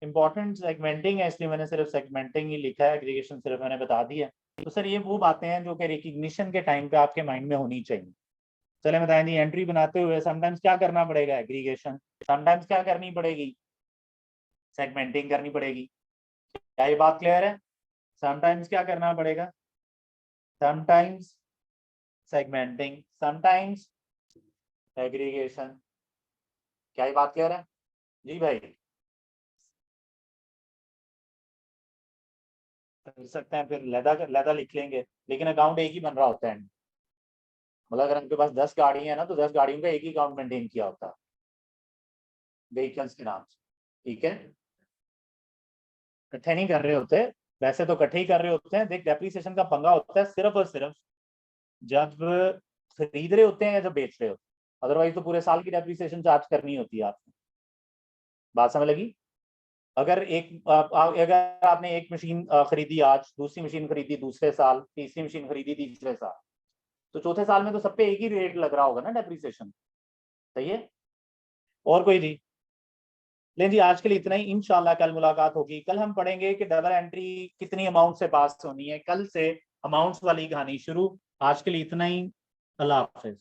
इंपॉर्टेंट सेगमेंटिंग है, इसलिए मैंने सिर्फ सेगमेंटिंग ही लिखा है, एग्रीगेशन सिर्फ मैंने बता दी है। तो सर ये वो बातें हैं जो कि रिकग्निशन के टाइम पे आपके माइंड में होनी चाहिए। चले बताएं जी, एंट्री बनाते हुए समटाइम्स क्या करना पड़ेगा? एग्रीगेशन। समटाइम्स क्या करनी पड़ेगी? सेगमेंटिंग करनी पड़ेगी। क्या ये बात क्लियर है? समटाइम्स क्या करना पड़ेगा? Sometimes segmenting, sometimes aggregation. क्या ये बात क्लियर है? जी भाई, कर सकते हैं, फिर लहदा लिख लेंगे, लेकिन अकाउंट एक ही बन रहा होता है। मतलब अगर उनके पास 10 गाड़ी है ना, तो 10 गाड़ियों का एक ही अकाउंट मेंटेन किया होता है व्हीकल्स के नाम से। ठीक है, इकट्ठे नहीं कर रहे होते, वैसे तो इकट्ठे ही कर रहे होते हैं। देख, डेप्रिसिएशन का पंगा होता है सिर्फ और सिर्फ जब खरीद रहे होते हैं या जब बेच रहे होते हैं, अदरवाइज तो पूरे साल की डेप्रिसिएशन चार्ज करनी होती है आपको। बात समझ लगी? अगर आपने एक मशीन खरीदी आज, दूसरी मशीन खरीदी दूसरे साल, तीसरी मशीन खरीदी तीसरे साल, तो चौथे साल में तो सब पे एक ही रेट लग रहा होगा ना डेप्रिसिएशन। सही है? और कोई जी? ले जी, आज के लिए इतना ही। इंशाल्लाह कल मुलाकात होगी। कल हम पढ़ेंगे कि डबल एंट्री कितनी अमाउंट से पास होनी है। कल से अमाउंट्स वाली कहानी शुरू। आज के लिए इतना ही। अल्लाह हाफिज।